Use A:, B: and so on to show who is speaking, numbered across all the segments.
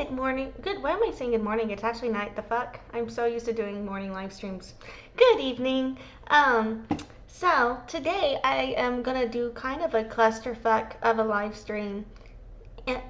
A: Good morning. Why am I saying good morning? It's actually night. The fuck? I'm so used to doing morning live streams. Good evening. So today I am gonna do kind of a clusterfuck of a live stream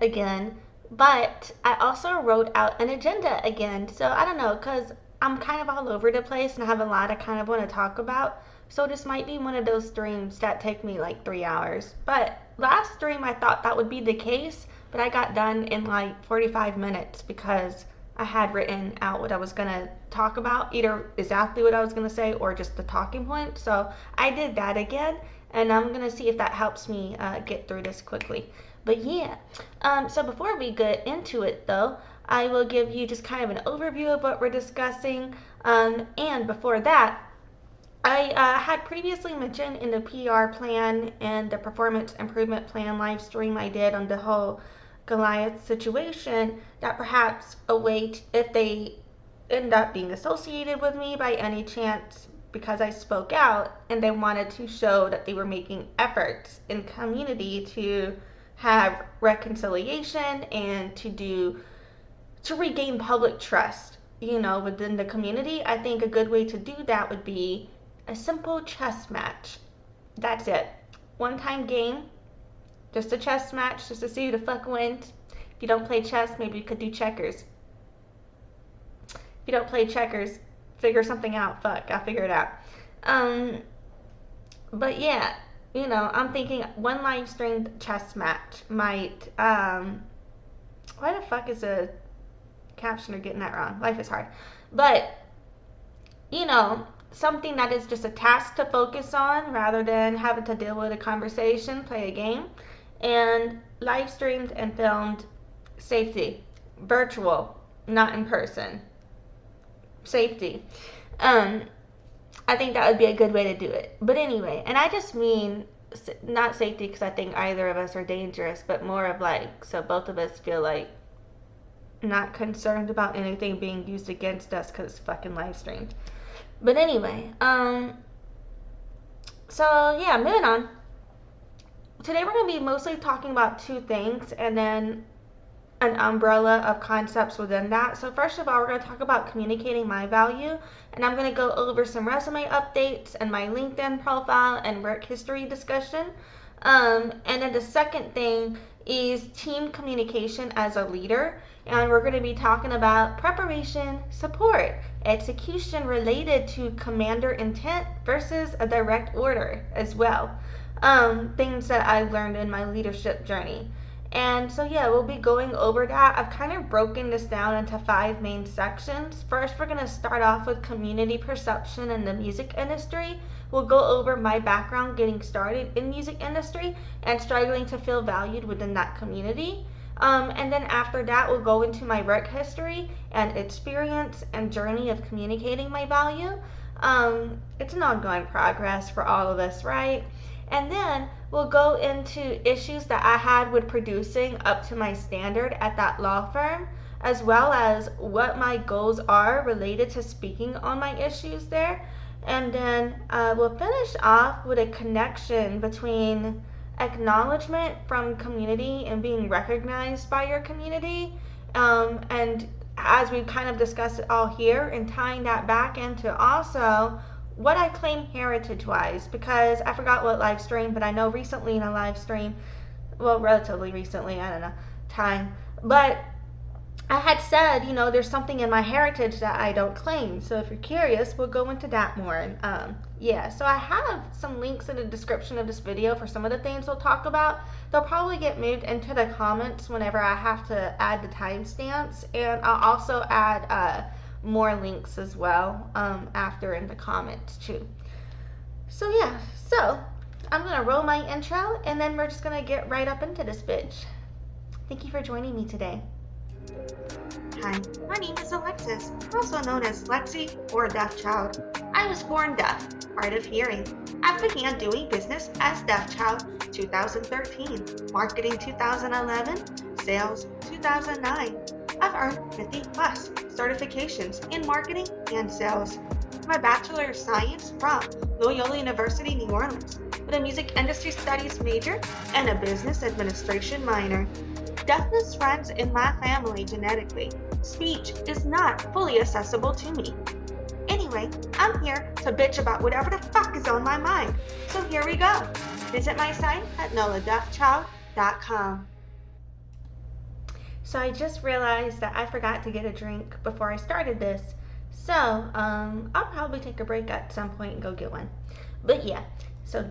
A: again, but I also wrote out an agenda again. So I don't know, cause I'm kind of all over the place and I have a lot I kind of want to talk about. So this might be one of those streams that take me like 3 hours. But last stream I thought that would be the case, but I got done in like 45 minutes because I had written out what I was gonna talk about, either exactly what I was gonna say or just the talking point. So I did that again, and I'm gonna see if that helps me get through this quickly. But yeah, so before we get into it though, I will give you just kind of an overview of what we're discussing. And before that, I had previously mentioned in the PR plan and the performance improvement plan live stream I did on the whole Goliath situation that perhaps a way if they end up being associated with me by any chance because I spoke out and they wanted to show that they were making efforts in community to have reconciliation and to regain public trust, within the community. I think a good way to do that would be a simple chess match. That's it. One-time game. Just a chess match, just to see who the fuck wins. If you don't play chess, maybe you could do checkers. If you don't play checkers, figure something out. Fuck, I'll figure it out. But yeah, I'm thinking one live streamed chess match might, why the fuck is a captioner getting that wrong? Life is hard. But, something that is just a task to focus on rather than having to deal with a conversation, play a game. And live streamed and filmed safety, virtual, not in person. Safety. I think that would be a good way to do it. But anyway, and I just mean not safety because I think either of us are dangerous, but more of like, so both of us feel like not concerned about anything being used against us because it's fucking live streamed. But anyway, so yeah, moving on. Today we're going to be mostly talking about two things and then an umbrella of concepts within that. So first of all, we're going to talk about communicating my value, and I'm going to go over some resume updates and my LinkedIn profile and work history discussion. And then the second thing is team communication as a leader, and we're going to be talking about preparation, support, execution related to commander intent versus a direct order as well. Things that I've learned in my leadership journey. And so yeah, we'll be going over that. I've kind of broken this down into 5 main sections. First, we're going to start off with community perception in the music industry. We'll go over my background getting started in music industry and struggling to feel valued within that community. And then after that, we'll go into my work history and experience and journey of communicating my value. It's an ongoing progress for all of us, right? And then we'll go into issues that I had with producing up to my standard at that law firm, as well as what my goals are related to speaking on my issues there. And then we'll finish off with a connection between acknowledgement from community and being recognized by your community. And as we've kind of discussed it all here, and tying that back into also what I claim heritage-wise, because I forgot what live stream, but I know recently in a live stream, well, relatively recently, I don't know, time, but I had said, there's something in my heritage that I don't claim. So if you're curious, we'll go into that more. Yeah, so I have some links in the description of this video for some of the things we'll talk about. They'll probably get moved into the comments whenever I have to add the timestamps, and I'll also add more links as well after in the comments too. So yeah, so I'm gonna roll my intro and then we're just gonna get right up into this bitch. Thank you for joining me today. Hi, my name is Alexis, also known as Lexie or Deaf Child. I was born deaf, hard of hearing. I began doing business as Deaf Child 2013, marketing 2011, sales 2009. I've earned 50 plus certifications in marketing and sales. My Bachelor of Science from Loyola University, New Orleans, with a music industry studies major and a business administration minor. deafness runs in my family genetically. Speech is not fully accessible to me. Anyway, I'm here to bitch about whatever the fuck is on my mind. So here we go. Visit my site at noladeafchild.com. So I just realized that I forgot to get a drink before I started this. So, I'll probably take a break at some point and go get one. But yeah, so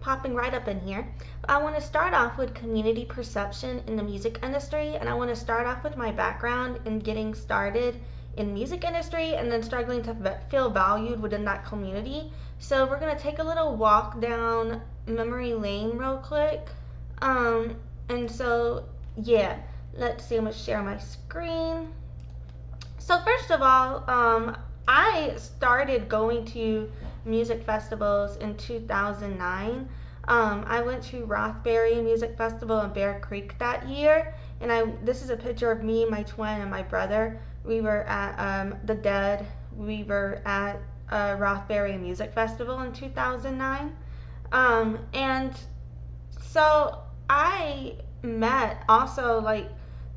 A: popping right up in here, I want to start off with community perception in the music industry, and I want to start off with my background in getting started in music industry and then struggling to feel valued within that community. So we're going to take a little walk down memory lane real quick. And so, yeah, let's see, I'm going to share my screen. So first of all, I started going to music festivals in 2009. I went to Rothbury Music Festival in Bear Creek that year, and this is a picture of me, my twin, and my brother. We were at The Dead. We were at Rothbury Music Festival in 2009. And so I met also like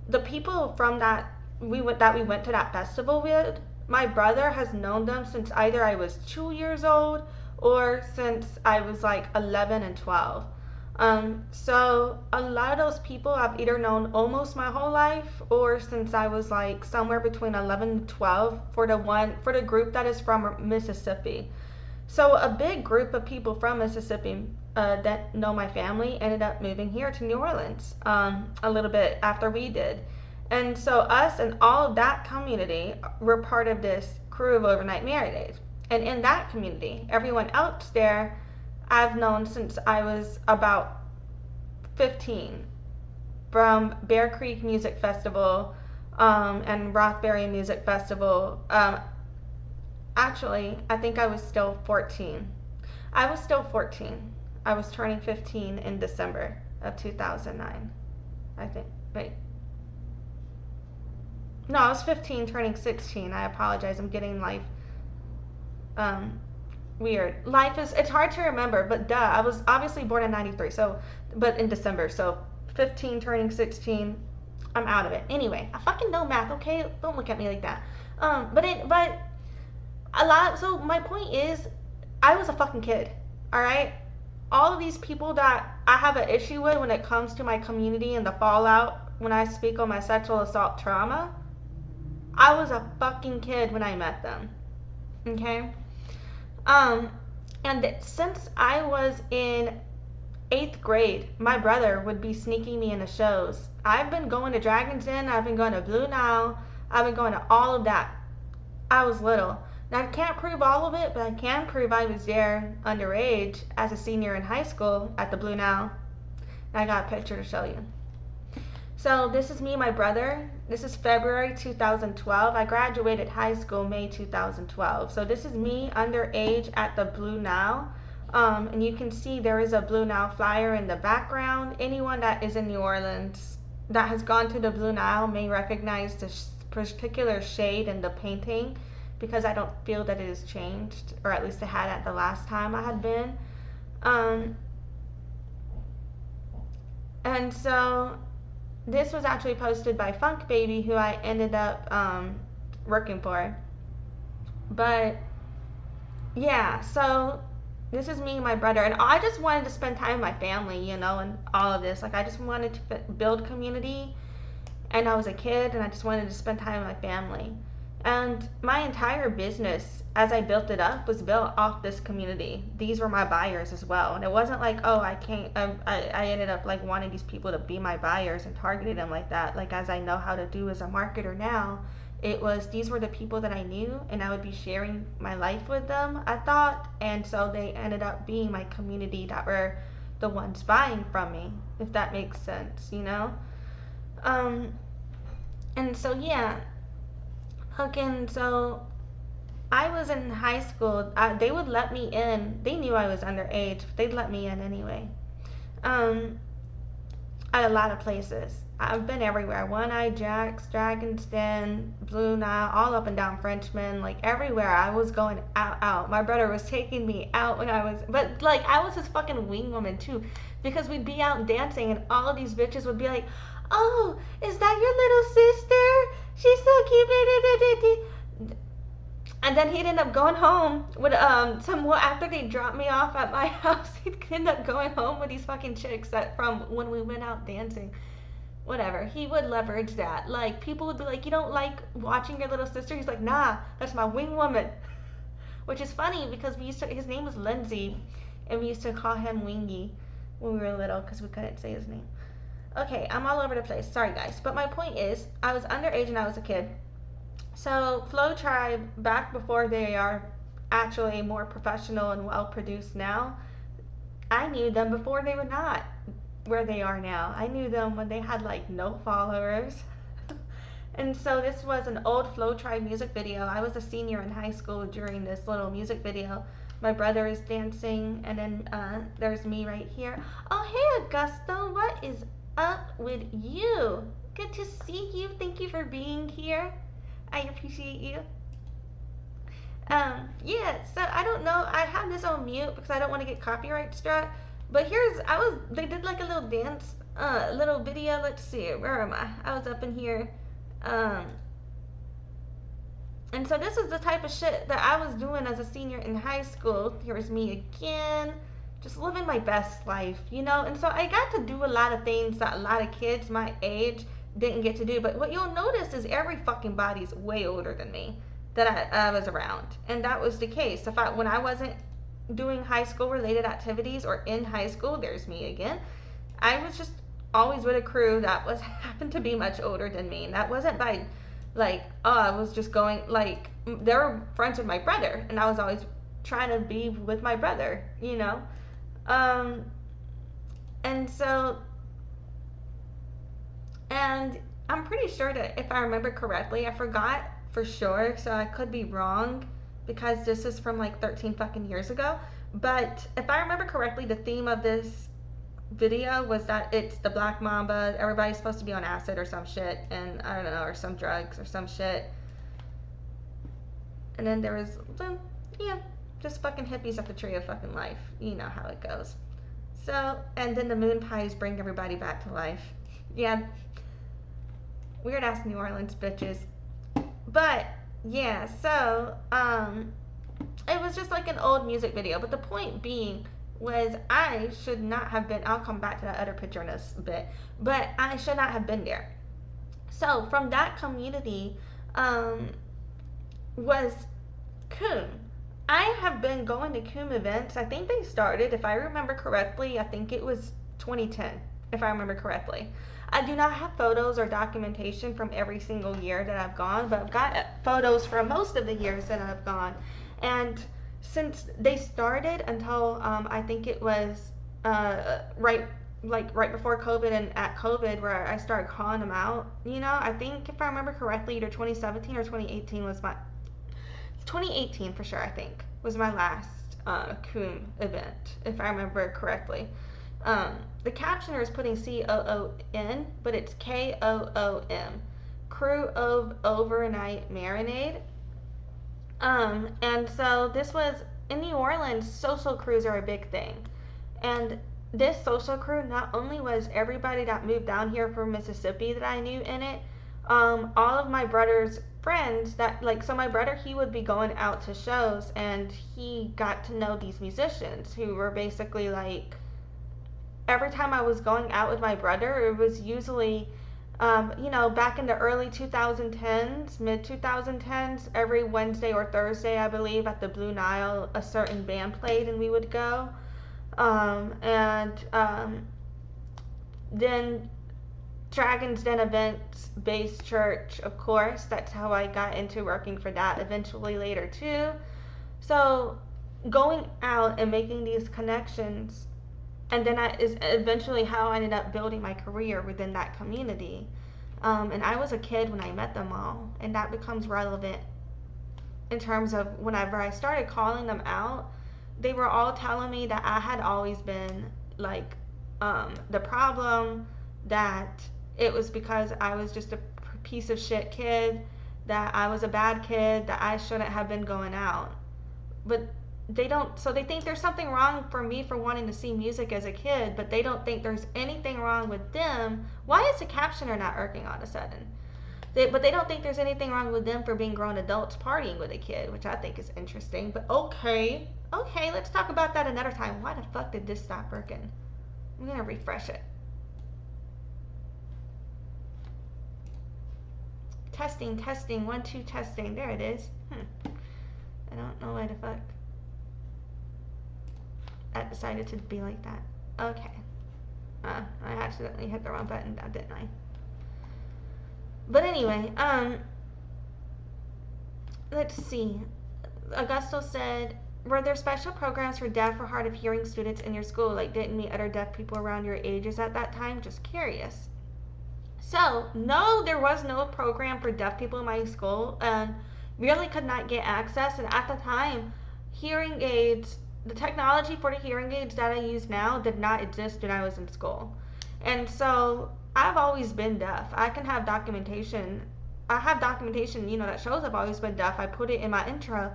A: the people from that we went to that festival with. My brother has known them since either I was 2 years old or since I was like 11 and 12. So a lot of those people I've either known almost my whole life or since I was like somewhere between 11 and 12 for the group that is from Mississippi. So a big group of people from Mississippi that know my family ended up moving here to New Orleans a little bit after we did. And so us and all of that community were part of this crew of overnight Mary Days. And in that community, everyone else there I've known since I was about 15, from Bear Creek Music Festival and Rothbury Music Festival. Actually, I think I was still 14. I was still 14. I was turning 15 in December of 2009, I think. Wait. No, I was 15 turning 16. I apologize. I'm getting life weird. It's hard to remember, but duh, I was obviously born in 93, but in December, so 15 turning 16, I'm out of it. Anyway, I fucking know math, okay? Don't look at me like that. So my point is, I was a fucking kid, alright? All of these people that I have an issue with when it comes to my community and the fallout when I speak on my sexual assault trauma, I was a fucking kid when I met them, okay? And since I was in 8th grade, my brother would be sneaking me into shows. I've been going to Dragon's Den, I've been going to Blue Nile, I've been going to all of that. I was little. Now, I can't prove all of it, but I can prove I was there underage as a senior in high school at the Blue Nile. And I got a picture to show you. So this is me and my brother. This is February 2012. I graduated high school May 2012. So this is me underage at the Blue Nile. And you can see there is a Blue Nile flyer in the background. Anyone that is in New Orleans that has gone to the Blue Nile may recognize this particular shade in the painting, because I don't feel that it has changed, or at least it had at the last time I had been. And so this was actually posted by Funk Baby, who I ended up working for. But yeah, so this is me and my brother, and I just wanted to spend time with my family, you know, and all of this. Like, I just wanted to build community, and I was a kid, and I just wanted to spend time with my family. And my entire business, as I built it up, was built off this community. These were my buyers as well. And it wasn't like, oh, I ended up like wanting these people to be my buyers and targeted them like that, like as I know how to do as a marketer now. These were the people that I knew, and I would be sharing my life with them, I thought. And so they ended up being my community that were the ones buying from me, if that makes sense, you know? And so, yeah. Okay, so I was in high school. They would let me in. They knew I was underage, but they'd let me in anyway. at a lot of places. I've been everywhere. One Eye Jacks, Dragon's Den, Blue Nile, all up and down Frenchman, like everywhere. I was going out. My brother was taking me out when I was, but like I was his fucking wing woman too, because we'd be out dancing and all of these bitches would be like, "Oh, is that your little sister? She's so cute." And then he'd end up going home with after they dropped me off at my house, he'd end up going home with these fucking chicks that from when we went out dancing. Whatever. He would leverage that. Like, people would be like, "You don't like watching your little sister?" He's like, "Nah, that's my wing woman." Which is funny because his name was Lindsay, and we used to call him Wingy when we were little because we couldn't say his name. Okay, I'm all over the place. Sorry, guys. But my point is, I was underage and I was a kid. So, Flow Tribe, back before they are actually more professional and well produced now, I knew them before they were not where they are now. I knew them when they had like no followers. And so this was an old Flow Tribe music video. I was a senior in high school during this little music video. My brother is dancing, and then there's me right here. Oh, hey Augusto, what is up with you? Good to see you. Thank you for being here. I appreciate you. Yeah, so I don't know. I have this on mute because I don't want to get copyright struck. But they did like a little dance, little video. Let's see, where am I? I was up in here. And so this is the type of shit that I was doing as a senior in high school. Here's me again, just living my best life, you know? And so I got to do a lot of things that a lot of kids my age didn't get to do. But what you'll notice is every fucking body's way older than me that I was around. And that was the case. When I wasn't doing high school related activities or in high school, there's me again, I was just always with a crew that happened to be much older than me. And that wasn't by like, oh, I was just going, like, they were friends with my brother, and I was always trying to be with my brother, you know? And so, and I'm pretty sure that if I remember correctly, I forgot for sure, so I could be wrong, because this is from like 13 fucking years ago, but if I remember correctly, the theme of this video was that it's the Black Mamba, everybody's supposed to be on acid or some shit, and I don't know, or some drugs or some shit. And then there was, yeah, just fucking hippies at the tree of fucking life. You know how it goes. So, and then the moon pies bring everybody back to life. Yeah, weird ass New Orleans bitches. But yeah, so it was just like an old music video, but the point being was I should not have been, I'll come back to that other picture in a bit, but I should not have been there. So from that community was KOOM. I have been going to KOOM events. I think they started, if I remember correctly, I think it was 2010, if I remember correctly. I do not have photos or documentation from every single year that I've gone, but I've got photos from most of the years that I've gone. And since they started until I think it was right before COVID and at COVID where I started calling them out, you know, I think if I remember correctly, either 2017 or 2018 was my 2018 for sure, I think, was my last KOOM event, if I remember correctly. The captioner is putting COON, but it's KOOM, Crew of Overnight Marinade. And so this was in New Orleans. Social crews are a big thing, and this social crew not only was everybody that moved down here from Mississippi that I knew in it, all of my brother's friends that, like, so my brother, he would be going out to shows, and he got to know these musicians who were basically like, every time I was going out with my brother, it was usually you know, back in the early 2010s, mid 2010s, every Wednesday or Thursday, I believe, at the Blue Nile, a certain band played and we would go. Then Dragon's Den events, Base Church, of course, that's how I got into working for that eventually later too. So going out and making these connections, and then is eventually how I ended up building my career within that community. And I was a kid when I met them all, and that becomes relevant in terms of whenever I started calling them out, they were all telling me that I had always been like the problem, that it was because I was just a piece of shit kid, that I was a bad kid, that I shouldn't have been going out. But they don't, so they think there's something wrong for me for wanting to see music as a kid, but they don't think there's anything wrong with them. Why is the captioner not working all of a sudden? But they don't think there's anything wrong with them for being grown adults partying with a kid, which I think is interesting. But okay, let's talk about that another time. Why the fuck did this stop working? I'm gonna refresh it. Testing, 1, 2, testing. There it is. I don't know why the fuck that decided to be like that. Okay. I accidentally hit the wrong button, didn't I? But anyway, let's see. Augusto said, were there special programs for deaf or hard of hearing students in your school? Like, didn't meet other deaf people around your ages at that time? Just curious. So, no, there was no program for deaf people in my school, and really could not get access. And at the time, hearing aids, the technology for the hearing aids that I use now did not exist when I was in school. And so I've always been deaf. I can have documentation. I have documentation, that shows I've always been deaf. I put it in my intro.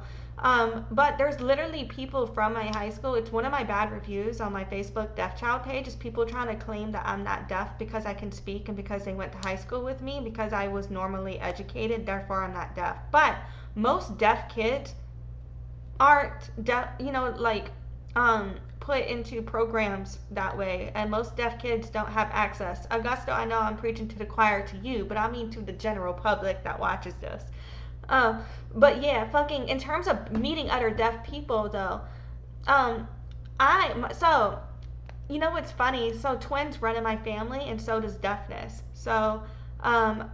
A: But there's literally people from my high school. It's one of my bad reviews on my Facebook Deaf Child page is people trying to claim that I'm not deaf because I can speak and because they went to high school with me, because I was normally educated, therefore I'm not deaf. But most deaf kids aren't deaf, put into programs that way, and most deaf kids don't have access. Augusto, I know I'm preaching to the choir to you, but I mean to the general public that watches this. But yeah, fucking in terms of meeting other deaf people though, so you know what's funny? So twins run in my family, and so does deafness. So I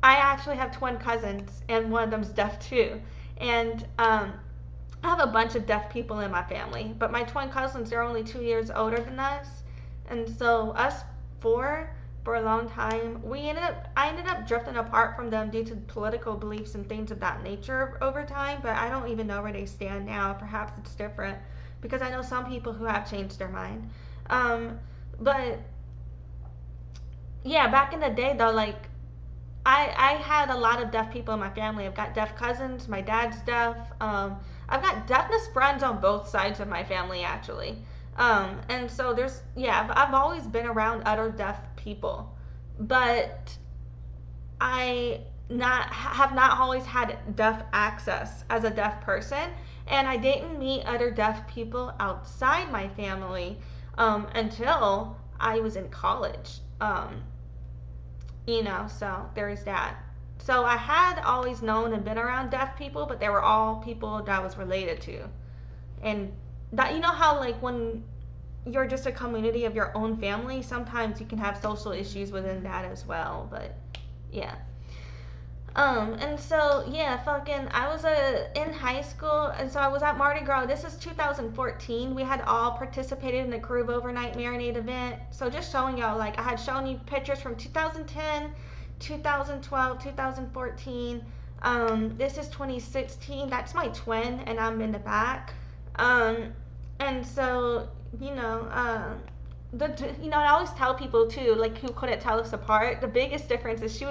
A: actually have twin cousins, and one of them's deaf too, and I have a bunch of deaf people in my family, but my twin cousins are only 2 years older than us, and so us four, for a long time, I ended up drifting apart from them due to political beliefs and things of that nature over time, but I don't even know where they stand now. Perhaps it's different, because I know some people who have changed their mind. But yeah, back in the day though, like, I had a lot of deaf people in my family. I've got deaf cousins, my dad's deaf, I've got deafness friends on both sides of my family, actually. And so I've always been around other deaf people, but I have not always had deaf access as a deaf person, and I didn't meet other deaf people outside my family until I was in college. So there's that. So I had always known and been around deaf people, but they were all people that I was related to. And that, how like when you're just a community of your own family, sometimes you can have social issues within that as well. But yeah. And so yeah, I was in high school, and so I was at Mardi Gras. This is 2014. We had all participated in the Groove Overnight Marinade event. So just showing y'all, like, I had shown you pictures from 2010, 2012, 2014. This is 2016. That's my twin, and I'm in the back. And so I always tell people too, like, who couldn't tell us apart, the biggest difference is she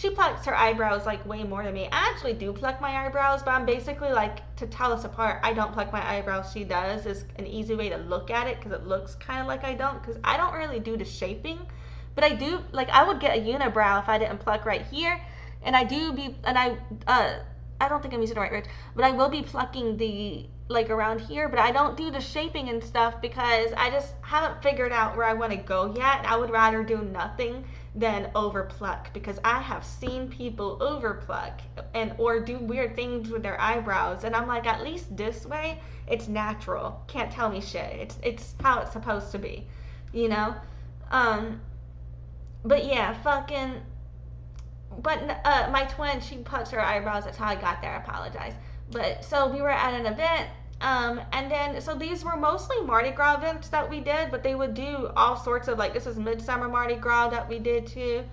A: plucks her eyebrows like way more than me. I actually do pluck my eyebrows, but I'm basically like, to tell us apart, I don't pluck my eyebrows, she does, is an easy way to look at it, because it looks kind of like I don't, because I don't really do the shaping, but I do, like, I would get a unibrow if I didn't pluck right here, and I don't think I'm using the right words, but I will be plucking the, like, around here, but I don't do the shaping and stuff because I just haven't figured out where I want to go yet. I would rather do nothing than overpluck, because I have seen people overpluck or do weird things with their eyebrows, and I'm like, at least this way it's natural. Can't tell me shit. It's how it's supposed to be, But yeah, my twin, she plucks her eyebrows. That's how I got there. I apologize. But so we were at an event, and then so these were mostly Mardi Gras events that we did, but they would do all sorts of, like, this is Midsummer Mardi Gras that we did too.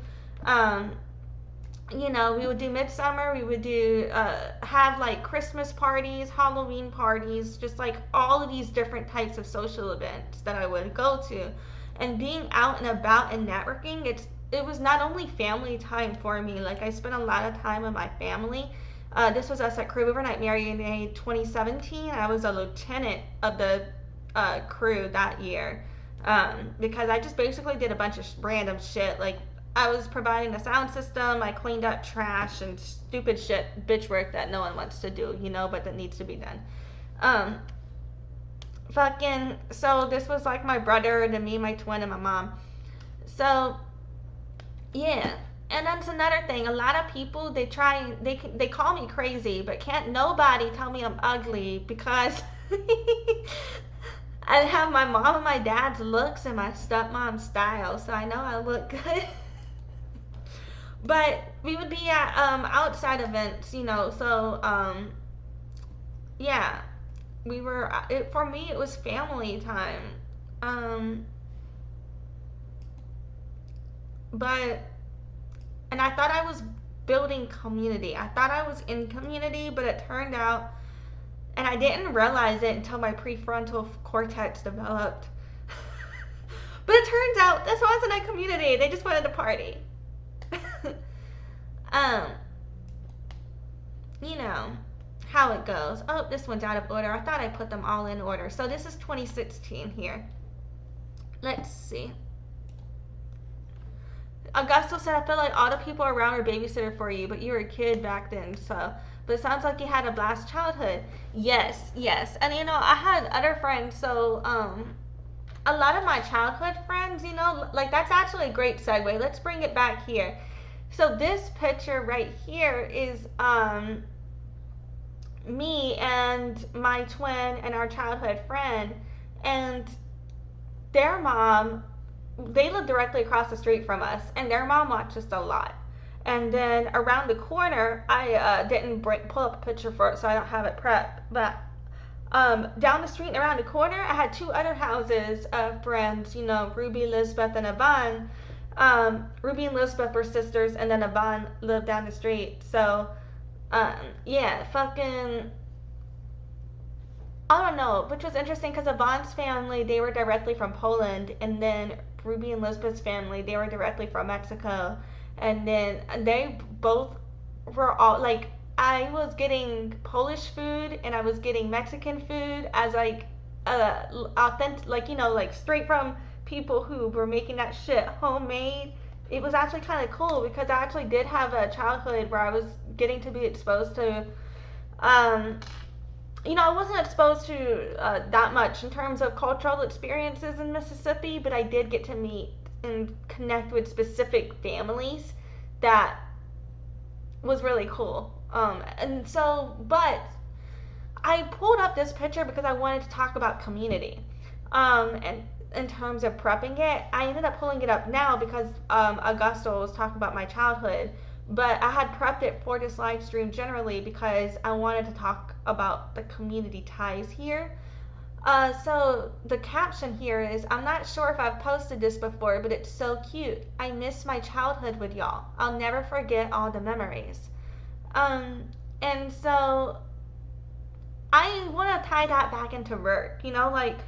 A: We would do Midsummer, we would do have like Christmas parties, Halloween parties, just like all of these different types of social events that I would go to. and being out and about and networking, it was not only family time for me. Like, I spent a lot of time with my family. This was us at crew overnight married in 2017. I was a lieutenant of the crew that year, because I just basically did a bunch of random shit. Like, I was providing the sound system, I cleaned up trash and stupid shit, bitch work that no one wants to do, you know, but that needs to be done. So this was like my brother, and then me, my twin, and my mom. So, yeah. And that's another thing. A lot of people, they call me crazy, but can't nobody tell me I'm ugly, because I have my mom and my dad's looks and my stepmom's style, so I know I look good. But we would be at outside events, you know, so yeah, we were, for me it was family time. But, and I thought I was building community. I thought I was in community, but it turned out, and I didn't realize it until my prefrontal cortex developed. But it turns out this wasn't a community. They just wanted to party. You know how it goes. Oh, this one's out of order. I thought I put them all in order. So this is 2016 here. Let's see. Augusto said, I feel like all the people around were babysitter for you, but you were a kid back then, so. But it sounds like you had a blast childhood. Yes. And you know, I had other friends, so a lot of my childhood friends, you know, like, that's actually a great segue. Let's bring it back here. So this picture right here is me and my twin and our childhood friend, and their mom, they live directly across the street from us, and their mom watched us a lot. And then around the corner, I didn't pull up a picture for it, so I don't have it prepped, but down the street and around the corner, I had two other houses of friends, you know, Ruby, Elizabeth, and Yvonne. Ruby and Elizabeth were sisters, and then Yvonne lived down the street. So, yeah, I don't know, which was interesting because Yvonne's family, they were directly from Poland, and then Ruby and Elizabeth's family, they were directly from Mexico. And then they both were all, like, I was getting Polish food and I was getting Mexican food as, like, authentic, like, you know, like, straight from people who were making that shit homemade. It was actually kind of cool because I actually did have a childhood where I was getting to be exposed to, you know, I wasn't exposed to that much in terms of cultural experiences in Mississippi, but I did get to meet and connect with specific families that was really cool. And so, but I pulled up this picture because I wanted to talk about community. And in terms of prepping it, I ended up pulling it up now because Augusto was talking about my childhood, but I had prepped it for this live stream generally because I wanted to talk about the community ties here. So the caption here is, I'm not sure if I've posted this before, but it's so cute. I miss my childhood with y'all. I'll never forget all the memories. And so I want to tie that back into work, you know, like,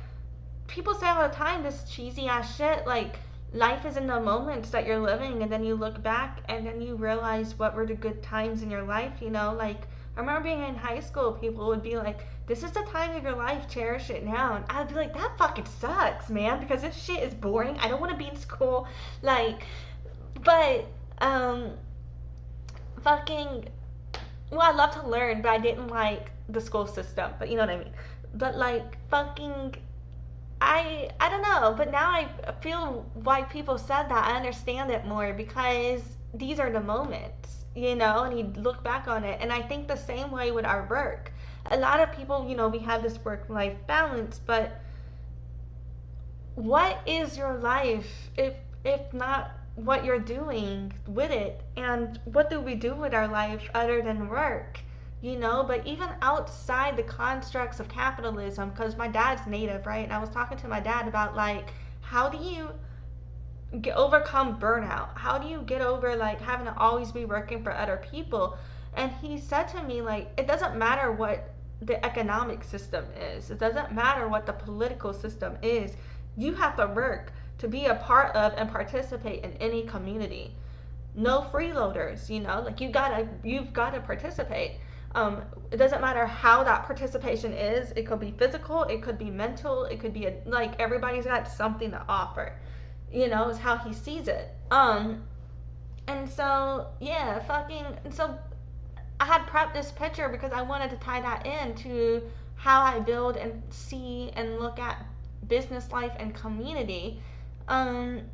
A: people say all the time this cheesy ass shit, like, life is in the moments that you're living, and then you look back and then you realize what were the good times in your life, you know, like, I remember being in high school, people would be like, this is the time of your life, cherish it now, and I'd be like, that fucking sucks, man, because this shit is boring, I don't want to be in school, like, but, well, I love to learn, but I didn't like the school system, but you know what I mean, but, like, I don't know, but now I feel why people said that. I understand it more because these are the moments, you know, and you look back on it. And I think the same way with our work. A lot of people, you know, we have this work-life balance, but what is your life if not what you're doing with it? And what do we do with our life other than work? You know, but even outside the constructs of capitalism, because my dad's native, right? And I was talking to my dad about, like, how do you overcome burnout? How do you get over, like, having to always be working for other people? And he said to me, like, it doesn't matter what the economic system is. It doesn't matter what the political system is. You have to work to be a part of and participate in any community. No freeloaders, you know, like you've got to participate. It doesn't matter how that participation is. It could be physical, it could be mental, it could be like everybody's got something to offer, you know, is how he sees it. And so yeah, so I had prepped this picture because I wanted to tie that into how I build and see and look at business life and community, and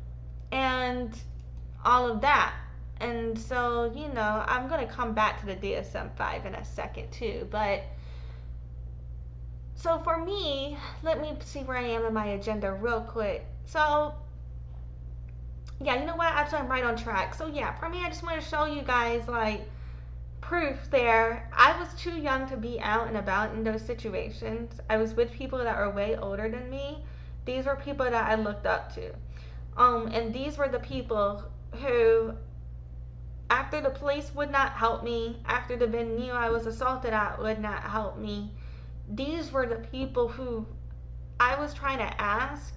A: all of that. And so, you know, I'm going to come back to the DSM-5 in a second too. But so for me, let me see where I am in my agenda real quick. So yeah, you know what? Actually, I'm right on track. So yeah, for me, I just want to show you guys like proof there. I was too young to be out and about in those situations. I was with people that are way older than me. These were people that I looked up to. And these were the people who, after the police would not help me, after the venue I was assaulted at would not help me, these were the people who I was trying to ask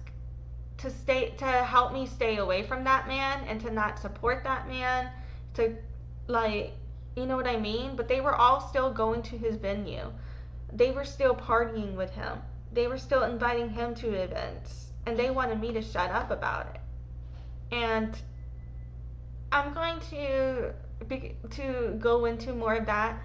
A: to help me stay away from that man and to not support that man, to, like, you know what I mean? But they were all still going to his venue. They were still partying with him. They were still inviting him to events, and they wanted me to shut up about it. And I'm going to go into more of that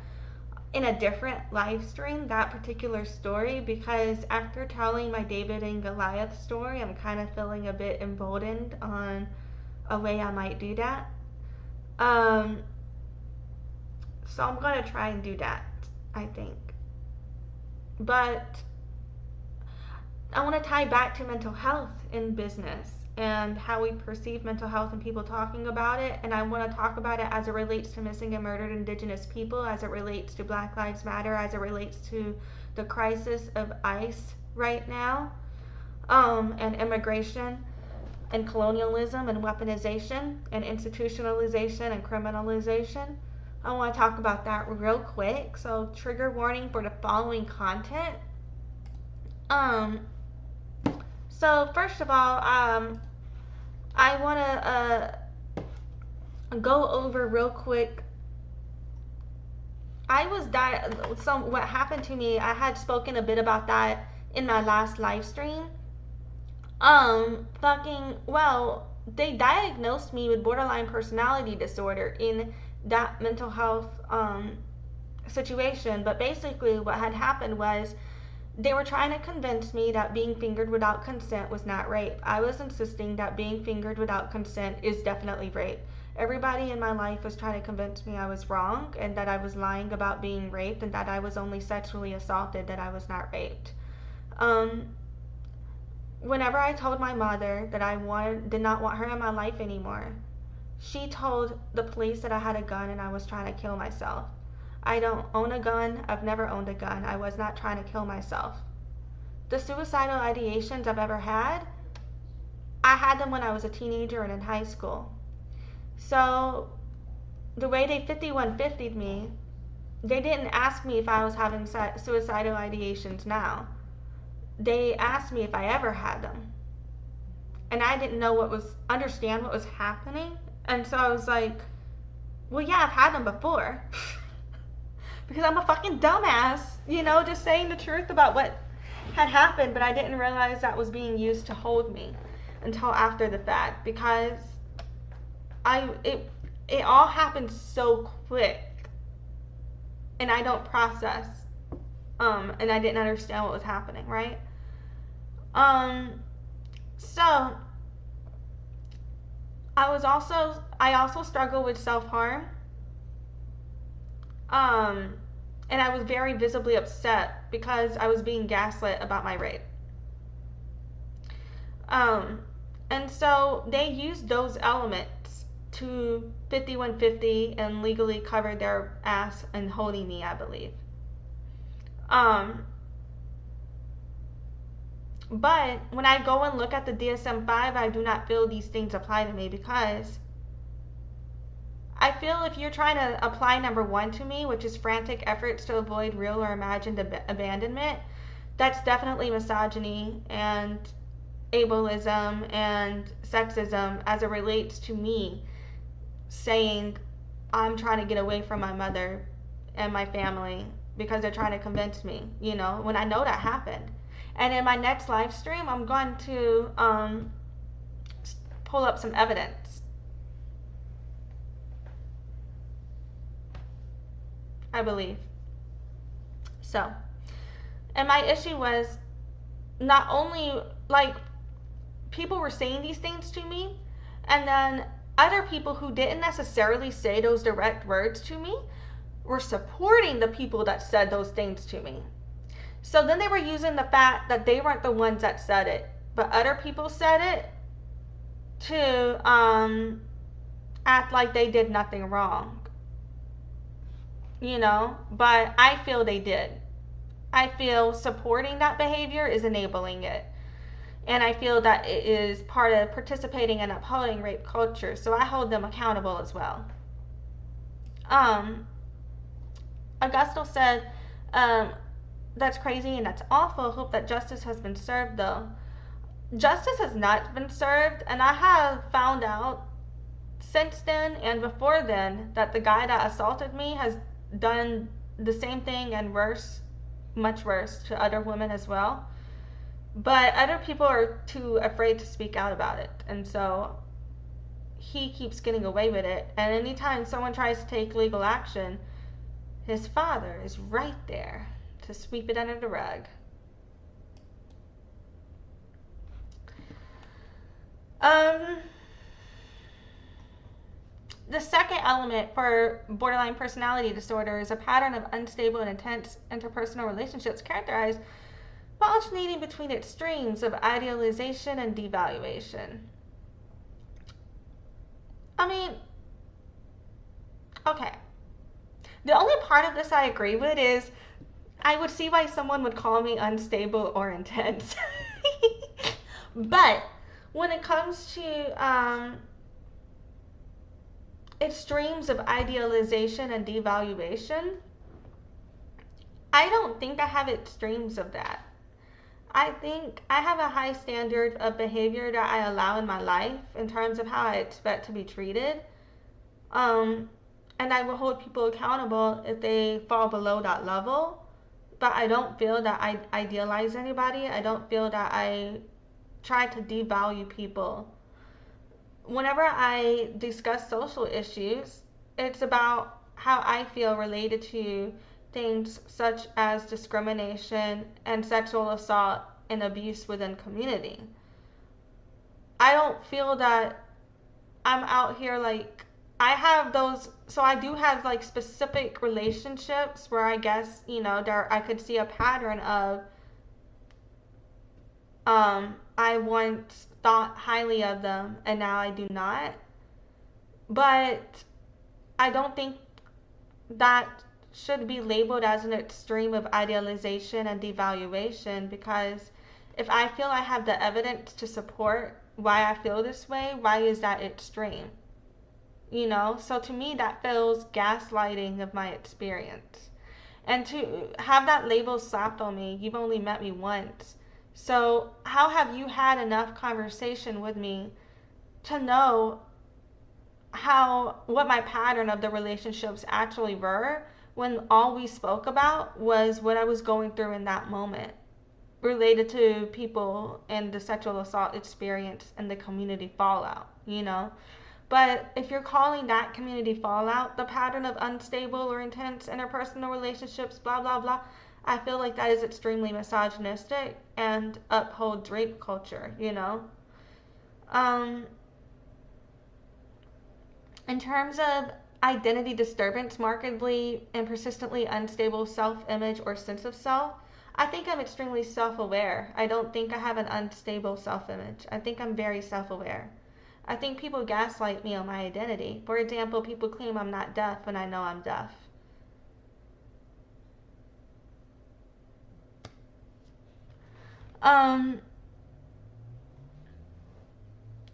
A: in a different live stream, that particular story, because after telling my David and Goliath story, I'm kind of feeling a bit emboldened on a way I might do that. So I'm going to try and do that, I think. But I want to tie back to mental health in business and how we perceive mental health and people talking about it. And I want to talk about it as it relates to missing and murdered Indigenous people, as it relates to Black Lives Matter, as it relates to the crisis of ICE right now, and immigration and colonialism and weaponization and institutionalization and criminalization. I want to talk about that real quick. So trigger warning for the following content. So first of all, I want to go over real quick. So what happened to me, I had spoken a bit about that in my last live stream. They diagnosed me with borderline personality disorder in that mental health situation. But basically what had happened was they were trying to convince me that being fingered without consent was not rape. I was insisting that being fingered without consent is definitely rape. Everybody in my life was trying to convince me I was wrong and that I was lying about being raped and that I was only sexually assaulted, that I was not raped. Whenever I told my mother that I did not want her in my life anymore, she told the police that I had a gun and I was trying to kill myself. I don't own a gun. I've never owned a gun. I was not trying to kill myself. The suicidal ideations I've ever had, I had them when I was a teenager and in high school. So the way they 5150'd me, they didn't ask me if I was having suicidal ideations now. They asked me if I ever had them. And I didn't understand what was happening. And so I was like, well, yeah, I've had them before. Because I'm a fucking dumbass, you know, just saying the truth about what had happened, but I didn't realize that was being used to hold me until after the fact, because it all happened so quick, and I don't process, and I didn't understand what was happening, right? So I also struggle with self-harm. And I was very visibly upset because I was being gaslit about my rape. And so they used those elements to 5150 and legally cover their ass and holding me, I believe. But when I go and look at the DSM-5, I do not feel these things apply to me, because I feel if you're trying to apply number 1 to me, which is frantic efforts to avoid real or imagined abandonment, that's definitely misogyny, and ableism and sexism as it relates to me saying I'm trying to get away from my mother and my family because they're trying to convince me, you know, when I know that happened. And in my next live stream, I'm going to pull up some evidence. I believe. So, and my issue was not only like people were saying these things to me, and then other people who didn't necessarily say those direct words to me were supporting the people that said those things to me. So then they were using the fact that they weren't the ones that said it, but other people said it to act like they did nothing wrong. You know, but I feel they did. I feel supporting that behavior is enabling it. And I feel that it is part of participating and upholding rape culture. So I hold them accountable as well. Augusto said, that's crazy and that's awful. Hope that justice has been served though. Justice has not been served, and I have found out since then and before then that the guy that assaulted me has done the same thing and worse, much worse, to other women as well. But other people are too afraid to speak out about it, and so he keeps getting away with it. And anytime someone tries to take legal action, his father is right there to sweep it under the rug. The second element for borderline personality disorder is a pattern of unstable and intense interpersonal relationships characterized by alternating between extremes of idealization and devaluation. I mean, okay. The only part of this I agree with is I would see why someone would call me unstable or intense. But when it comes to extremes of idealization and devaluation, I don't think I have extremes of that. I think I have a high standard of behavior that I allow in my life in terms of how I expect to be treated. And I will hold people accountable if they fall below that level. But I don't feel that I idealize anybody. I don't feel that I try to devalue people. Whenever I discuss social issues, it's about how I feel related to things such as discrimination and sexual assault and abuse within community. I don't feel that I'm out here like I have those, so I do have like specific relationships where I guess, you know, there I could see a pattern of I once thought highly of them and now I do not. But I don't think that should be labeled as an extreme of idealization and devaluation, because if I feel I have the evidence to support why I feel this way, why is that extreme? You know, so to me that feels gaslighting of my experience. And to have that label slapped on me, you've only met me once. So how have you had enough conversation with me to know what my pattern of the relationships actually were when all we spoke about was what I was going through in that moment related to people and the sexual assault experience and the community fallout, you know? But if you're calling that community fallout the pattern of unstable or intense interpersonal relationships, blah, blah, blah, I feel like that is extremely misogynistic and upholds rape culture, you know? In terms of identity disturbance, markedly and persistently unstable self-image or sense of self, I think I'm extremely self-aware. I don't think I have an unstable self-image. I think I'm very self-aware. I think people gaslight me on my identity. For example, people claim I'm not deaf when I know I'm deaf.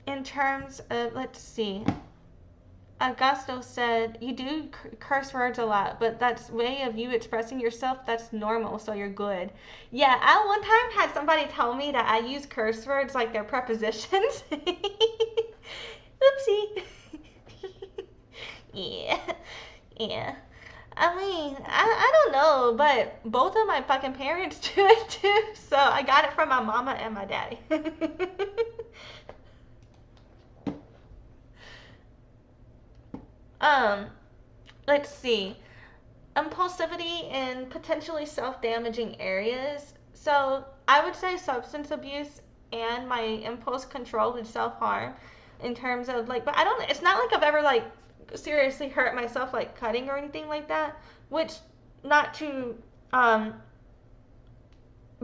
A: In terms of, let's see. Augusto said, you do curse words a lot, but that's way of you expressing yourself. That's normal, so you're good. Yeah, I one time had somebody tell me that I use curse words like they're prepositions. Oopsie. Yeah, yeah. I mean, I don't know, but both of my fucking parents do it too, so I got it from my mama and my daddy. um, let's see. Impulsivity in potentially self-damaging areas. So I would say substance abuse and my impulse control and self-harm in terms of like, but I don't, it's not like I've ever like seriously hurt myself like cutting or anything like that, which not to um,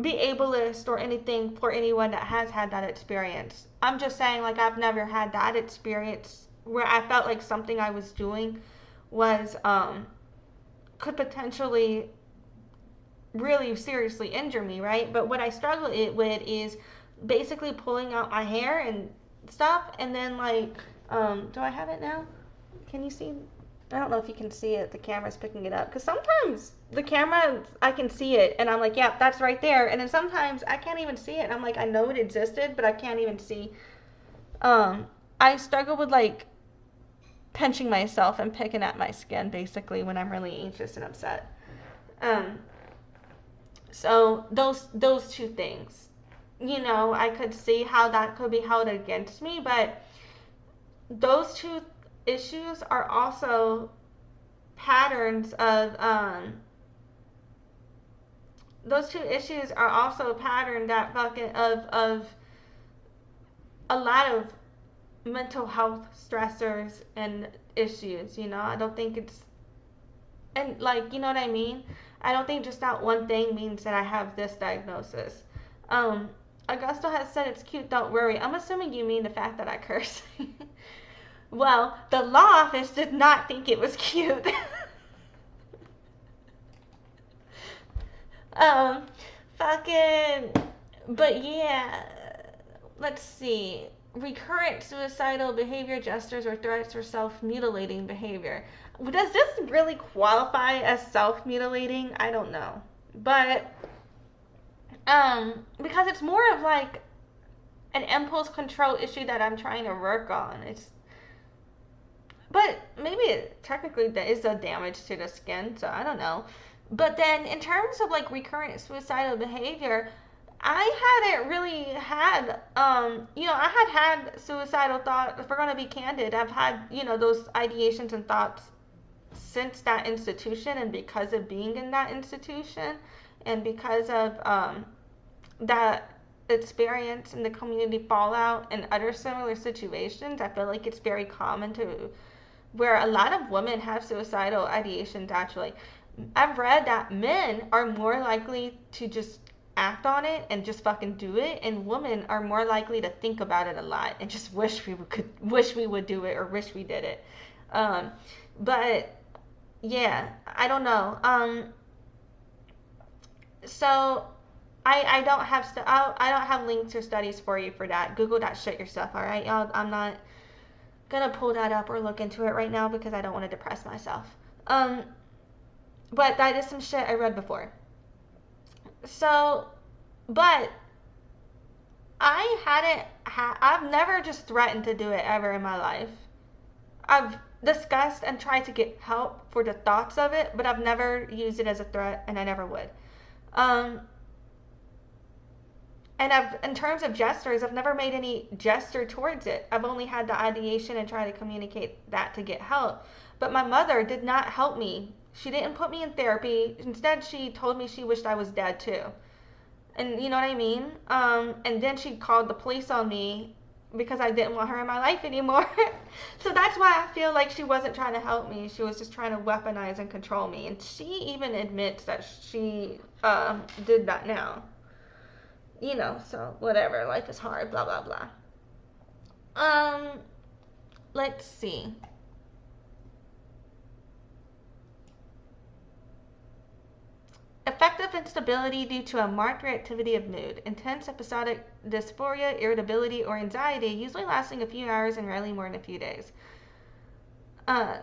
A: be ableist or anything for anyone that has had that experience. I'm just saying like I've never had that experience where I felt like something I was doing was could potentially really seriously injure me, right? But what I struggle with is basically pulling out my hair and stuff, and then like, do I have it now? Can you see? I don't know if you can see it. The camera's picking it up because sometimes the camera I can see it, and I'm like, yeah, that's right there. And then sometimes I can't even see it. And I'm like, I know it existed, but I can't even see. I struggle with like pinching myself and picking at my skin basically when I'm really anxious and upset. Um, so those two things, I could see how that could be held against me, but those two issues are also patterns of those two issues are also a pattern that fucking of a lot of mental health stressors and issues. I don't think it's, and like, you know what I mean? I don't think just that one thing means that I have this diagnosis. Um, Augusto has said it's cute, don't worry. I'm assuming you mean the fact that I curse. Well, the law office did not think it was cute. um, fucking, but yeah, let's see. Recurrent suicidal behavior, gestures, or threats, or self-mutilating behavior. Does this really qualify as self-mutilating? I don't know. But, because it's more of like an impulse control issue that I'm trying to work on. But maybe it technically is a damage to the skin, so I don't know. But then in terms of like recurrent suicidal behavior, I hadn't really had, I had suicidal thoughts. If we're going to be candid, I've had, those ideations and thoughts since that institution, and because of being in that institution, and because of that experience and the community fallout and other similar situations, I feel like it's very common to where a lot of women have suicidal ideations actually. I've read that men are more likely to just act on it and just fucking do it, and women are more likely to think about it a lot and just wish we would do it or wish we did it. But yeah, I don't know. So I don't have I don't have links or studies for you for that. Google that shit yourself, all right? I'm not gonna pull that up or look into it right now because I don't want to depress myself. But that is some shit I read before. So, but I've never just threatened to do it ever in my life. I've discussed and tried to get help for the thoughts of it, but I've never used it as a threat, and I never would. And in terms of gestures, I've never made any gesture towards it. I've only had the ideation and try to communicate that to get help. But my mother did not help me. She didn't put me in therapy. Instead, she told me she wished I was dead too. And you know what I mean? And then she called the police on me because I didn't want her in my life anymore. So that's why I feel like she wasn't trying to help me. She was just trying to weaponize and control me. And she even admits that she did that now. So whatever. Life is hard, blah, blah, blah. Let's see. Affective instability due to a marked reactivity of mood. Intense episodic dysphoria, irritability, or anxiety, usually lasting a few hours and rarely more than a few days. Uh,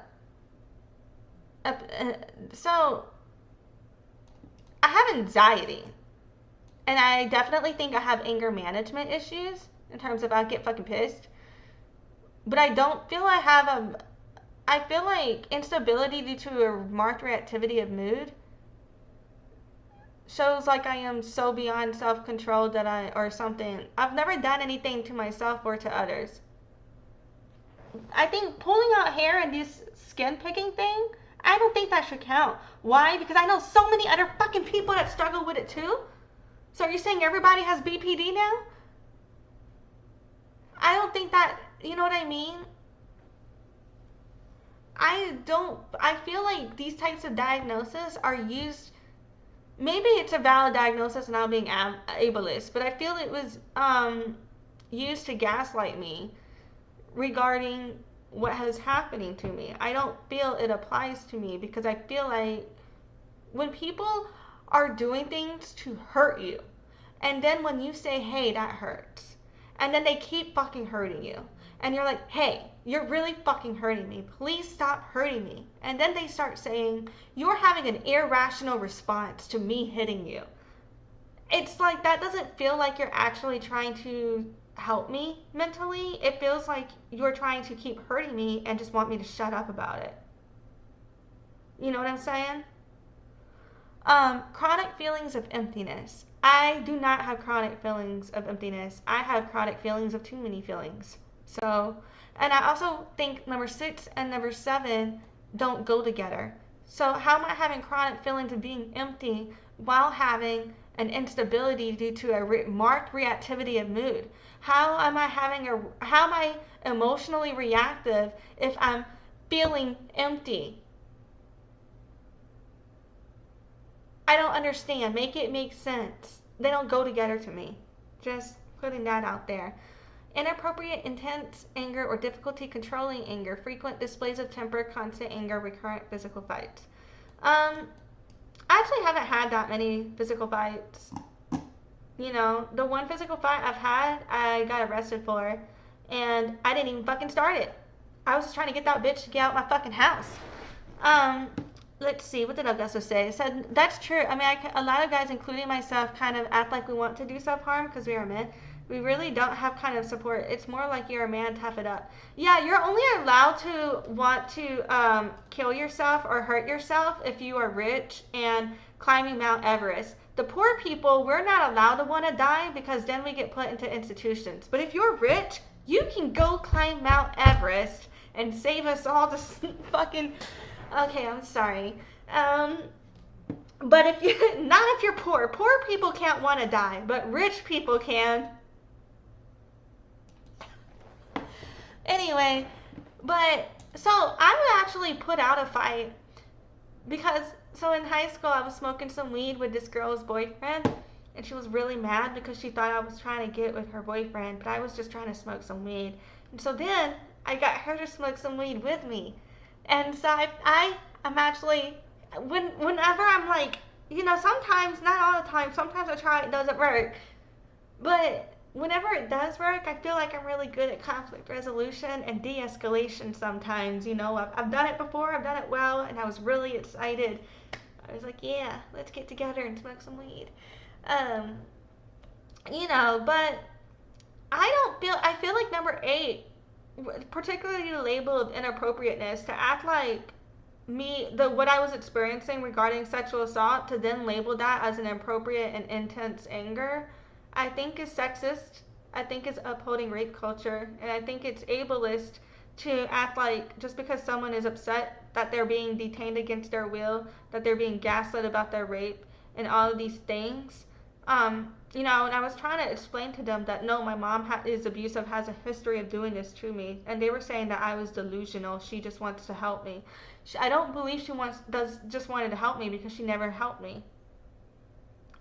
A: so I have anxiety, and I definitely think I have anger management issues in terms of I get fucking pissed. But I don't feel I have I feel like instability due to a marked reactivity of mood shows like I am so beyond self-control that or something. I've never done anything to myself or to others. I think pulling out hair and this skin picking thing, I don't think that should count. Why? Because I know so many other fucking people that struggle with it too. So are you saying everybody has BPD now? I don't think that, you know what I mean? I feel like these types of diagnoses are used, maybe it's a valid diagnosis and I'm being ableist, but I feel it was used to gaslight me regarding what is happening to me. I don't feel it applies to me because I feel like when people are doing things to hurt you, and then when you say, hey, that hurts, and then they keep fucking hurting you, and you're like, hey, you're really fucking hurting me, please stop hurting me, and then they start saying, you're having an irrational response to me hitting you. It's like, that doesn't feel like you're actually trying to help me mentally. It feels like you're trying to keep hurting me and just want me to shut up about it. You know what I'm saying? Chronic feelings of emptiness. I do not have chronic feelings of emptiness. I have chronic feelings of too many feelings. So, and I also think number 6 and number 7 don't go together. So how am I having chronic feelings of being empty while having an instability due to a marked reactivity of mood? How am I emotionally reactive if I'm feeling empty? I don't understand. Make it make sense. They don't go together to me. Just putting that out there. Inappropriate, intense anger or difficulty controlling anger, frequent displays of temper, constant anger, recurrent physical fights. I actually haven't had that many physical fights. You know, the one physical fight I've had, I got arrested for, and I didn't even fucking start it. I was just trying to get that bitch to get out my fucking house. Let's see, what did Augusto say? It said, that's true. I mean, a lot of guys, including myself, kind of act like we want to do self-harm because we are men. We really don't have kind of support. It's more like you're a man, tough it up. Yeah, you're only allowed to want to kill yourself or hurt yourself if you are rich and climbing Mount Everest. The poor people, we're not allowed to want to die because then we get put into institutions. But if you're rich, you can go climb Mount Everest and save us all this fucking... Okay, I'm sorry. But if you not if you're poor. Poor people can't want to die, but rich people can. Anyway, but so I would actually put out a fight because so in high school I was smoking some weed with this girl's boyfriend, and she was really mad because she thought I was trying to get with her boyfriend, but I was just trying to smoke some weed. And so then I got her to smoke some weed with me. And so I'm actually, whenever I'm like, you know, sometimes, not all the time, sometimes I try, it doesn't work. But whenever it does work, I feel like I'm really good at conflict resolution and de-escalation sometimes. You know, I've done it before, I've done it well, and I was really excited. I was like, yeah, let's get together and smoke some weed. You know, but I feel like number 8, particularly the label of inappropriateness, to act like what I was experiencing regarding sexual assault, to then label that as an appropriate and intense anger, I think is sexist. I think it's upholding rape culture, and I think it's ableist to act like just because someone is upset that they're being detained against their will, that they're being gaslit about their rape, and all of these things. You know, and I was trying to explain to them that no, my mom is abusive, has a history of doing this to me, and they were saying that I was delusional. She just wants to help me. I don't believe she just wanted to help me because she never helped me.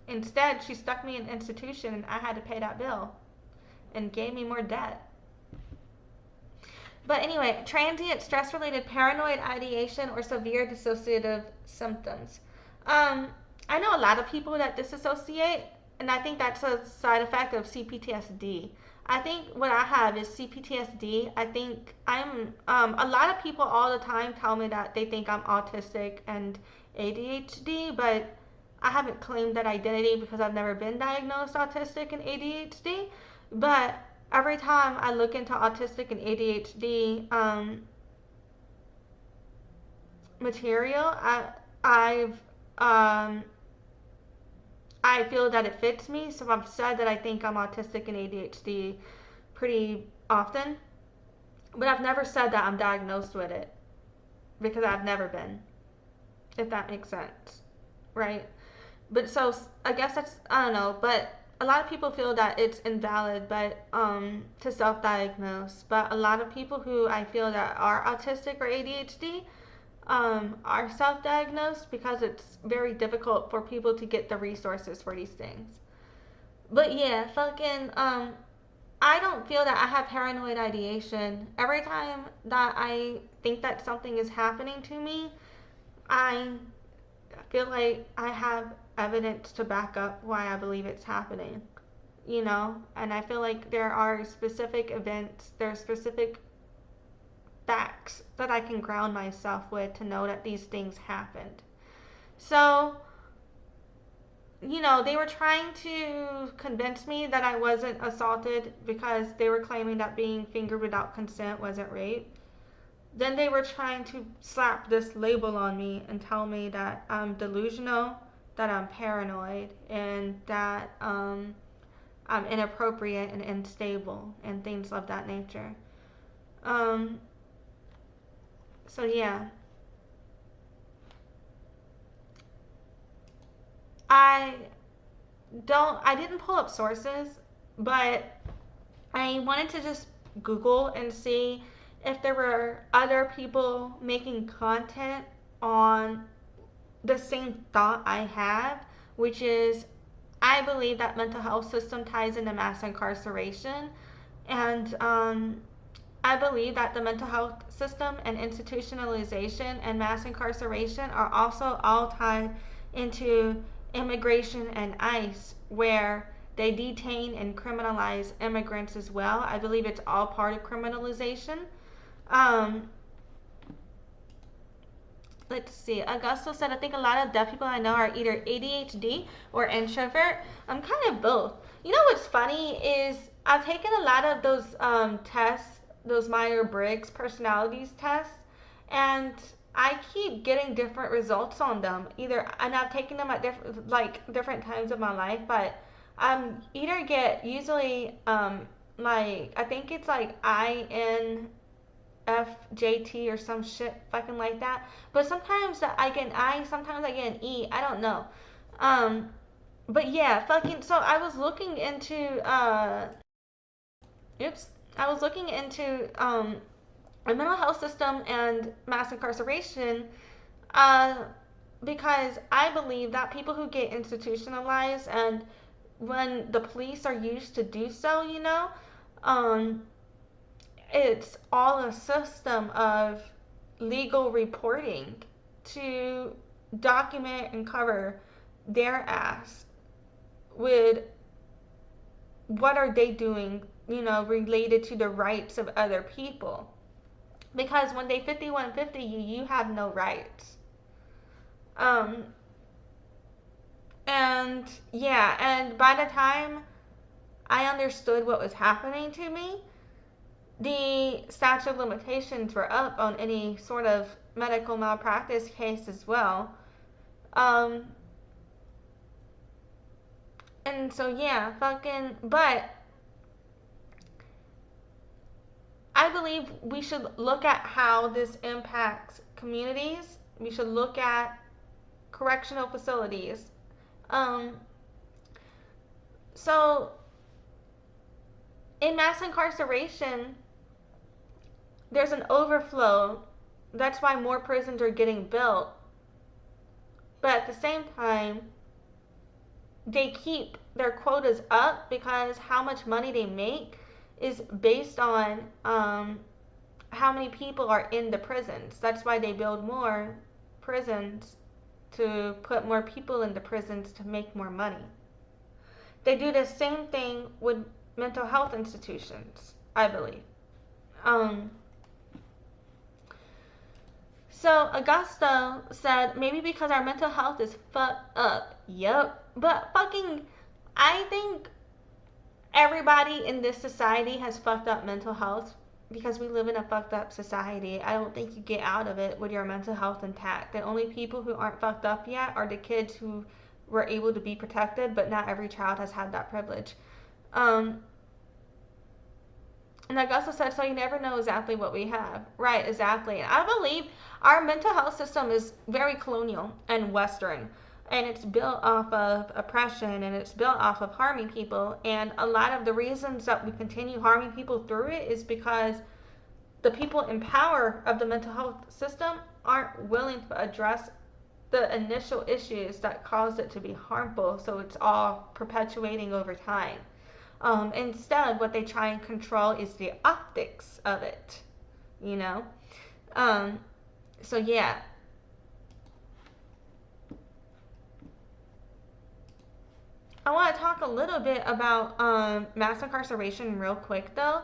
A: Instead, she stuck me in an institution, and I had to pay that bill, and gave me more debt. But anyway, transient stress-related paranoid ideation or severe dissociative symptoms. I know a lot of people that disassociate, and I think that's a side effect of CPTSD. I think what I have is CPTSD. I think I'm, a lot of people all the time tell me that they think I'm autistic and ADHD, but I haven't claimed that identity because I've never been diagnosed autistic and ADHD. But every time I look into autistic and ADHD material, I've um, I feel that it fits me. So I've said that I think I'm autistic and ADHD pretty often, but I've never said that I'm diagnosed with it because I've never been, if that makes sense, right? But so I guess that's, I don't know, but a lot of people feel that it's invalid, but to self-diagnose. But a lot of people who I feel that are autistic or ADHD are self-diagnosed because it's very difficult for people to get the resources for these things. But yeah, fucking I don't feel that I have paranoid ideation. Every time that I think that something is happening to me, I feel like I have evidence to back up why I believe it's happening. You know, and I feel like there are specific events, there are specific facts that I can ground myself with to know that these things happened. So, you know, they were trying to convince me that I wasn't assaulted because they were claiming that being fingered without consent wasn't rape. Then they were trying to slap this label on me and tell me that I'm delusional, that I'm paranoid, and that I'm inappropriate and unstable and things of that nature. Um, so yeah, I I didn't pull up sources, but I wanted to just Google and see if there were other people making content on the same thought I have, which is I believe that mental health system ties into mass incarceration, and I believe that the mental health system and institutionalization and mass incarceration are also all tied into immigration and ICE, where they detain and criminalize immigrants as well. I believe it's all part of criminalization. Um, let's see. Augusto said, I think a lot of deaf people I know are either ADHD or introvert. I'm kind of both. You know what's funny is I've taken a lot of those tests, those Myers-Briggs personalities tests, and I keep getting different results on them. Either, and I've taken them at different times of my life, but either get usually like I think it's like INFJT or some shit fucking like that. But sometimes I get an I, sometimes I get an E. I don't know. Um, but yeah, fucking. So I was looking into oops, I was looking into a mental health system and mass incarceration, uh, because I believe that people who get institutionalized and when the police are used to do so, you know, um, it's all a system of legal reporting to document and cover their ass with what are they doing, you know, related to the rights of other people. Because when they 5150 you, you have no rights. Um, and yeah, and by the time I understood what was happening to me, the statute of limitations were up on any sort of medical malpractice case as well. Um, and so yeah, fucking, but I believe we should look at how this impacts communities. We should look at correctional facilities. Um, so in mass incarceration, there's an overflow. That's why more prisons are getting built. But at the same time, they keep their quotas up because how much money they make is based on how many people are in the prisons. That's why they build more prisons to put more people in the prisons to make more money. They do the same thing with mental health institutions, I believe. So Augusto said, maybe because our mental health is fucked up. Yep. But fucking, I think everybody in this society has fucked up mental health because we live in a fucked up society. I don't think you get out of it with your mental health intact. The only people who aren't fucked up yet are the kids who were able to be protected, but not every child has had that privilege. And Augusta said, so you never know exactly what we have. Right, exactly. And I believe our mental health system is very colonial and Western. And it's built off of oppression and it's built off of harming people. And a lot of the reasons that we continue harming people through it is because the people in power of the mental health system aren't willing to address the initial issues that caused it to be harmful. So it's all perpetuating over time. Instead, what they try and control is the optics of it, you know? So yeah. I want to talk a little bit about mass incarceration real quick, though.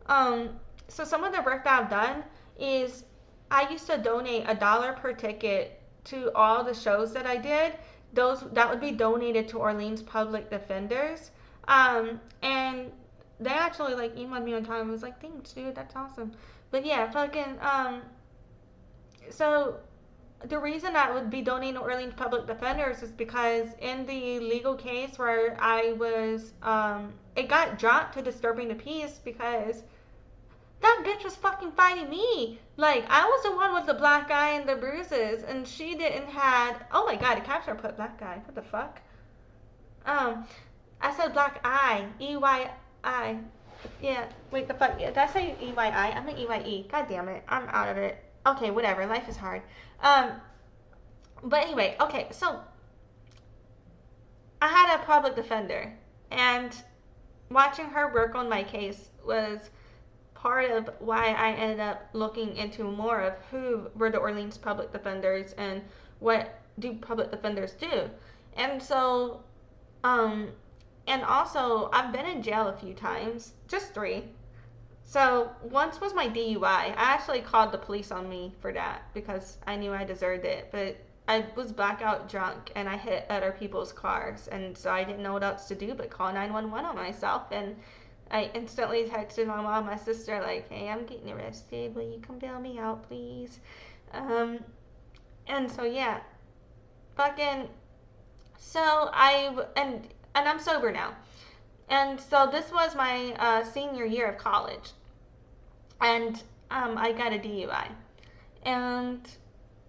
A: So some of the work that I've done is I used to donate $1 per ticket to all the shows that I did. That would be donated to Orleans Public Defenders. And they actually like emailed me on time and was like, thanks, dude, that's awesome. But yeah, fucking so the reason I would be donating to Orleans Public Defenders is because in the legal case where I was it got dropped to disturbing the peace because that bitch was fucking fighting me. Like, I was the one with the black eye and the bruises, and she didn't had. Oh my god, the caption put black eye. What the fuck? I said black eye. E-Y-I. Yeah, wait, the fuck? Did I say E-Y-I? I meant E-Y-E. God damn it. I'm out of it. Okay, whatever. Life is hard. But anyway, okay, so I had a public defender, and watching her work on my case was part of why I ended up looking into more of who were the Orleans public defenders and what do public defenders do. And so, and also I've been in jail a few times, just 3. So once was my DUI. I actually called the police on me for that because I knew I deserved it, but I was blackout drunk and I hit other people's cars, and so I didn't know what else to do but call 911 on myself. And I instantly texted my mom, my sister, like, hey, I'm getting arrested. Will you come bail me out, please? And so, yeah. Fucking, so and I'm sober now. And so this was my senior year of college. And I got a DUI. And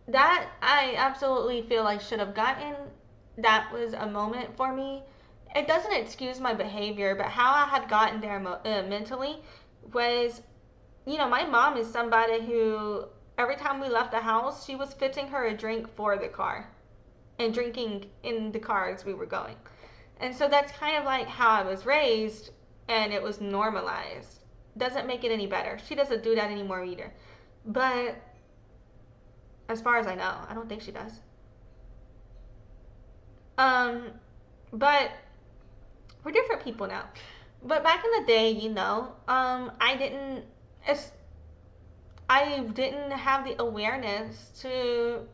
A: that I absolutely feel I should have gotten. That was a moment for me. It doesn't excuse my behavior, but how I had gotten there mentally was, you know, my mom is somebody who every time we left the house, she was fixing her a drink for the car and drinking in the car as we were going. And so that's kind of like how I was raised, and it was normalized. Doesn't make it any better. She doesn't do that anymore either. But as far as I know, I don't think she does. But we're different people now. But back in the day, you know, I didn't have the awareness to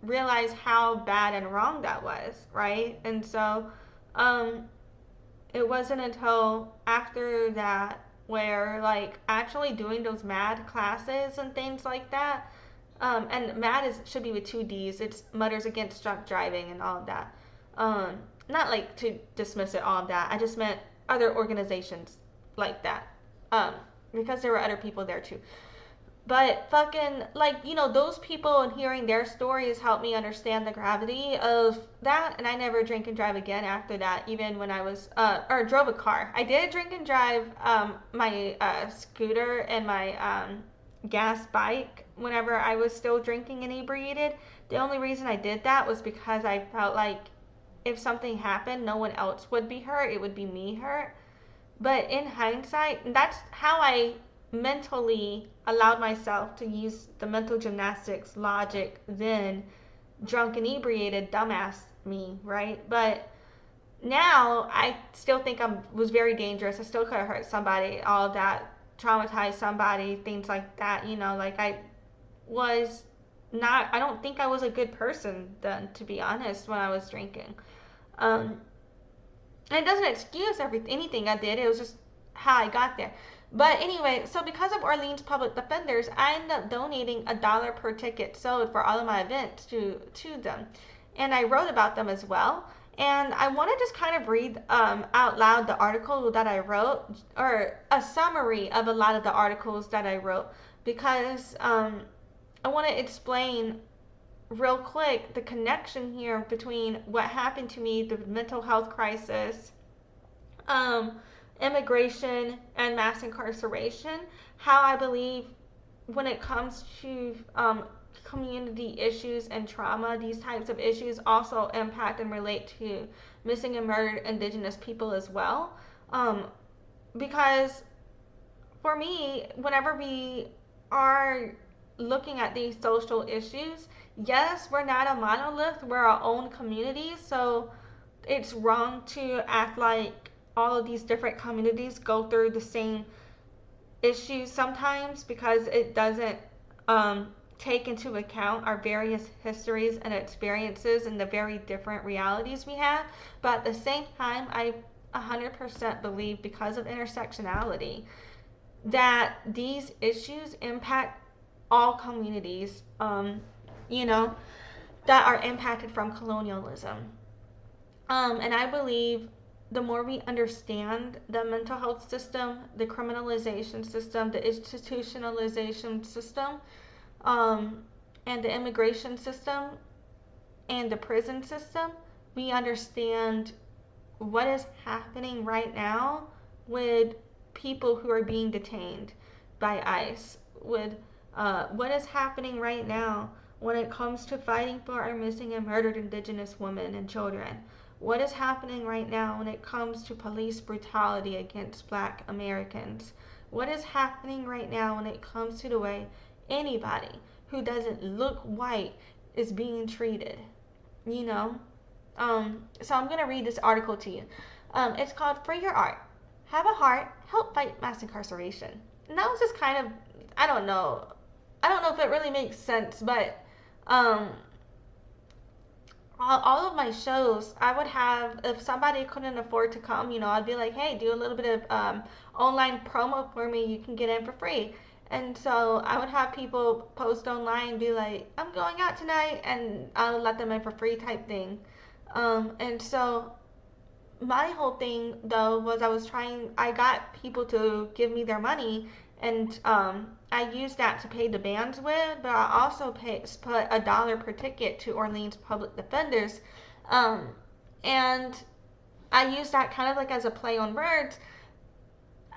A: realize how bad and wrong that was, right? And so it wasn't until after that where, like, actually doing those MAD classes and things like that, and MAD should be with 2 Ds. It's Mothers Against Drunk Driving and all of that. Not like to dismiss it, all of that. I just meant other organizations like that, because there were other people there too. But fucking, like, you know, those people and hearing their stories helped me understand the gravity of that. And I never drink and drive again after that, even when I was, or drove a car. I did drink and drive my scooter and my gas bike whenever I was still drinking and inebriated. The only reason I did that was because I felt like if something happened, no one else would be hurt. It would be me hurt. But in hindsight, that's how I mentally allowed myself to use the mental gymnastics logic, then drunk inebriated dumbass me, right? But Now I still think I was very dangerous. I still could have hurt somebody, all of that, traumatized somebody, things like that. Like I was not. I don't think I was a good person then, to be honest, when I was drinking. Um, and it doesn't excuse anything I did. It was just how I got there. But anyway, so because of Orleans Public Defenders, I ended up donating $1 per ticket sold for all of my events to them, and I wrote about them as well. And I want to just kind of read out loud the article that I wrote, or a summary of a lot of the articles that I wrote, because I want to explain real quick the connection here between what happened to me, the mental health crisis, um, immigration, and mass incarceration. How I believe when it comes to community issues and trauma, these types of issues also impact and relate to missing and murdered Indigenous people as well. Um, because for me, whenever we are looking at these social issues, yes, we're not a monolith, we're our own community, so it's wrong to act like all of these different communities go through the same issues sometimes, because it doesn't take into account our various histories and experiences and the very different realities we have. But at the same time, I 100% believe, because of intersectionality, that these issues impact all communities, you know, that are impacted from colonialism. And I believe the more we understand the mental health system, the criminalization system, the institutionalization system, and the immigration system, and the prison system, we understand what is happening right now with people who are being detained by ICE, with what is happening right now when it comes to fighting for our missing and murdered Indigenous women and children. What is happening right now when it comes to police brutality against Black Americans? What is happening right now when it comes to the way anybody who doesn't look white is being treated? You know? So I'm going to read this article to you. It's called Free Your Art. Have a heart, help fight mass incarceration. And that was just kind of, I don't know. I don't know if it really makes sense, but all of my shows, I would have, if somebody couldn't afford to come, I'd be like, hey, do a little bit of online promo for me. You can get in for free. And so I would have people post online, be like, I'm going out tonight, and I would let them in for free type thing. And so my whole thing though was I got people to give me their money, and I used that to pay the bands with, but I also put $1 per ticket to Orleans Public Defenders, and I used that kind of like as a play on words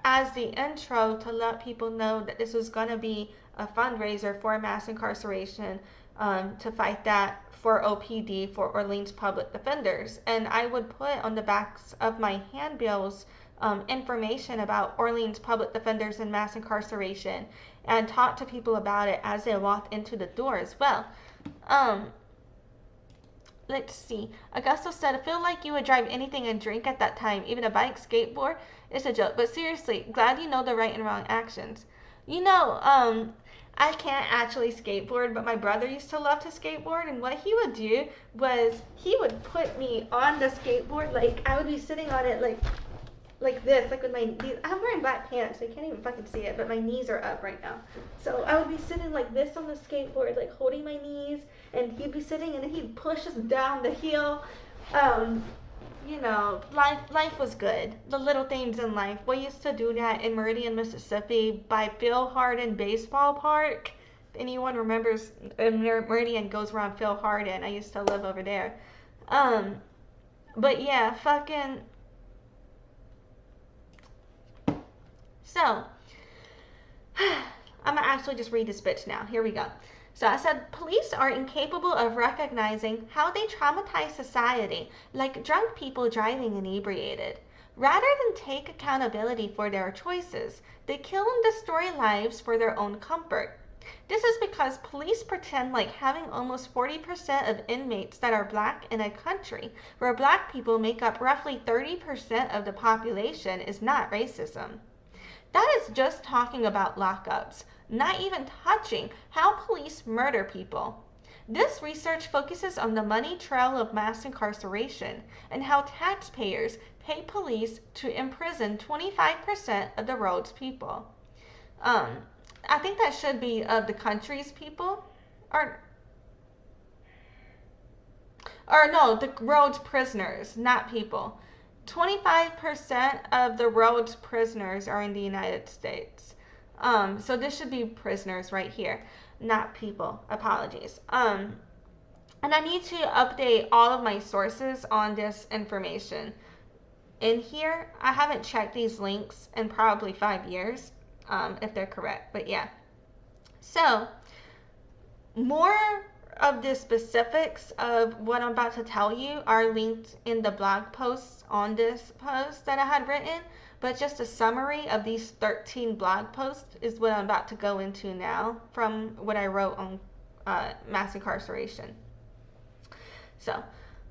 A: as the intro to let people know that this was going to be a fundraiser for mass incarceration, to fight that for OPD, for Orleans Public Defenders. And I would put on the backs of my handbills information about Orleans Public Defenders and mass incarceration, and talk to people about it as they walked into the door as well. Let's see. Augusto said, I feel like you would drive anything and drink at that time, even a bike, skateboard. It's a joke, but seriously, glad you know the right and wrong actions. I can't actually skateboard, but my brother used to love to skateboard, and what he would do was he would put me on the skateboard, like I would be sitting on it like this, like with my knees. I'm wearing black pants, so you can't even fucking see it, but my knees are up right now. So I would be sitting like this on the skateboard, like holding my knees, and he'd be sitting, and then he'd push us down the hill. Life was good. The little things in life. We used to do that in Meridian, Mississippi, by Phil Hardin Baseball Park. If anyone remembers, Meridian goes around Phil Hardin. I used to live over there. But yeah, fucking. So, I'm gonna actually just read this bitch now. Here we go. So I said, police are incapable of recognizing how they traumatize society, like drunk people driving inebriated. Rather than take accountability for their choices, they kill and destroy lives for their own comfort. This is because police pretend like having almost 40% of inmates that are black in a country where black people make up roughly 30% of the population is not racism. That is just talking about lockups, not even touching how police murder people. This research focuses on the money trail of mass incarceration and how taxpayers pay police to imprison 25% of the world's people. I think that should be of the country's people, or no, the world's prisoners, not people. 25% of the world's prisoners are in the United States. So this should be prisoners right here, not people. Apologies. And I need to update all of my sources on this information. In here, I haven't checked these links in probably 5 years, if they're correct, but yeah. So, more of the specifics of what I'm about to tell you are linked in the blog posts on this post that I had written, but just a summary of these 13 blog posts is what I'm about to go into now from what I wrote on mass incarceration. So,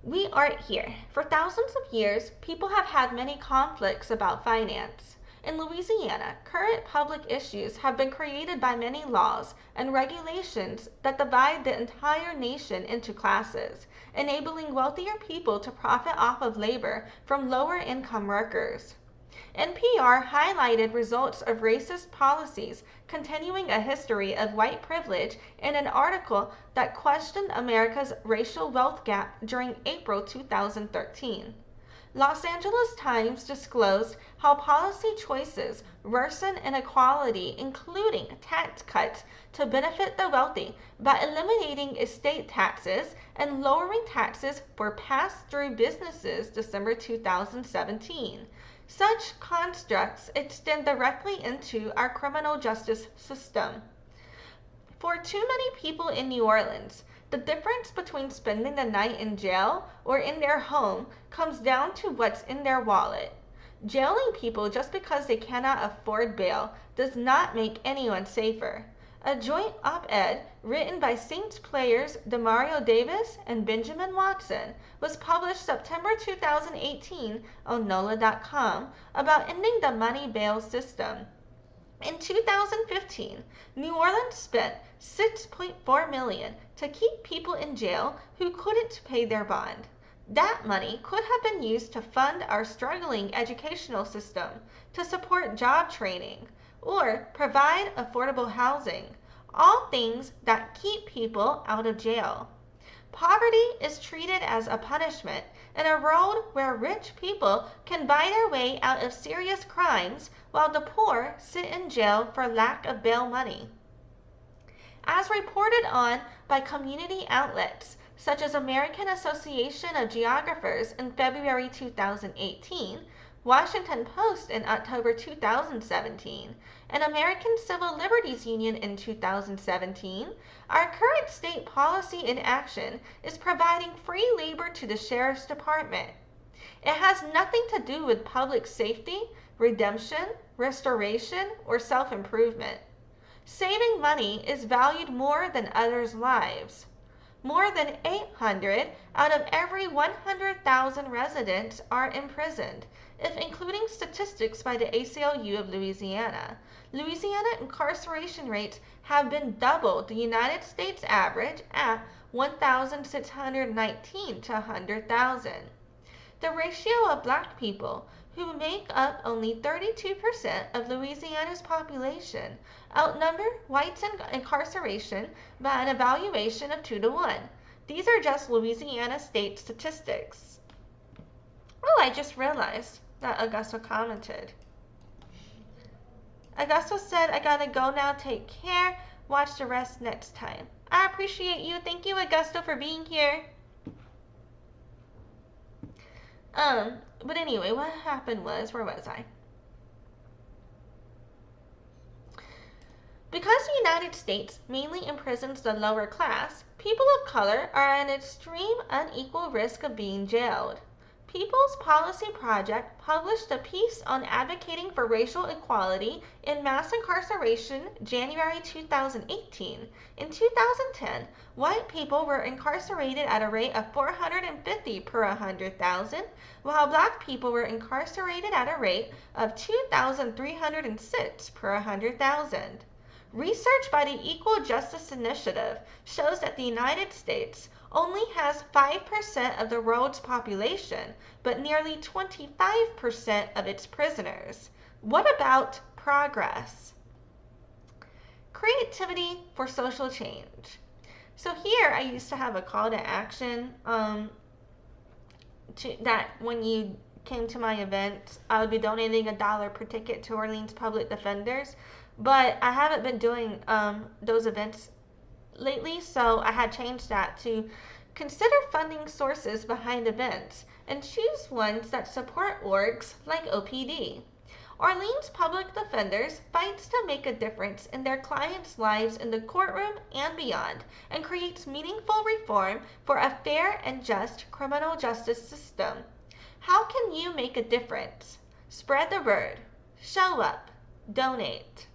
A: we are here. For thousands of years, people have had many conflicts about finance. In Louisiana, current public issues have been created by many laws and regulations that divide the entire nation into classes, enabling wealthier people to profit off of labor from lower income workers. NPR highlighted results of racist policies continuing a history of white privilege in an article that questioned America's racial wealth gap during April 2013. Los Angeles Times disclosed how policy choices worsen inequality, including tax cuts to benefit the wealthy by eliminating estate taxes and lowering taxes for pass-through businesses December 2017. Such constructs extend directly into our criminal justice system. For too many people in New Orleans, the difference between spending the night in jail or in their home comes down to what's in their wallet. Jailing people just because they cannot afford bail does not make anyone safer. A joint op-ed written by Saints players Demario Davis and Benjamin Watson was published September 2018 on NOLA.com about ending the money bail system. In 2015, New Orleans spent $6.4 million to keep people in jail who couldn't pay their bond. That money could have been used to fund our struggling educational system, to support job training, or provide affordable housing, all things that keep people out of jail. Poverty is treated as a punishment in a world where rich people can buy their way out of serious crimes while the poor sit in jail for lack of bail money. As reported on by community outlets such as American Association of Geographers in February 2018, Washington Post in October 2017, and American Civil Liberties Union in 2017, our current state policy in action is providing free labor to the Sheriff's Department. It has nothing to do with public safety, redemption, restoration, or self-improvement. Saving money is valued more than others' lives. More than 800 out of every 100,000 residents are imprisoned, if including statistics by the ACLU of Louisiana. Louisiana incarceration rates have been double the United States average at 1,619 to 100,000. The ratio of black people, who make up only 32% of Louisiana's population, outnumber whites in incarceration by an evaluation of 2 to 1. These are just Louisiana state statistics. Oh, I just realized that Augusto commented. Augusto said, I gotta go now, take care, watch the rest next time. I appreciate you. Thank you, Augusto, for being here. But anyway, what happened was, where was I? Because the United States mainly imprisons the lower class, people of color are at an extreme unequal risk of being jailed. People's Policy Project published a piece on advocating for racial equality in mass incarceration January 2018. In 2010, white people were incarcerated at a rate of 450 per 100,000, while black people were incarcerated at a rate of 2,306 per 100,000. Research by the Equal Justice Initiative shows that the United States only has 5% of the world's population, but nearly 25% of its prisoners. What about progress? Creativity for social change. So here I used to have a call to action that when you came to my event, I would be donating $1 per ticket to Orleans Public Defenders, but I haven't been doing those events lately, so I had changed that to consider funding sources behind events and choose ones that support orgs like OPD. Orleans Public Defenders fights to make a difference in their clients' lives in the courtroom and beyond, and creates meaningful reform for a fair and just criminal justice system. How can you make a difference? Spread the word. Show up. Donate.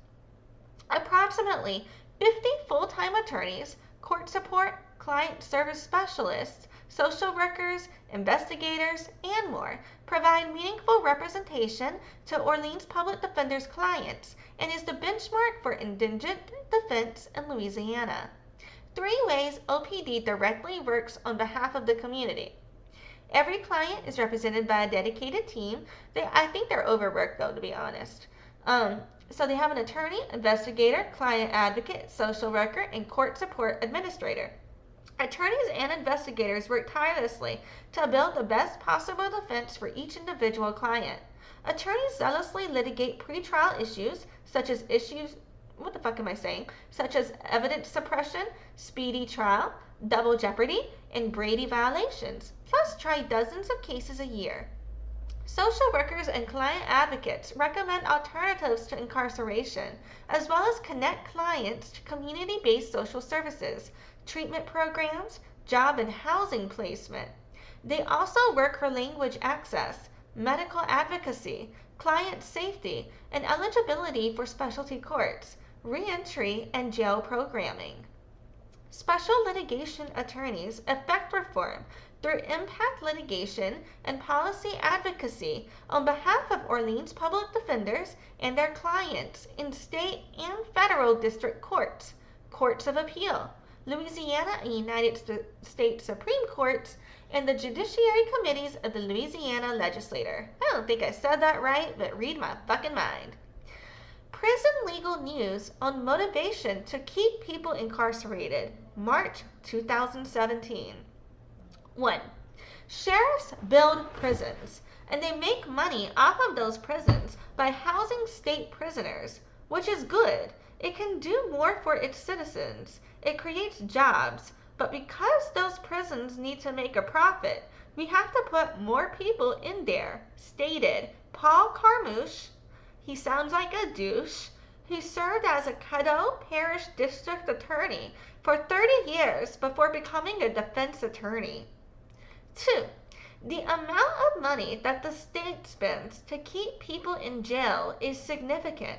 A: Approximately 50 full-time attorneys, court support, client service specialists, social workers, investigators, and more provide meaningful representation to Orleans Public Defenders clients and is the benchmark for indigent defense in Louisiana. 3 ways OPD directly works on behalf of the community. Every client is represented by a dedicated team. I think they're overworked though, to be honest. So they have an attorney, investigator, client advocate, social worker, and court support administrator. Attorneys and investigators work tirelessly to build the best possible defense for each individual client. Attorneys zealously litigate pretrial issues, such as evidence suppression, speedy trial, double jeopardy, and Brady violations, plus try dozens of cases a year. Social workers and client advocates recommend alternatives to incarceration, as well as connect clients to community-based social services, treatment programs, job and housing placement. They also work for language access, medical advocacy, client safety, and eligibility for specialty courts, reentry, and jail programming. Special litigation attorneys effect reform through impact litigation and policy advocacy on behalf of Orleans Public Defenders and their clients in state and federal district courts, courts of appeal, Louisiana and United States Supreme Courts, and the judiciary committees of the Louisiana legislature. I don't think I said that right, but read my fucking mind. Prison legal news on motivation to keep people incarcerated, March 2017. 1. Sheriffs build prisons, and they make money off of those prisons by housing state prisoners, which is good. It can do more for its citizens. It creates jobs, but because those prisons need to make a profit, we have to put more people in there, stated Paul Carmouche. He sounds like a douche, who served as a Caddo Parish District Attorney for 30 years before becoming a defense attorney. 2. The amount of money that the state spends to keep people in jail is significant.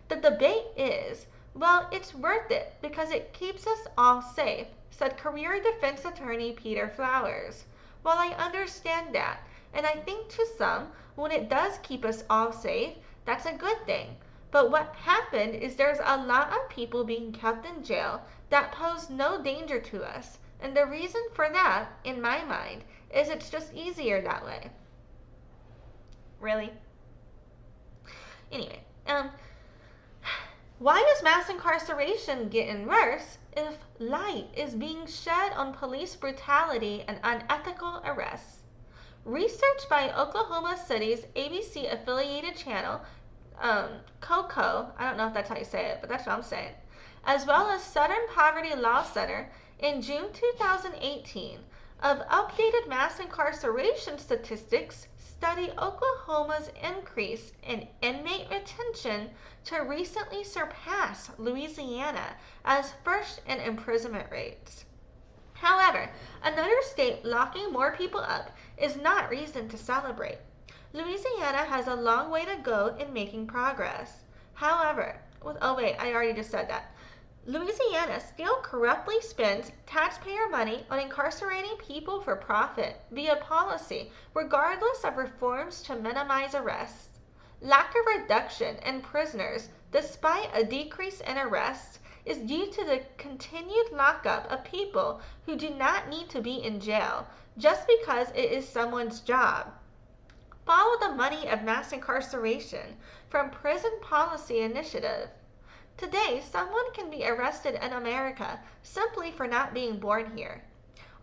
A: The debate is, well, it's worth it because it keeps us all safe, said career defense attorney Peter Flowers. Well, I understand that, and I think to some, when it does keep us all safe, that's a good thing. But what happened is there's a lot of people being kept in jail that pose no danger to us, and the reason for that, in my mind, is it's just easier that way. Really? Anyway, why is mass incarceration getting worse if light is being shed on police brutality and unethical arrests? Research by Oklahoma City's ABC affiliated channel, COCO, I don't know if that's how you say it, but that's what I'm saying, as well as Southern Poverty Law Center in June 2018, of updated mass incarceration statistics study Oklahoma's increase in inmate retention to recently surpass Louisiana as first in imprisonment rates. However, another state locking more people up is not reason to celebrate. Louisiana has a long way to go in making progress. However, I already just said that. Louisiana still corruptly spends taxpayer money on incarcerating people for profit via policy, regardless of reforms to minimize arrests. Lack of reduction in prisoners, despite a decrease in arrests, is due to the continued lockup of people who do not need to be in jail just because it is someone's job. Follow the money of mass incarceration from Prison Policy Initiative. Today, someone can be arrested in America simply for not being born here.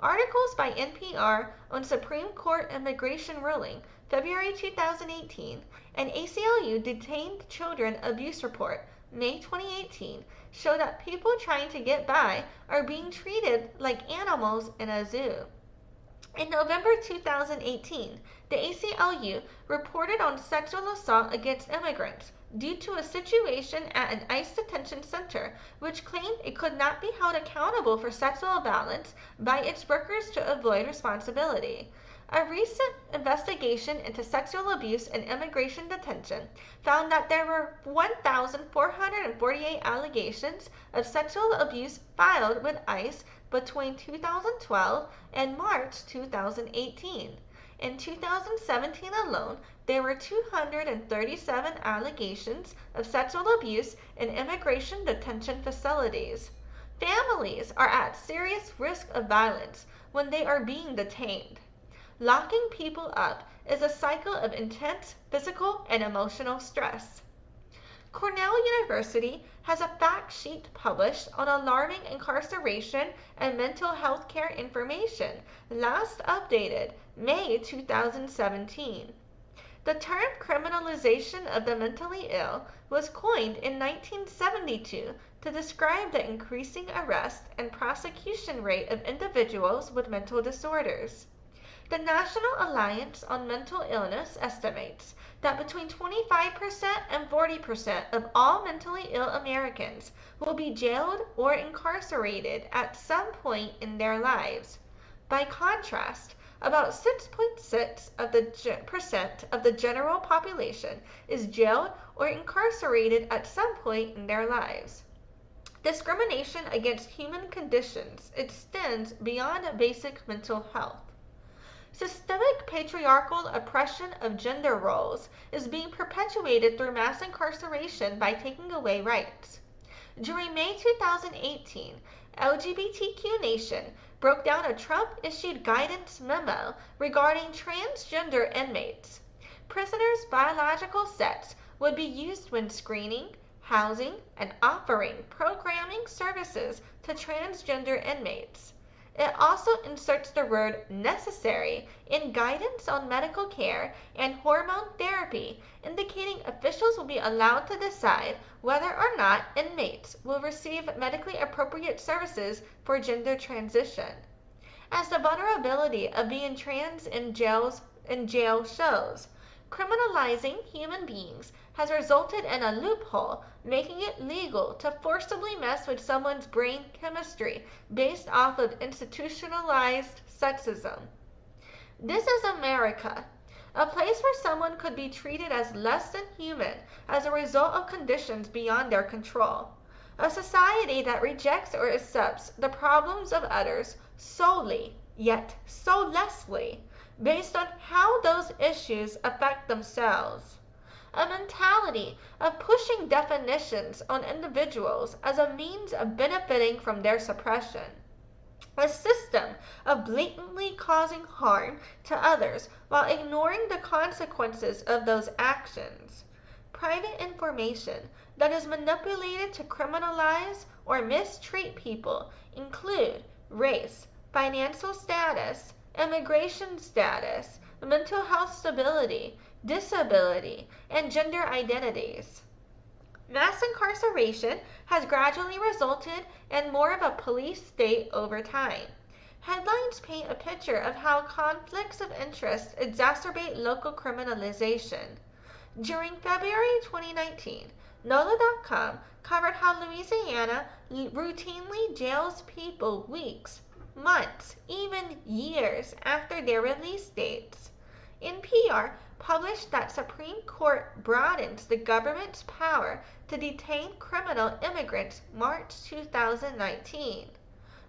A: Articles by NPR on Supreme Court immigration ruling, February 2018, and ACLU Detained Children Abuse Report, May 2018, show that people trying to get by are being treated like animals in a zoo. In November 2018, the ACLU reported on sexual assault against immigrants due to a situation at an ICE detention center which claimed it could not be held accountable for sexual violence by its workers to avoid responsibility. A recent investigation into sexual abuse in immigration detention found that there were 1,448 allegations of sexual abuse filed with ICE between 2012 and March 2018. In 2017 alone, there were 237 allegations of sexual abuse in immigration detention facilities. Families are at serious risk of violence when they are being detained. Locking people up is a cycle of intense physical and emotional stress. Cornell University has a fact sheet published on alarming incarceration and mental health care information, last updated May 2017. The term criminalization of the mentally ill was coined in 1972 to describe the increasing arrest and prosecution rate of individuals with mental disorders. The National Alliance on Mental Illness estimates that between 25% and 40% of all mentally ill Americans will be jailed or incarcerated at some point in their lives. By contrast, about 6.6% of the general population is jailed or incarcerated at some point in their lives. Discrimination against human conditions extends beyond basic mental health. Systemic patriarchal oppression of gender roles is being perpetuated through mass incarceration by taking away rights. During May 2018, LGBTQ Nation broke down a Trump-issued guidance memo regarding transgender inmates. Prisoners' biological sex would be used when screening, housing, and offering programming services to transgender inmates. It also inserts the word necessary in guidance on medical care and hormone therapy, indicating officials will be allowed to decide whether or not inmates will receive medically appropriate services for gender transition. As the vulnerability of being trans in jail shows, criminalizing human beings has resulted in a loophole making it legal to forcibly mess with someone's brain chemistry based off of institutionalized sexism. This is America, a place where someone could be treated as less than human as a result of conditions beyond their control. A society that rejects or accepts the problems of others solely, yet soullessly, based on how those issues affect themselves. A mentality of pushing definitions on individuals as a means of benefiting from their suppression. A system of blatantly causing harm to others while ignoring the consequences of those actions. Private information that is manipulated to criminalize or mistreat people include race, financial status, immigration status, mental health stability, disability, and gender identities. Mass incarceration has gradually resulted in more of a police state over time. Headlines paint a picture of how conflicts of interest exacerbate local criminalization. During February 2019, NOLA.com covered how Louisiana routinely jails people weeks months, even years after their release dates. NPR published that Supreme Court broadens the government's power to detain criminal immigrants March 2019.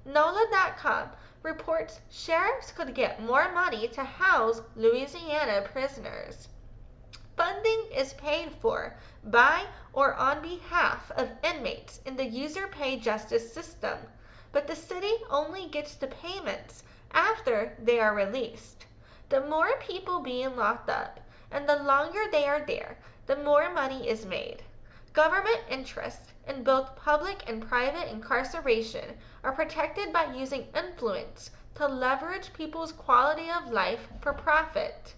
A: NOLA.com reports sheriffs could get more money to house Louisiana prisoners. Funding is paid for by or on behalf of inmates in the user-paid justice system, but the city only gets the payments after they are released. The more people being locked up and the longer they are there, the more money is made. Government interests in both public and private incarceration are protected by using influence to leverage people's quality of life for profit.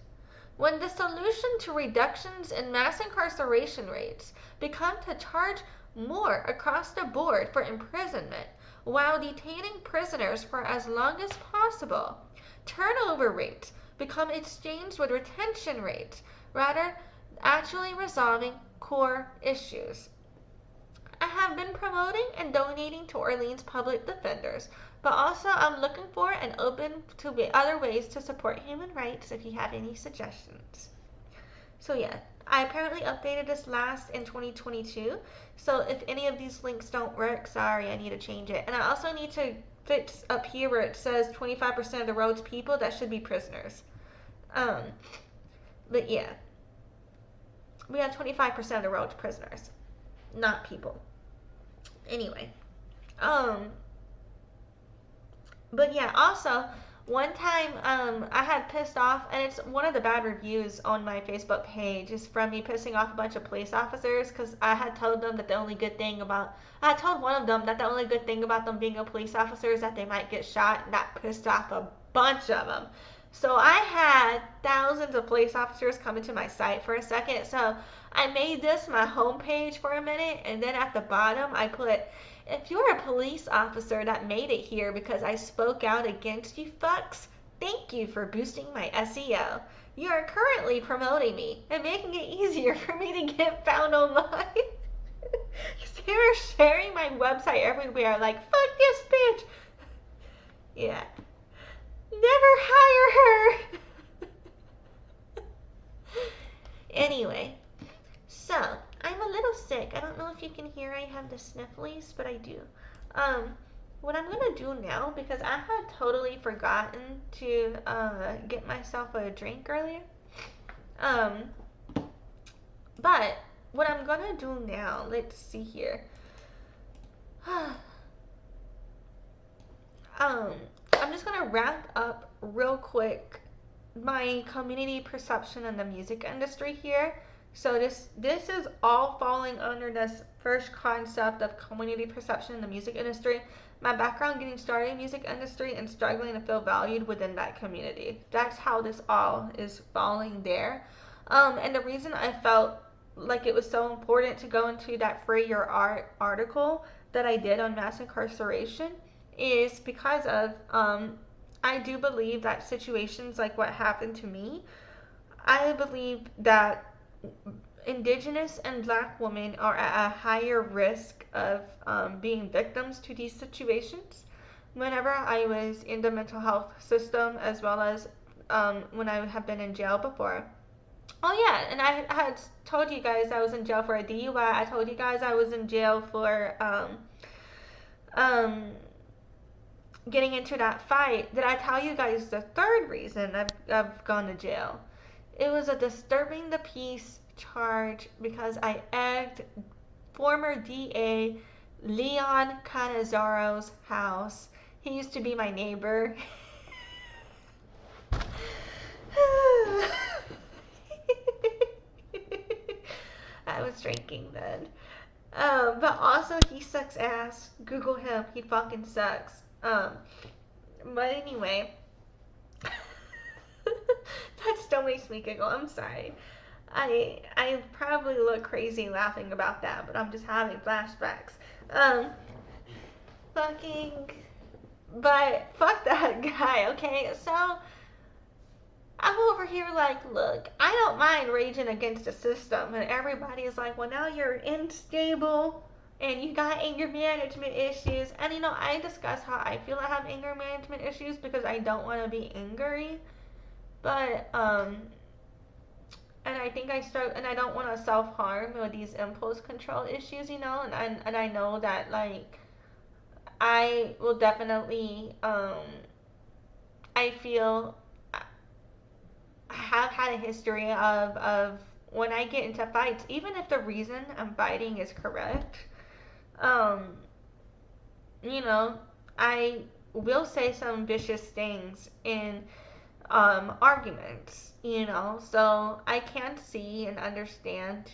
A: When the solution to reductions in mass incarceration rates become to charge more across the board for imprisonment while detaining prisoners for as long as possible, turnover rates become exchanged with retention rates rather actually resolving core issues. I have been promoting and donating to Orleans Public Defenders, but also I'm looking for and open to other ways to support human rights if you have any suggestions. So yeah, I apparently updated this last in 2022, so if any of these links don't work, sorry, I need to change it. And I also need to fix up here where it says 25% of the road's people, that should be prisoners. But yeah, we have 25% of the road's prisoners, not people. Anyway, but yeah, also, one time, I had pissed off, and it's one of the bad reviews on my Facebook page is from me pissing off a bunch of police officers, because I had told them that the only good thing about, I had told one of them that the only good thing about them being a police officer is that they might get shot, and that pissed off a bunch of them. So I had thousands of police officers coming to my site for a second, so I made this my homepage for a minute, and then at the bottom I put, if you're a police officer that made it here because I spoke out against you fucks, thank you for boosting my SEO. You are currently promoting me and making it easier for me to get found online. They were sharing my website everywhere like, fuck this bitch. Yeah. Never hire her. Anyway, so I'm a little sick. I don't know if you can hear I have the snifflies, but I do. What I'm gonna do now, because I had totally forgotten to get myself a drink earlier. But what I'm gonna do now, let's see here. I'm just gonna wrap up real quick my community perception in the music industry here. So this is all falling under this first concept of community perception in the music industry. My background getting started in the music industry and struggling to feel valued within that community. That's how this all is falling there. And the reason I felt like it was so important to go into that Free Your Art article that I did on mass incarceration is because of I do believe that situations like what happened to me, I believe that Indigenous and Black women are at a higher risk of being victims to these situations. Whenever I was in the mental health system, as well as when I have been in jail before. Oh yeah, and I had told you guys I was in jail for a DUI. I told you guys I was in jail for getting into that fight. Did I tell you guys the third reason I've gone to jail? It was a disturbing the peace charge because I egged former DA Leon Cannizzaro's house. He used to be my neighbor. I was drinking then. But also he sucks ass. Google him. He fucking sucks. But anyway, that still makes me giggle. I'm sorry. I probably look crazy laughing about that, but I'm just having flashbacks. But fuck that guy, okay? So, I'm over here like, look, I don't mind raging against the system, and everybody is like, well, now you're unstable, and you got anger management issues. And you know, I discuss how I feel I have anger management issues because I don't want to be angry, but and I think I start, and I don't want to self harm with these impulse control issues, you know, and I know that like I will definitely I feel I have had a history of when I get into fights, even if the reason I'm fighting is correct, um, you know, I will say some vicious things in arguments, you know, so I can see and understand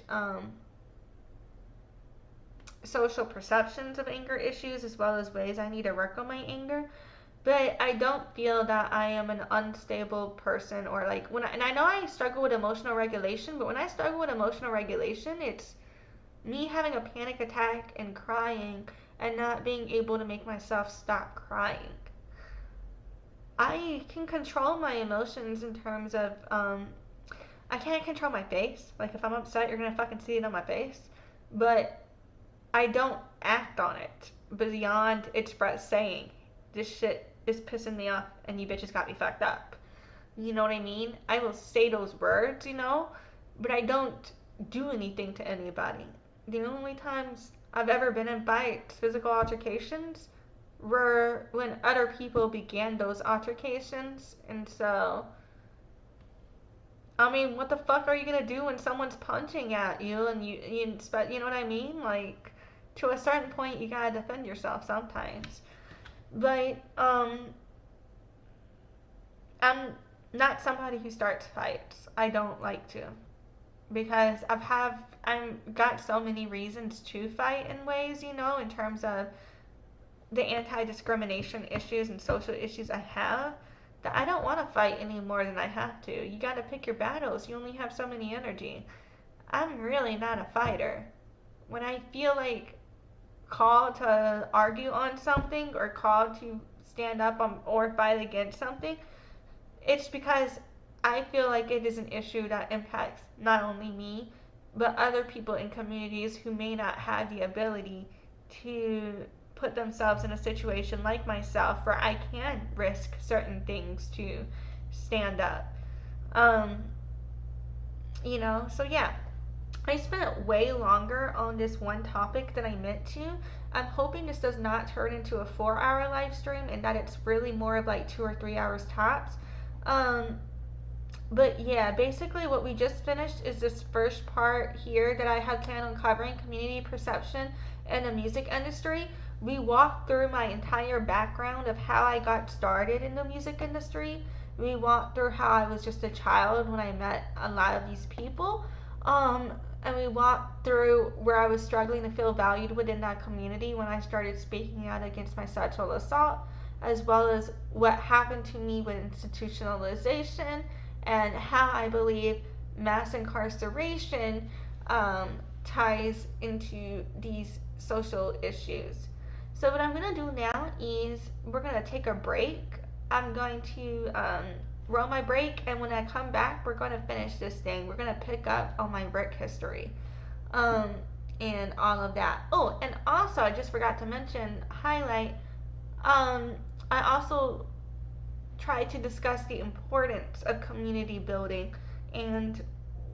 A: social perceptions of anger issues as well as ways I need to work on my anger. But I don't feel that I am an unstable person or like and I know I struggle with emotional regulation, but when I struggle with emotional regulation, it's me having a panic attack and crying and not being able to make myself stop crying. I can control my emotions in terms of I can't control my face. Like if I'm upset, you're gonna fucking see it on my face. But I don't act on it beyond express saying this shit is pissing me off and you bitches got me fucked up. You know what I mean? I will say those words, you know, but I don't do anything to anybody. The only times I've ever been in fights, physical altercations, were when other people began those altercations. And so, I mean, what the fuck are you gonna do when someone's punching at you and you know what I mean? Like, to a certain point, you gotta defend yourself sometimes. But I'm not somebody who starts fights. I don't like to because I've got so many reasons to fight in ways, you know, in terms of the anti-discrimination issues and social issues I have, that I don't want to fight any more than I have to. You got to pick your battles. You only have so many energy. I'm really not a fighter. When I feel like called to argue on something or called to stand up or fight against something, it's because I feel like it is an issue that impacts not only me, but other people in communities who may not have the ability to put themselves in a situation like myself where I can risk certain things to stand up. Um, you know, so yeah, I spent way longer on this one topic than I meant to. I'm hoping this does not turn into a 4-hour live stream and that it's really more of like 2 or 3 hours tops. But yeah, basically what we just finished is this first part here that I had planned on covering, community perception in the music industry. We walked through my entire background of how I got started in the music industry. We walked through how I was just a child when I met a lot of these people. And we walked through where I was struggling to feel valued within that community when I started speaking out against my sexual assault, as well as what happened to me with institutionalization and how I believe mass incarceration ties into these social issues. So what I'm going to do now is we're going to take a break. I'm going to roll my break, and when I come back, we're going to finish this thing. We're going to pick up on my work history and all of that. Oh, and also, I just forgot to mention, highlight, I also try to discuss the importance of community building and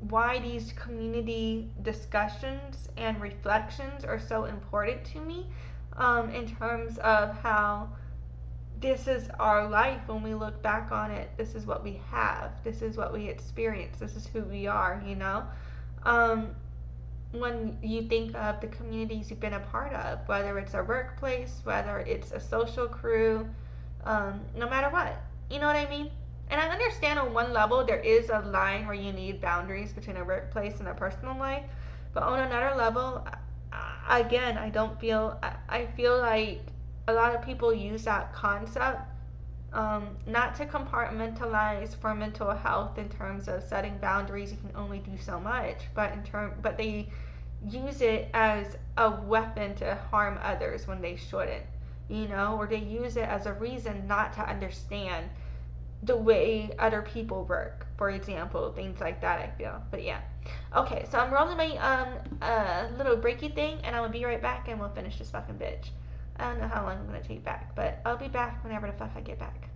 A: why these community discussions and reflections are so important to me in terms of how this is our life when we look back on it. This is what we have. This is what we experience. This is who we are, you know? When you think of the communities you've been a part of, whether it's a workplace, whether it's a social crew, no matter what. You know what I mean? And I understand on one level there is a line where you need boundaries between a workplace and a personal life. But on another level, again, I feel like a lot of people use that concept not to compartmentalize for mental health in terms of setting boundaries. You can only do so much, but they use it as a weapon to harm others when they shouldn't, you know, or they use it as a reason not to understand the way other people work, for example, things like that, I feel. But yeah. Okay, so I'm rolling my little breaky thing, and I'm gonna be right back, and we'll finish this fucking bitch. I don't know how long I'm gonna take back, but I'll be back whenever the fuck I get back.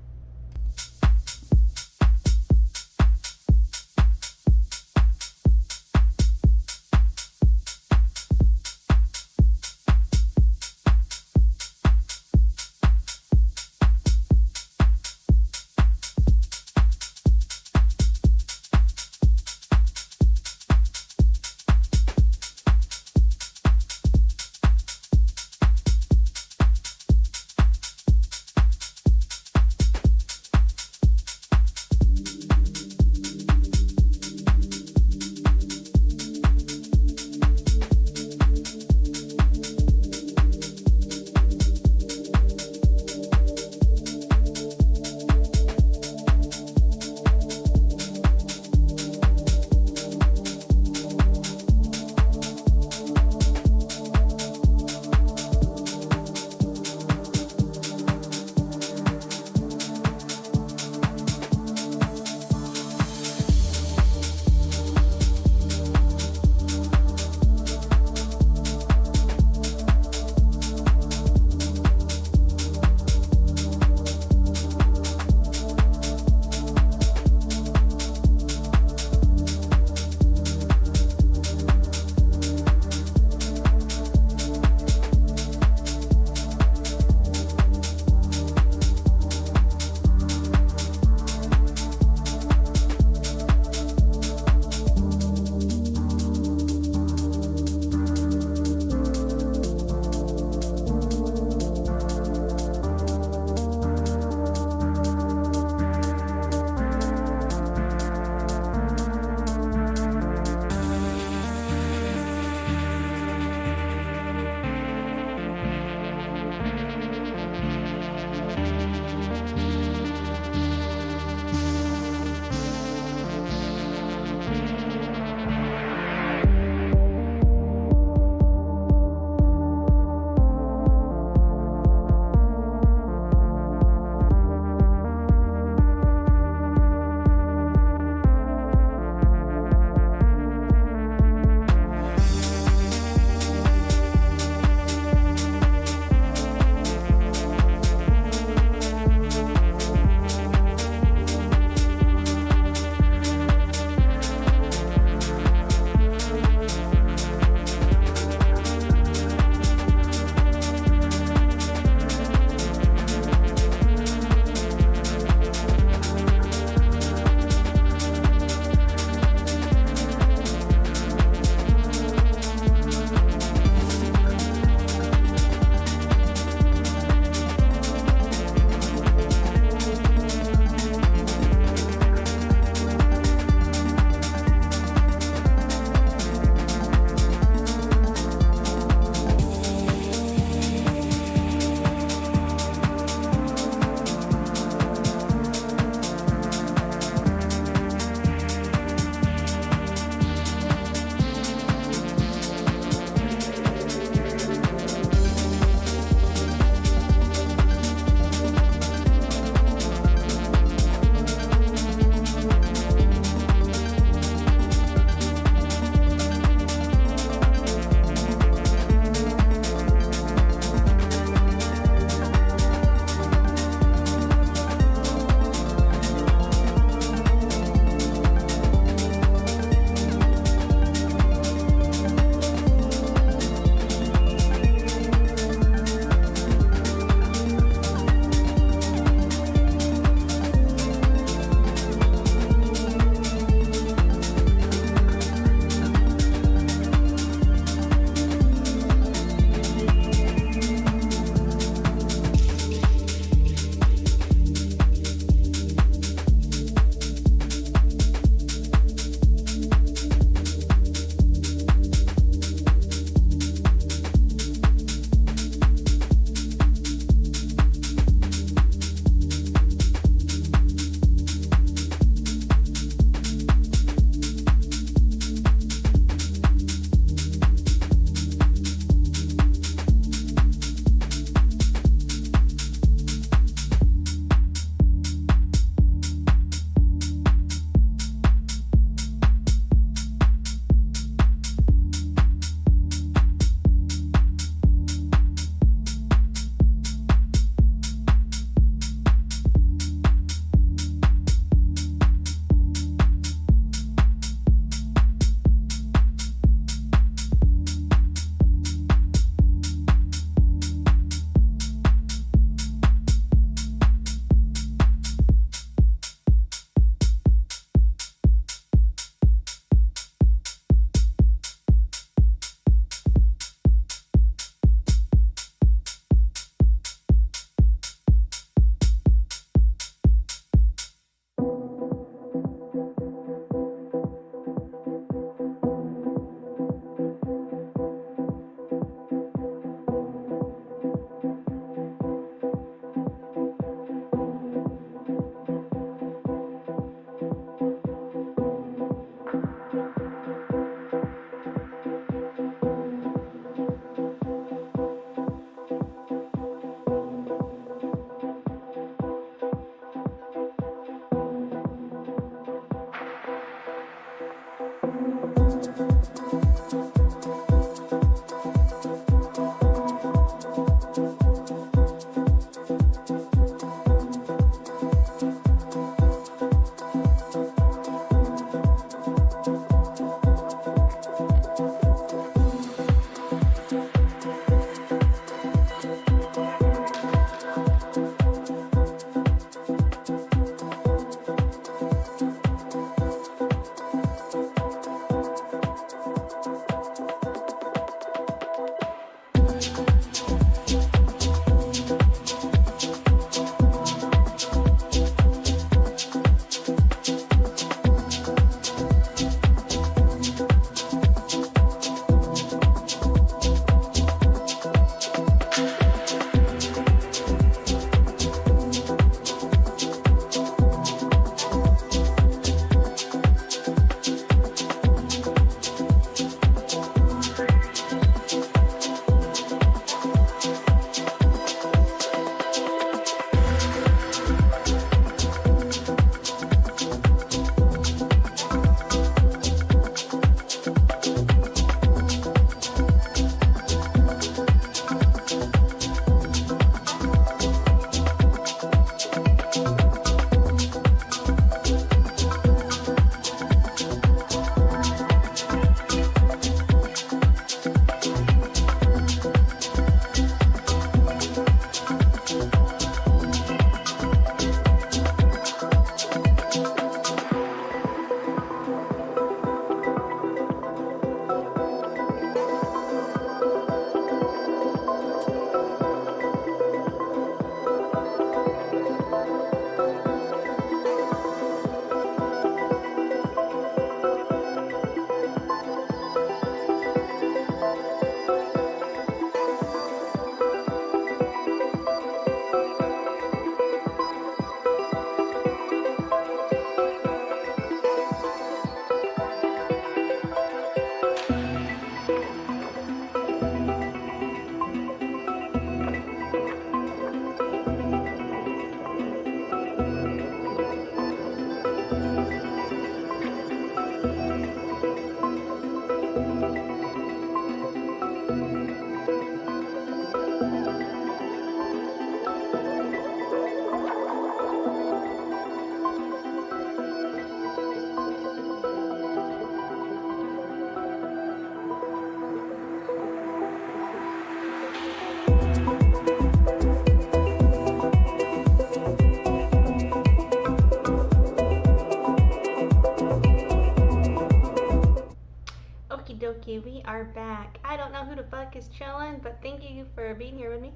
A: Okay, we are back. I don't know who the fuck is chilling, but thank you for being here with me.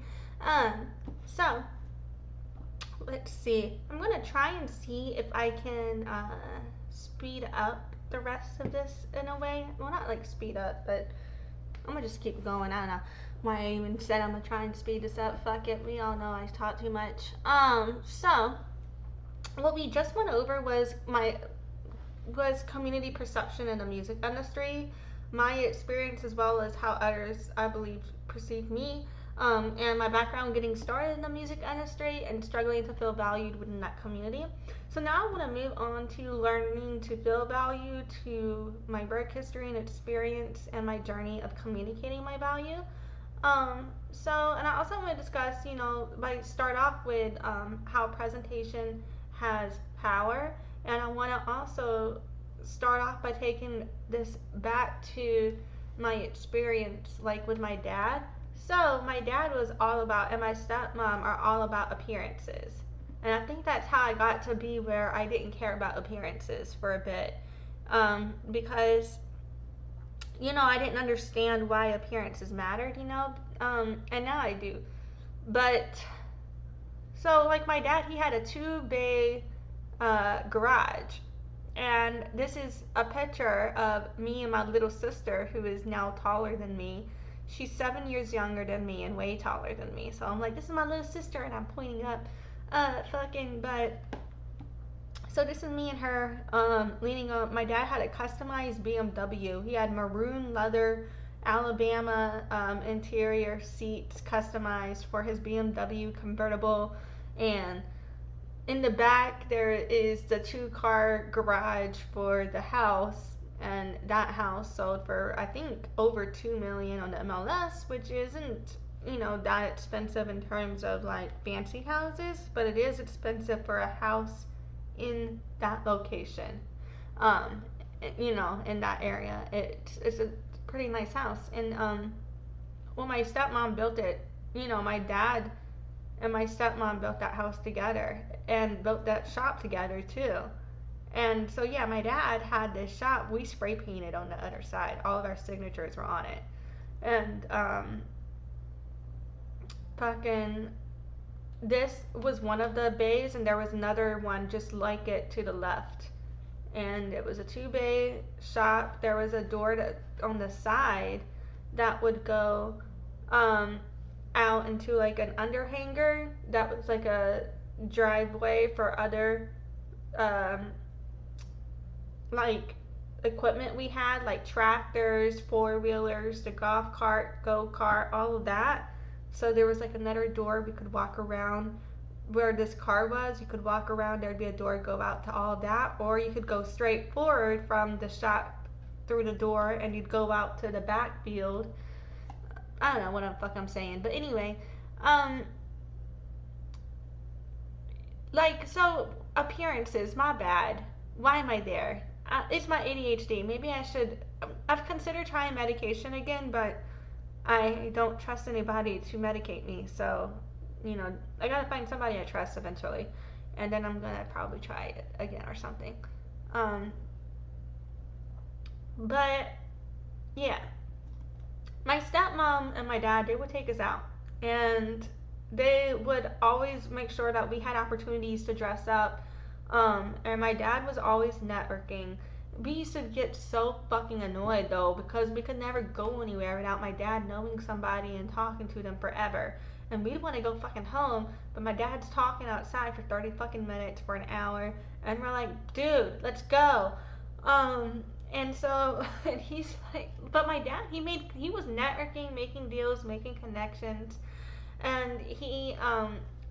A: So let's see. I'm gonna try and see if I can speed up the rest of this in a way. Well, not like speed up, but I'm gonna just keep going. I don't know why I even said I'm gonna try and speed this up. Fuck it. We all know I talk too much. So what we just went over was community perception in the music industry, my experience as well as how others, I believe, perceive me, and my background getting started in the music industry and struggling to feel valued within that community. So now I want to move on to learning to feel valued, to my work history and experience and my journey of communicating my value. And I also want to discuss, start off with how presentation has power, and I want to also start off by taking this back to my experience, like with my dad. So my dad was all about, and my stepmom are all about appearances, and I think that's how I got to be where I didn't care about appearances for a bit, because I didn't understand why appearances mattered, and now I do. But so, like, my dad, he had a 2-bay garage, and this is a picture of me and my little sister, who is now taller than me. She's 7 years younger than me and way taller than me. So I'm like, this is my little sister, and I'm pointing up, but. So this is me and her leaning up. My dad had a customized BMW. He had maroon leather Alabama interior seats customized for his BMW convertible, and in the back there is the 2-car garage for the house, and that house sold for I think over $2 million on the MLS, which isn't that expensive in terms of like fancy houses, but it is expensive for a house in that location, in that area. It's a pretty nice house. And when my stepmom built it, my dad and my stepmom built that house together and built that shop together too. And so yeah, my dad had this shop. We spray painted on the other side. All of our signatures were on it. And this was one of the bays, and there was another one just like it to the left, and it was a 2-bay shop. There was a door on the side that would go out into like an underhanger that was like a driveway for other like equipment we had, like tractors, 4-wheelers, the golf cart, go-kart, all of that. So there was like another door we could walk around where this car was. You could walk around, there'd be a door go out to all of that, or you could go straight forward from the shop through the door and you'd go out to the backfield. I don't know what the fuck I'm saying, but anyway, so appearances, my bad. Why am I there? It's my ADHD. Maybe I should. I've considered trying medication again, but I don't trust anybody to medicate me, so, I gotta find somebody I trust eventually, and then I'm gonna probably try it again or something. But, yeah. My stepmom and my dad, they would take us out, and they would always make sure that we had opportunities to dress up, and my dad was always networking. We used to get so fucking annoyed though, because we could never go anywhere without my dad knowing somebody and talking to them forever. And we'd want to go fucking home, but my dad's talking outside for 30 fucking minutes for an hour, and we're like, dude, let's go. And so, and he's like, but my dad, he was networking, making deals, making connections, and he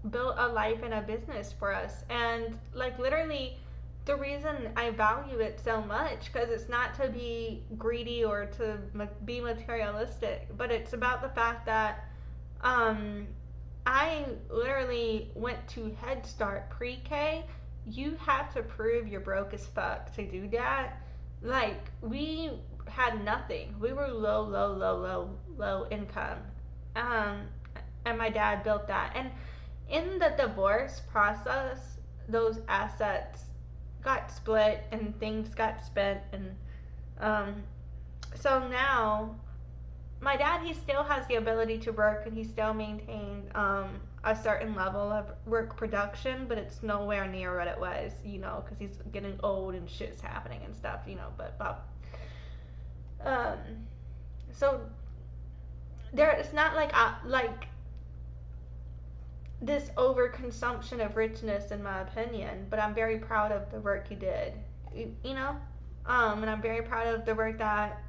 A: built a life and a business for us. And like literally, the reason I value it so much, because it's not to be greedy or to be materialistic, but it's about the fact that I literally went to Head Start pre-K. You have to prove you're broke as fuck to do that. Like, we had nothing. We were low income. And my dad built that. And in the divorce process, those assets got split and things got spent, and So now my dad, he still has the ability to work and he still maintained a certain level of work production, but it's nowhere near what it was, because he's getting old and shit's happening and stuff, but um, so there, it's not like this overconsumption of richness, in my opinion, but I'm very proud of the work he did, and I'm very proud of the work that,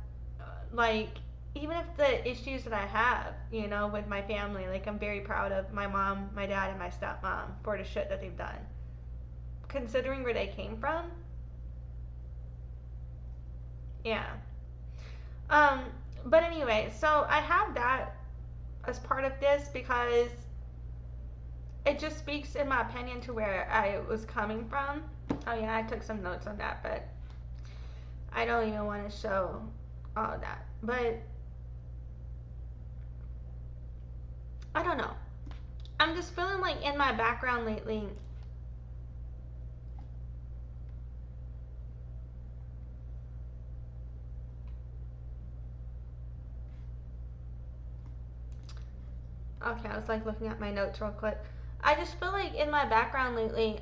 A: like, even if the issues that I have, with my family, like, I'm very proud of my mom, my dad, and my stepmom for the shit that they've done. Considering where they came from, yeah. Um, but anyway, so I have that as part of this because it just speaks, in my opinion, to where I was coming from. Oh yeah, I took some notes on that, but I don't even want to show all of that. But I don't know. I'm just feeling like in my background lately, okay, I was like looking at my notes real quick. I just feel like in my background lately,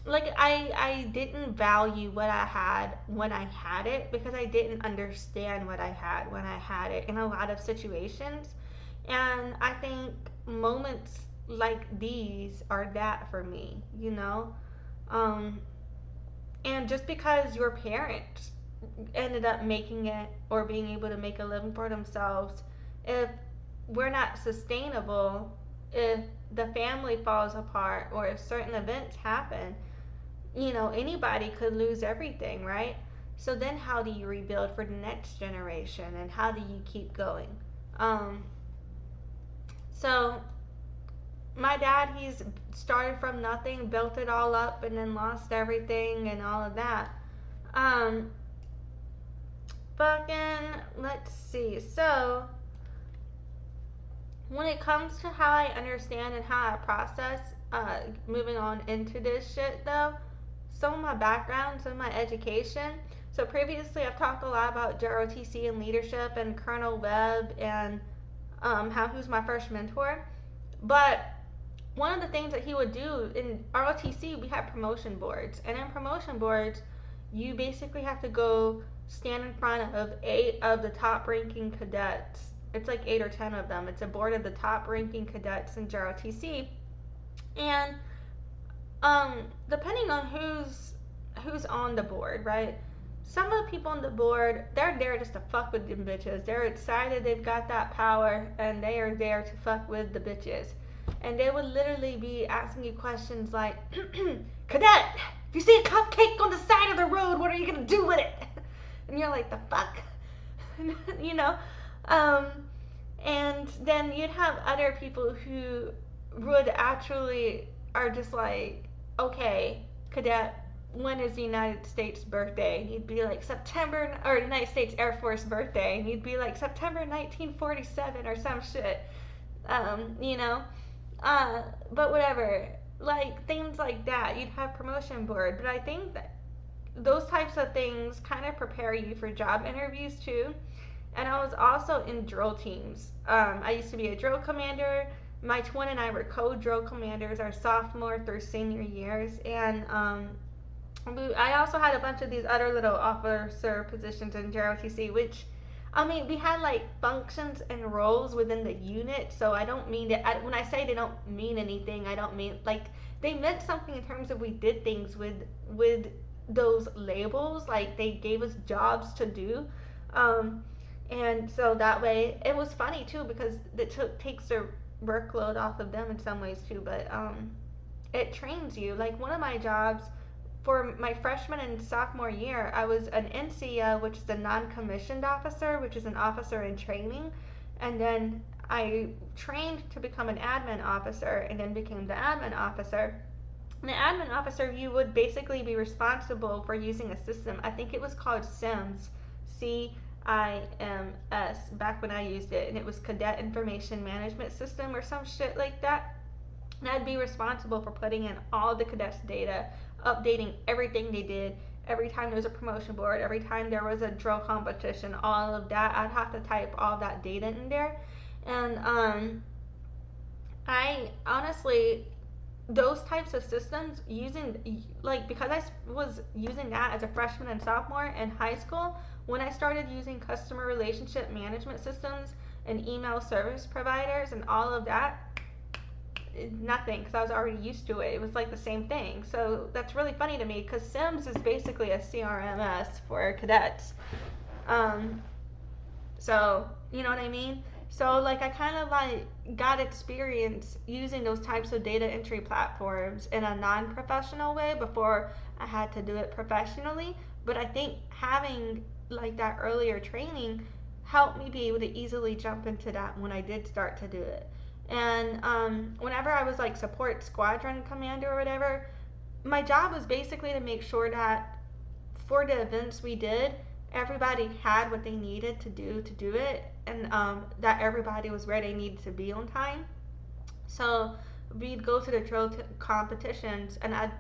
A: like I didn't value what I had when I had it because I didn't understand what I had when I had it in a lot of situations. And I think moments like these are that for me, Um, and just because your parents ended up making it or being able to make a living for themselves, if we're not sustainable, if the family falls apart or if certain events happen, anybody could lose everything, right? So then how do you rebuild for the next generation and how do you keep going? Um, so my dad, he's started from nothing, built it all up, and then lost everything and all of that. Um, let's see. So when it comes to how I understand and how I process, moving on into this shit though, some of my background, some of my education. So previously, I've talked a lot about JROTC and leadership and Colonel Webb and how he was my first mentor. But one of the things that he would do in ROTC, we have promotion boards, and in promotion boards, you basically have to go stand in front of 8 of the top ranking cadets. It's like 8 or 10 of them. It's a board of the top ranking cadets in JROTC, and depending on who's on the board, right? Some of the people on the board, they're there just to fuck with them bitches. They're excited they've got that power, and they are there to fuck with the bitches. And they would literally be asking you questions like, Cadet, if you see a cupcake on the side of the road, what are you gonna do with it? And you're like, the fuck? you know? And then you'd have other people who would actually are just like, okay, Cadet, when is the United States birthday? And he'd be like September, or United States Air Force birthday, and he'd be like September 1947 or some shit, you know. But whatever, like things like that, you'd have promotion board. But I think that those types of things kind of prepare you for job interviews too. And I was also in drill teams. I used to be a drill commander. My twin and I were co-drill commanders our sophomore through senior years, and I also had a bunch of these other little officer positions in JROTC, which, I mean, we had like functions and roles within the unit. So I don't mean that when I say they don't mean anything, I don't mean like they meant something in terms of we did things with those labels. Like they gave us jobs to do, and so that way it was funny too because it takes the workload off of them in some ways too. But it trains you. Like one of my jobs for my freshman and sophomore year, I was an NCO, which is a non-commissioned officer, which is an officer in training, and then I trained to become an admin officer, and then became the admin officer. And the admin officer, you would basically be responsible for using a system. I think it was called CIMS, CIMS, back when I used it, and it was Cadet Information Management System or some shit like that. And I'd be responsible for putting in all the cadets' data, updating everything they did, every time there was a promotion board, every time there was a drill competition, all of that, I'd have to type all that data in there. And I honestly, those types of systems, using, like, because I was using that as a freshman and sophomore in high school, when I started using customer relationship management systems and email service providers and all of that, nothing, because I was already used to it. It was like the same thing. So that's really funny to me, because Sims is basically a CRMS for cadets. So you know what I mean? So like I kind of like got experience using those types of data entry platforms in a non-professional way before I had to do it professionally. But I think having like that earlier training helped me be able to easily jump into that when I did start to do it. And whenever I was like support squadron commander or whatever, my job was basically to make sure that for the events we did, everybody had what they needed to do it, and that everybody was where they needed to be on time. So we'd go to the drill competitions, and I'd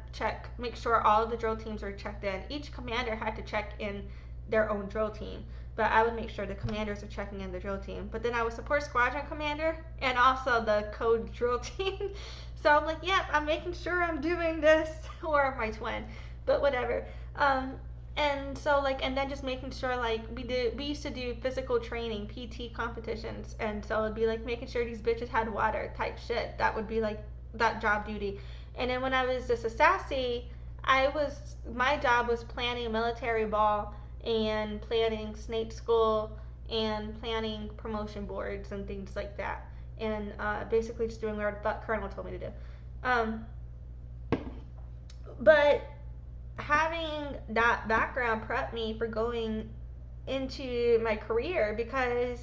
A: make sure all of the drill teams were checked in. Each commander had to check in their own drill team, but I would make sure the commanders are checking in the drill team. But then I would support squadron commander and also the code drill team. So I'm like, yep, I'm making sure I'm doing this, or my twin, but whatever. And so like, and then just making sure like we used to do physical training, PT competitions, and so it'd be like making sure these bitches had water type shit. That would be like that job duty. And then when I was this sassy, my job was planning military ball and planning snake school and planning promotion boards and things like that, and basically just doing whatever the fuck Colonel told me to do. But having that background prepped me for going into my career, because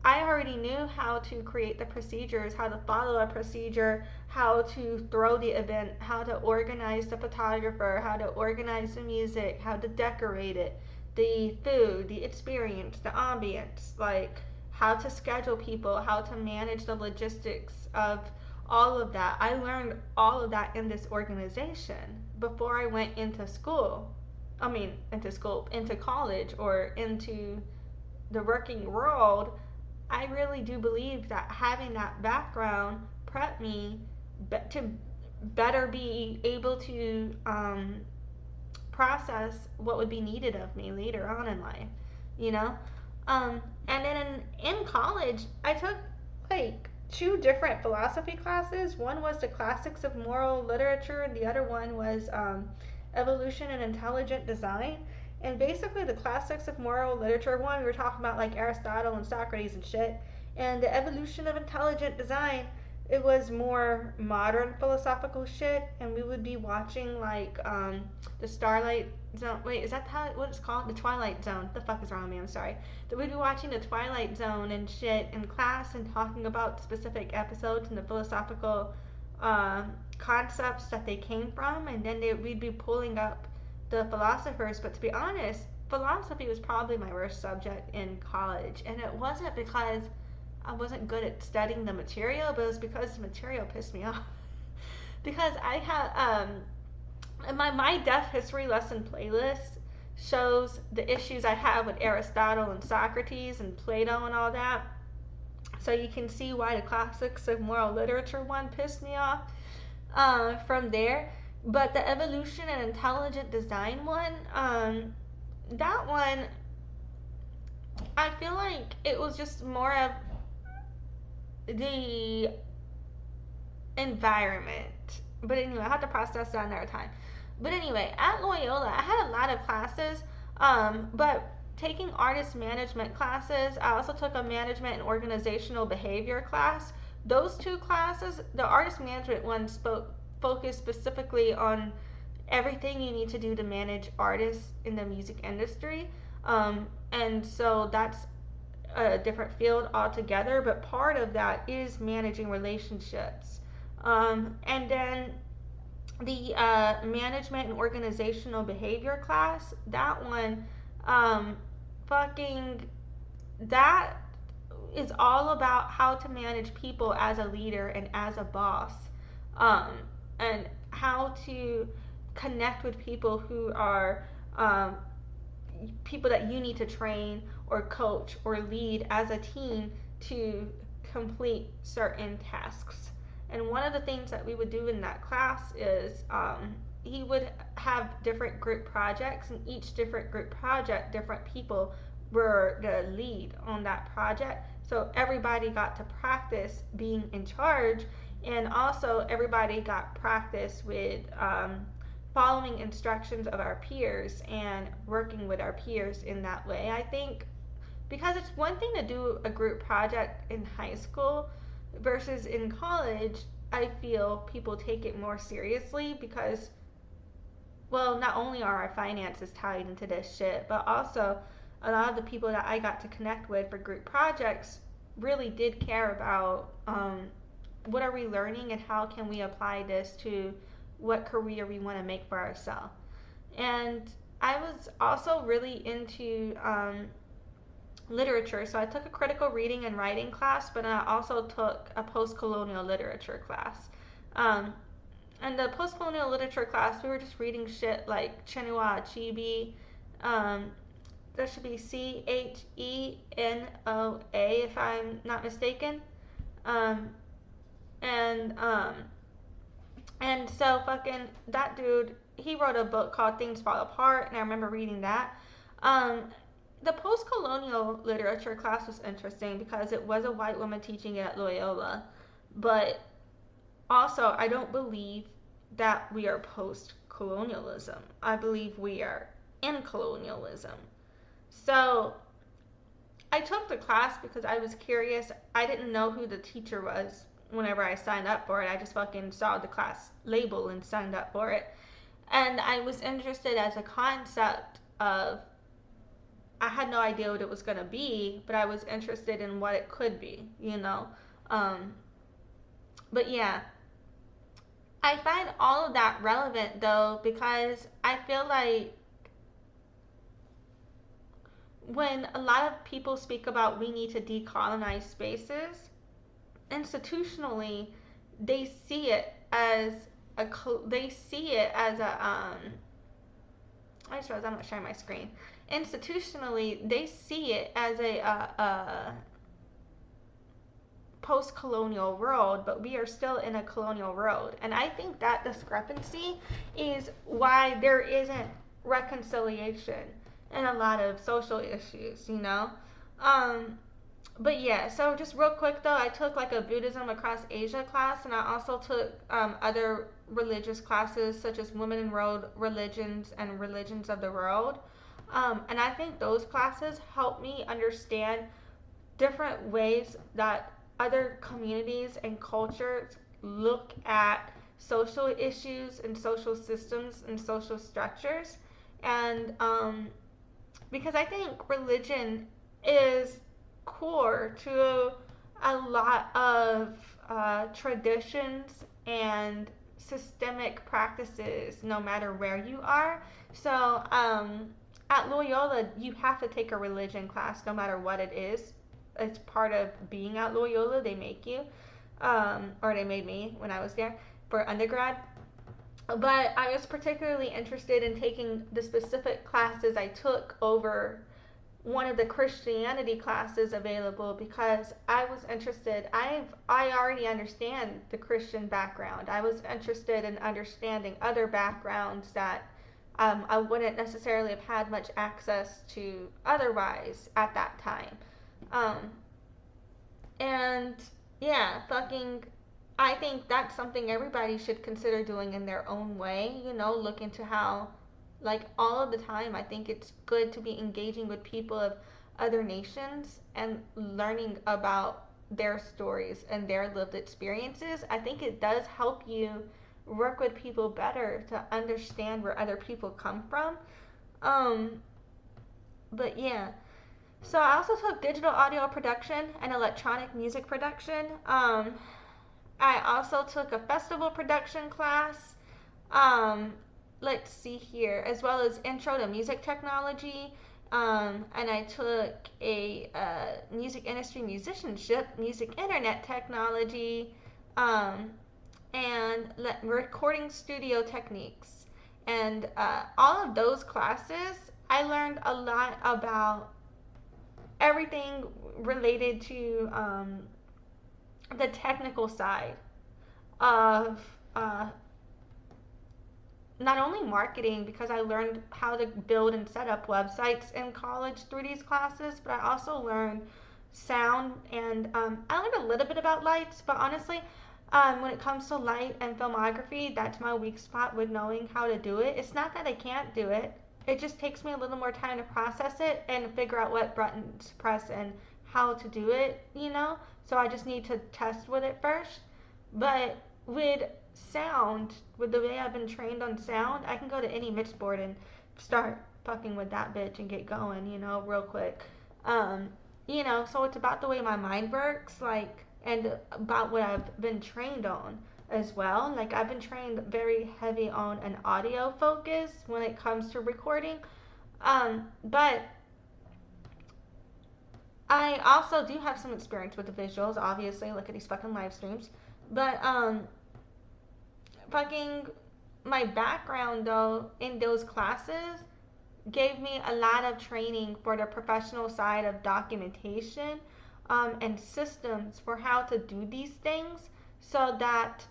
A: I already knew how to create the procedures, how to follow a procedure, how to throw the event, how to organize the photographer, how to organize the music, how to decorate it, the food, the experience, the ambience, like how to schedule people, how to manage the logistics of all of that. I learned all of that in this organization before I went into school. Into college or into the working world. I really do believe that having that background prepped me to better be able to process what would be needed of me later on in life, you know? And then in college, I took like 2 different philosophy classes. One was the classics of moral literature, and the other one was evolution and intelligent design. And basically, the classics of moral literature one, we were talking about like Aristotle and Socrates and shit. And the evolution of intelligent design, it was more modern philosophical shit. And we would be watching like the Starlight Zone. Wait, is that what it's called? The Twilight Zone. What the fuck is wrong with me? I'm sorry. That we'd be watching the Twilight Zone and shit in class and talking about specific episodes and the philosophical concepts that they came from, and then we'd be pulling up the philosophers. But to be honest, philosophy was probably my worst subject in college, and it wasn't because I wasn't good at studying the material, but it was because the material pissed me off. Because I had my deaf history lesson playlist shows the issues I have with Aristotle and Socrates and Plato and all that. So you can see why the classics of moral literature one pissed me off from there. But the evolution and intelligent design one, that one, I feel like it was just more of the environment. But anyway, I have to process that another time. But anyway, at Loyola, I had a lot of classes, but taking artist management classes, I also took a management and organizational behavior class. Those 2 classes, the artist management one focused specifically on everything you need to do to manage artists in the music industry. And so that's a different field altogether, but part of that is managing relationships. And then the management and organizational behavior class, that one, that is all about how to manage people as a leader and as a boss, and how to connect with people who are um, people that you need to train or coach or lead as a team to complete certain tasks. And one of the things that we would do in that class is he would have different group projects, and each different group project, different people were the lead on that project. So everybody got to practice being in charge, and also everybody got practice with following instructions of our peers and working with our peers in that way. I think because it's one thing to do a group project in high school versus in college, I feel people take it more seriously because, well, not only are our finances tied into this shit, but also a lot of the people that I got to connect with for group projects really did care about what are we learning and how can we apply this to what career we want to make for ourselves. And I was also really into literature, so I took a critical reading and writing class, but I also took a post-colonial literature class. And the post-colonial literature class, we were just reading shit like Chinua Achebe. That should be Chenoa, if I'm not mistaken. Um, and and so fucking that dude, he wrote a book called Things Fall Apart, and I remember reading that. The post-colonial literature class was interesting because it was a white woman teaching it at Loyola, but also I don't believe that we are post-colonialism. I believe we are in colonialism. So I took the class because I was curious. I didn't know who the teacher was whenever I signed up for it. I just fucking saw the class label and signed up for it. And I was interested as a concept of, I had no idea what it was going to be, but I was interested in what it could be, you know? But yeah, I find all of that relevant though because I feel like when a lot of people speak about we need to decolonize spaces, institutionally, they see it as a I just realized I'm not sharing my screen. Institutionally, they see it as a post-colonial world, but we are still in a colonial world. And I think that discrepancy is why there isn't reconciliation in a lot of social issues, you know? But yeah, so just real quick though, I took like a Buddhism across Asia class, and I also took other religious classes such as Women in World Religions and Religions of the World. And I think those classes helped me understand different ways that other communities and cultures look at social issues and social systems and social structures. And because I think religion is core to a lot of traditions and systemic practices no matter where you are. So at Loyola, you have to take a religion class no matter what it is. It's part of being at Loyola. They make you, or they made me when I was there for undergrad. But I was particularly interested in taking the specific classes I took over one of the Christianity classes available because I was interested. I already understand the Christian background. I was interested in understanding other backgrounds that I wouldn't necessarily have had much access to otherwise at that time. And yeah, fucking, I think that's something everybody should consider doing in their own way, you know, look into how, like, all of the time, I think it's good to be engaging with people of other nations and learning about their stories and their lived experiences. I think it does help you work with people better to understand where other people come from. But yeah. So I also took digital audio production and electronic music production. I also took a festival production class. Let's see here, as well as intro to music technology. And I took a music industry musicianship, music internet technology, and recording studio techniques. And all of those classes, I learned a lot about everything related to the technical side of not only marketing, because I learned how to build and set up websites in college through these classes, but I also learned sound, and I learned a little bit about lights, but honestly, when it comes to light and filmography, that's my weak spot with knowing how to do it. It's not that I can't do it, it just takes me a little more time to process it and figure out what buttons to press and how to do it, you know? So I just need to test with it first. But with sound, with the way I've been trained on sound, I can go to any mix board and start fucking with that bitch and get going, you know, real quick. Um, so it's about the way my mind works, like, and about what I've been trained on as well. Like, I've been trained very heavy on an audio focus when it comes to recording. But I also do have some experience with the visuals, obviously. Look at these fucking live streams. But, fucking, my background, though, in those classes gave me a lot of training for the professional side of documentation, and systems for how to do these things so that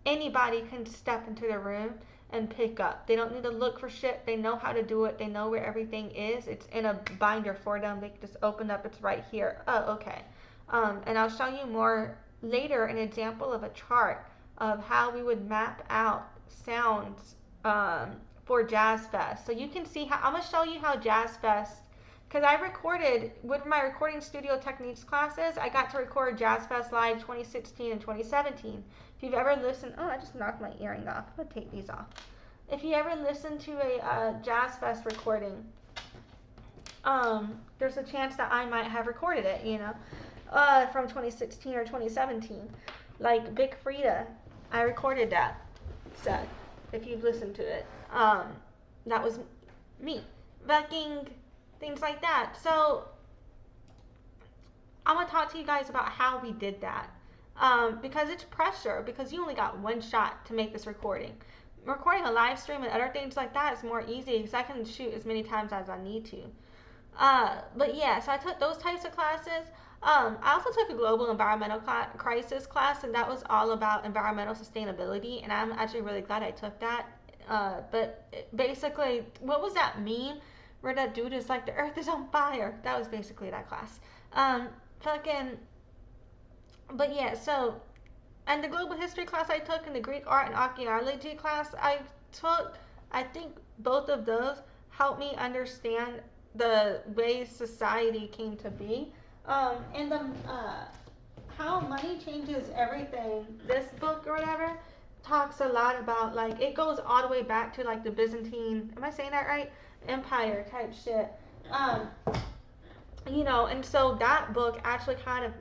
A: anybody can step into the room and pick up. They don't need to look for shit. They know how to do it. They know where everything is. It's in a binder for them. They can just open up. It's right here. Oh, okay. And I'll show you more later an example of a chart of how we would map out sounds for Jazz Fest. So you can see how, I'm going to show you how Jazz Fest, because I recorded, with my recording studio techniques classes, I got to record Jazz Fest Live 2016 and 2017. If you've ever listened, oh, I just knocked my earring off. I'm going to take these off. If you ever listen to a Jazz Fest recording, there's a chance that I might have recorded it, you know, from 2016 or 2017. Like Big Frida, I recorded that set, if you've listened to it. That was me. Fucking things like that. So, I'm going to talk to you guys about how we did that. Because it's pressure, because you only got one shot to make this recording. Recording a live stream and other things like that is more easy because I can shoot as many times as I need to. But yeah, so I took those types of classes. I also took a global environmental crisis class, and that was all about environmental sustainability, and I'm actually really glad I took that. But basically, what was that meme where that dude is like, the earth is on fire? That was basically that class. But yeah, so, and the global history class I took and the Greek art and archaeology class I took, I think both of those helped me understand the way society came to be. And the How Money Changes Everything, this book or whatever, talks a lot about, like, it goes all the way back to like the Byzantine, am I saying that right? Empire type shit. And so that book actually kind of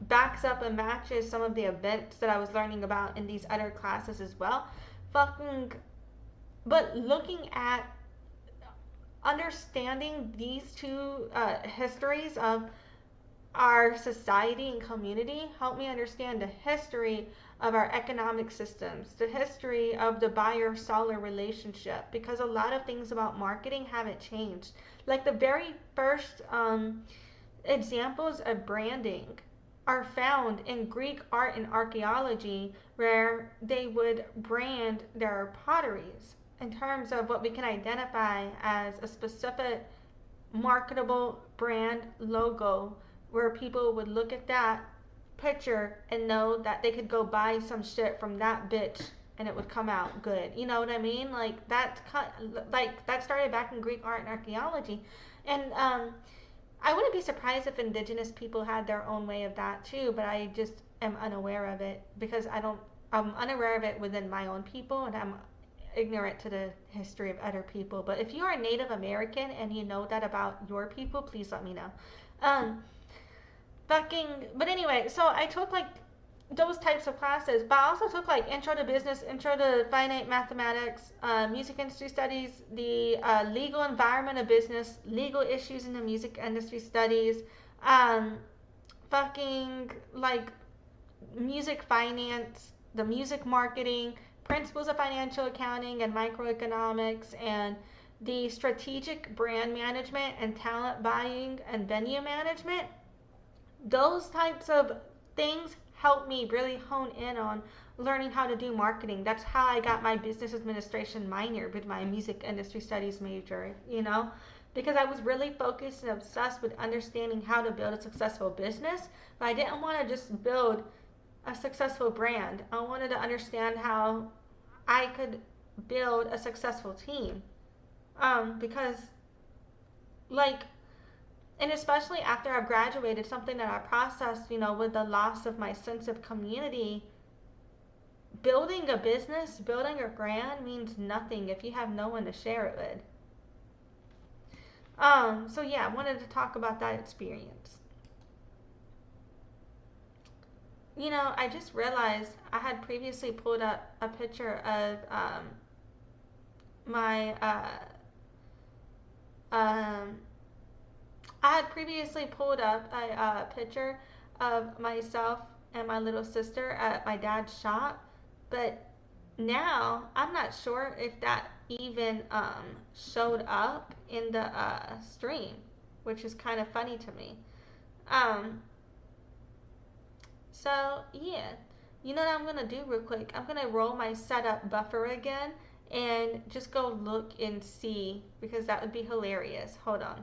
A: backs up and matches some of the events that I was learning about in these other classes as well. But looking at understanding these two histories of our society and community helped me understand the history of our economic systems, the history of the buyer-seller relationship, because a lot of things about marketing haven't changed. Like the very first examples of branding are found in Greek art and archaeology, where they would brand their potteries in terms of what we can identify as a specific marketable brand logo, where people would look at that picture and know that they could go buy some shit from that bitch and it would come out good. You know what I mean? Like that started back in Greek art and archaeology. And I wouldn't be surprised if indigenous people had their own way of that too, but I just am unaware of it because I'm unaware of it within my own people, and I'm ignorant to the history of other people. But if you are a Native American and you know that about your people, please let me know. But anyway, so I took like those types of classes, but I also took like intro to business, intro to finite mathematics, music industry studies, the legal environment of business, legal issues in the music industry studies, like music finance, the music marketing, principles of financial accounting and microeconomics, and the strategic brand management and talent buying and venue management. Those types of things help me really hone in on learning how to do marketing. That's how I got my business administration minor with my music industry studies major, because I was really focused and obsessed with understanding how to build a successful business, but I didn't want to just build a successful brand. I wanted to understand how I could build a successful team. Because, like, and especially after I've graduated, something that I processed, with the loss of my sense of community, building a business, building a brand means nothing if you have no one to share it with. So yeah, I wanted to talk about that experience. I just realized I had previously pulled up a picture of my I had previously pulled up a picture of myself and my little sister at my dad's shop, but now I'm not sure if that even showed up in the stream, which is kind of funny to me. So yeah, you know what I'm gonna do real quick? I'm gonna roll my setup buffer again and just go look and see, because that would be hilarious. Hold on.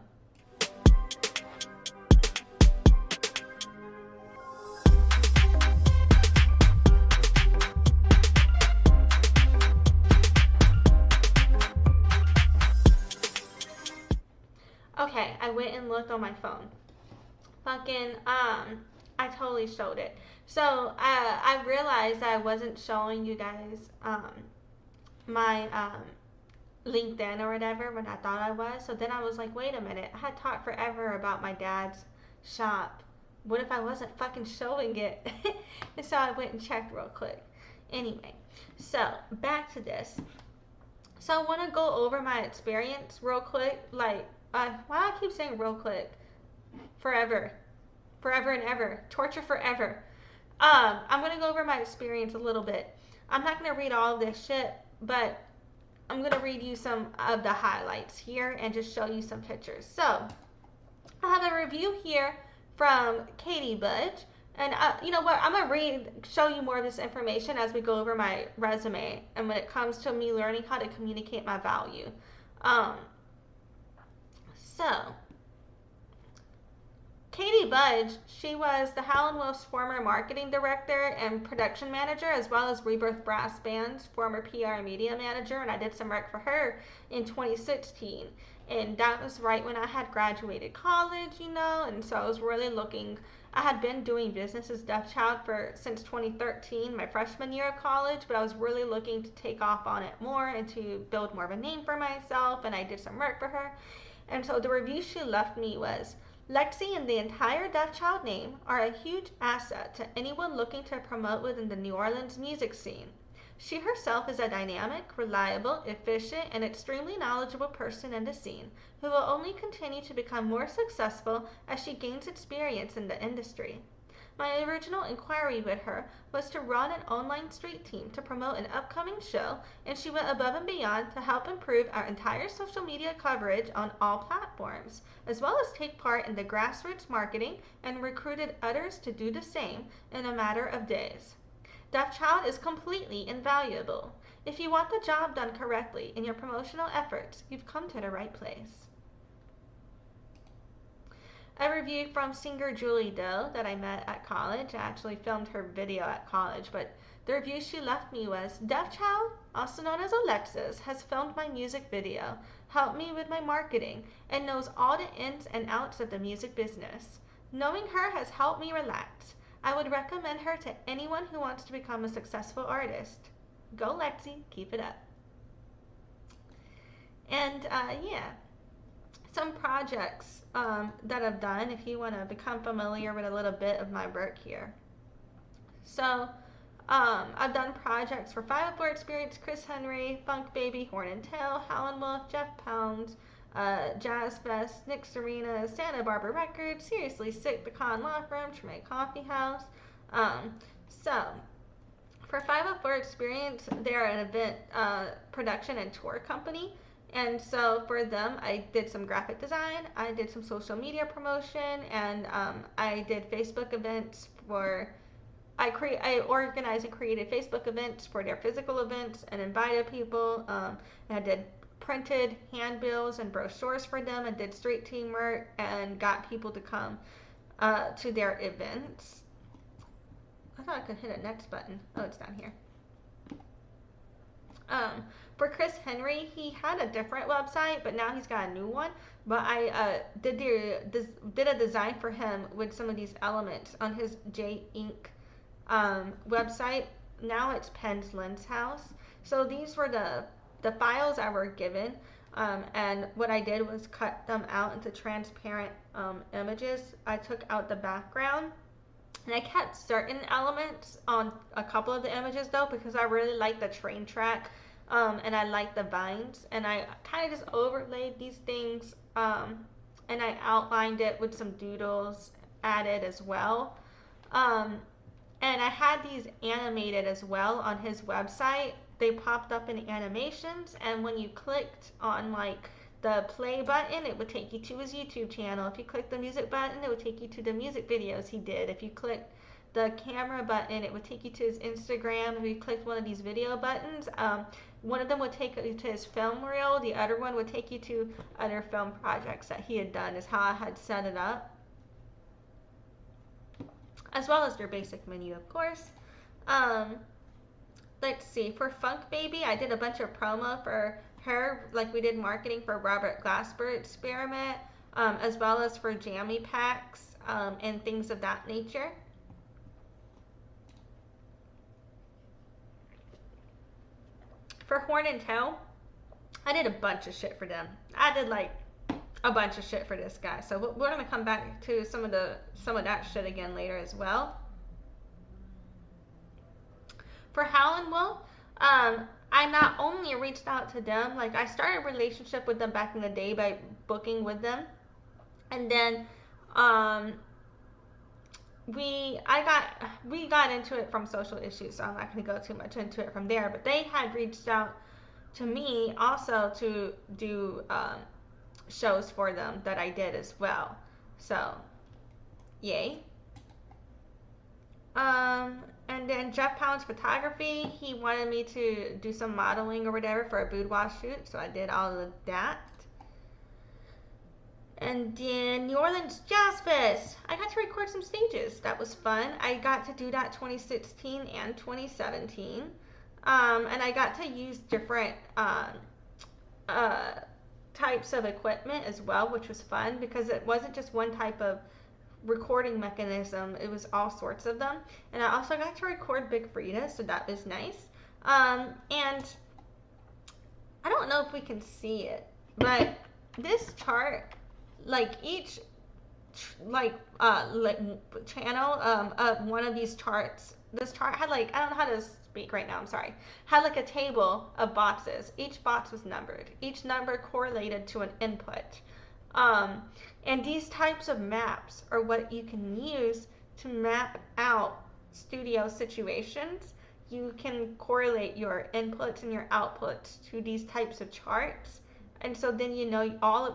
A: Okay, I went and looked on my phone. I totally showed it. So I realized that I wasn't showing you guys my LinkedIn or whatever when I thought I was. So then I was like, wait a minute, I had talked forever about my dad's shop. What if I wasn't fucking showing it? And so I went and checked real quick. Anyway, so back to this. So I want to go over my experience real quick. Like, why do I keep saying real quick? Forever and ever. Torture forever. I'm going to go over my experience a little bit. I'm not going to read all of this shit, but I'm going to read you some of the highlights here and just show you some pictures. So, I have a review here from Katie Budge. And you know what? I'm going to show you more of this information as we go over my resume and when it comes to me learning how to communicate my value. So, Katie Budge, she was the Howlin Wolf's former marketing director and production manager, as well as Rebirth Brass Band's former PR and media manager, and I did some work for her in 2016. And that was right when I had graduated college, and so I was really looking. I had been doing business as Deaf Child since 2013, my freshman year of college, but I was really looking to take off on it more and to build more of a name for myself, and I did some work for her. And so the review she left me was, Lexie and the entire Deaf Child name are a huge asset to anyone looking to promote within the New Orleans music scene. She herself is a dynamic, reliable, efficient, and extremely knowledgeable person in the scene who will only continue to become more successful as she gains experience in the industry. My original inquiry with her was to run an online street team to promote an upcoming show, and she went above and beyond to help improve our entire social media coverage on all platforms, as well as take part in the grassroots marketing and recruited others to do the same in a matter of days. Deaf Child is completely invaluable. If you want the job done correctly in your promotional efforts, you've come to the right place. A review from singer Julie Doe that I met at college. I actually filmed her video at college, but the review she left me was, Deaf Child, also known as Alexis, has filmed my music video, helped me with my marketing, and knows all the ins and outs of the music business. Knowing her has helped me relax. I would recommend her to anyone who wants to become a successful artist. Go Lexie, keep it up. And yeah, some projects that I've done if you want to become familiar with a little bit of my work here. So I've done projects for 504 Experience, Chris Henry, Funk Baby, Horn and Tail, Howlin Wolf, Jeff Pounds, Jazz Fest, Nick Serena, Santa Barbara Records, Seriously Sik, The Con Law Firm, Treme Coffeehouse. So For 504 Experience, they're an event production and tour company. And so for them, I did some graphic design, I did some social media promotion, and I did Facebook events for. I organized and created Facebook events for their physical events and invited people. And I did printed handbills and brochures for them, and did street team work and got people to come to their events. I thought I could hit a next button. Oh, it's down here. For Chris Henry, he had a different website, but now he's got a new one. But I did a design for him with some of these elements on his J-Ink website. Now it's Penn's Lens House. So these were the files I were given, and what I did was cut them out into transparent images. I took out the background, and I kept certain elements on a couple of the images though, because I really like the train track, and I like the vines, and I kind of just overlaid these things, and I outlined it with some doodles added as well. And I had these animated as well on his website. They popped up in animations, and when you clicked on like the play button, it would take you to his YouTube channel. If you clicked the music button, it would take you to the music videos he did. If you clicked the camera button, it would take you to his Instagram. If you clicked one of these video buttons, one of them would take you to his film reel. The other one would take you to other film projects that he had done, is how I had set it up. As well as their basic menu, of course. Let's see, for Funk Baby, I did a bunch of promo for her, like we did marketing for Robert Glasper Experiment, as well as for jammy packs, and things of that nature. For Horn and Tail, I did a bunch of shit for them. I did like a bunch of shit for this guy. So we're gonna come back to some of that shit again later as well. For Howlin Wolf, I not only reached out to them, like I started a relationship with them back in the day by booking with them, and then we got into it from social issues, so I'm not going to go too much into it from there. But they had reached out to me also to do shows for them that I did as well. So, yay. And then Jeff Pound's Photography, he wanted me to do some modeling or whatever for a boudoir shoot, so I did all of that. And then New Orleans Jazz Fest, I got to record some stages. That was fun. I got to do that 2016 and 2017. And I got to use different types of equipment as well, which was fun because it wasn't just one type of recording mechanism, it was all sorts of them. And I also got to record Big Frida, so that was nice. And I don't know if we can see it, but this chart, like each channel of one of these charts, this chart had like, I don't know how to speak right now, I'm sorry, had like a table of boxes. Each box was numbered. Each number correlated to an input. And these types of maps are what you can use to map out studio situations. You can correlate your inputs and your outputs to these types of charts. And so then you know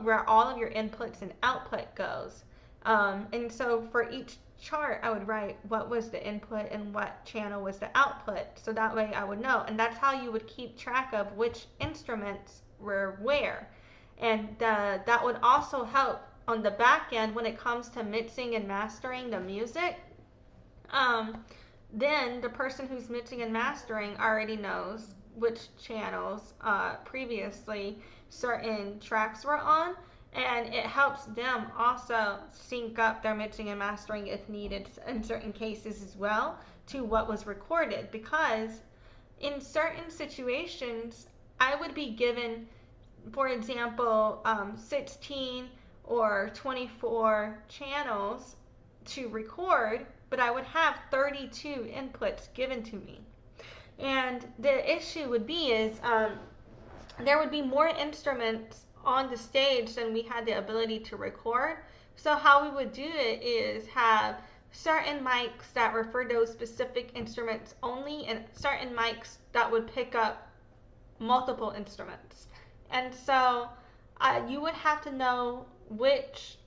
A: where all of your inputs and output goes. And so for each chart, I would write what was the input and what channel was the output. So that way I would know. And that's how you would keep track of which instruments were where. And that would also help on the back end when it comes to mixing and mastering the music. Then the person who's mixing and mastering already knows which channels previously certain tracks were on, and it helps them also sync up their mixing and mastering if needed in certain cases as well to what was recorded, because in certain situations I would be given, for example, 16 or 24 channels to record, but I would have 32 inputs given to me. And the issue would be is there would be more instruments on the stage than we had the ability to record. So how we would do it is have certain mics that were for those specific instruments only, and certain mics that would pick up multiple instruments. And so you would have to know which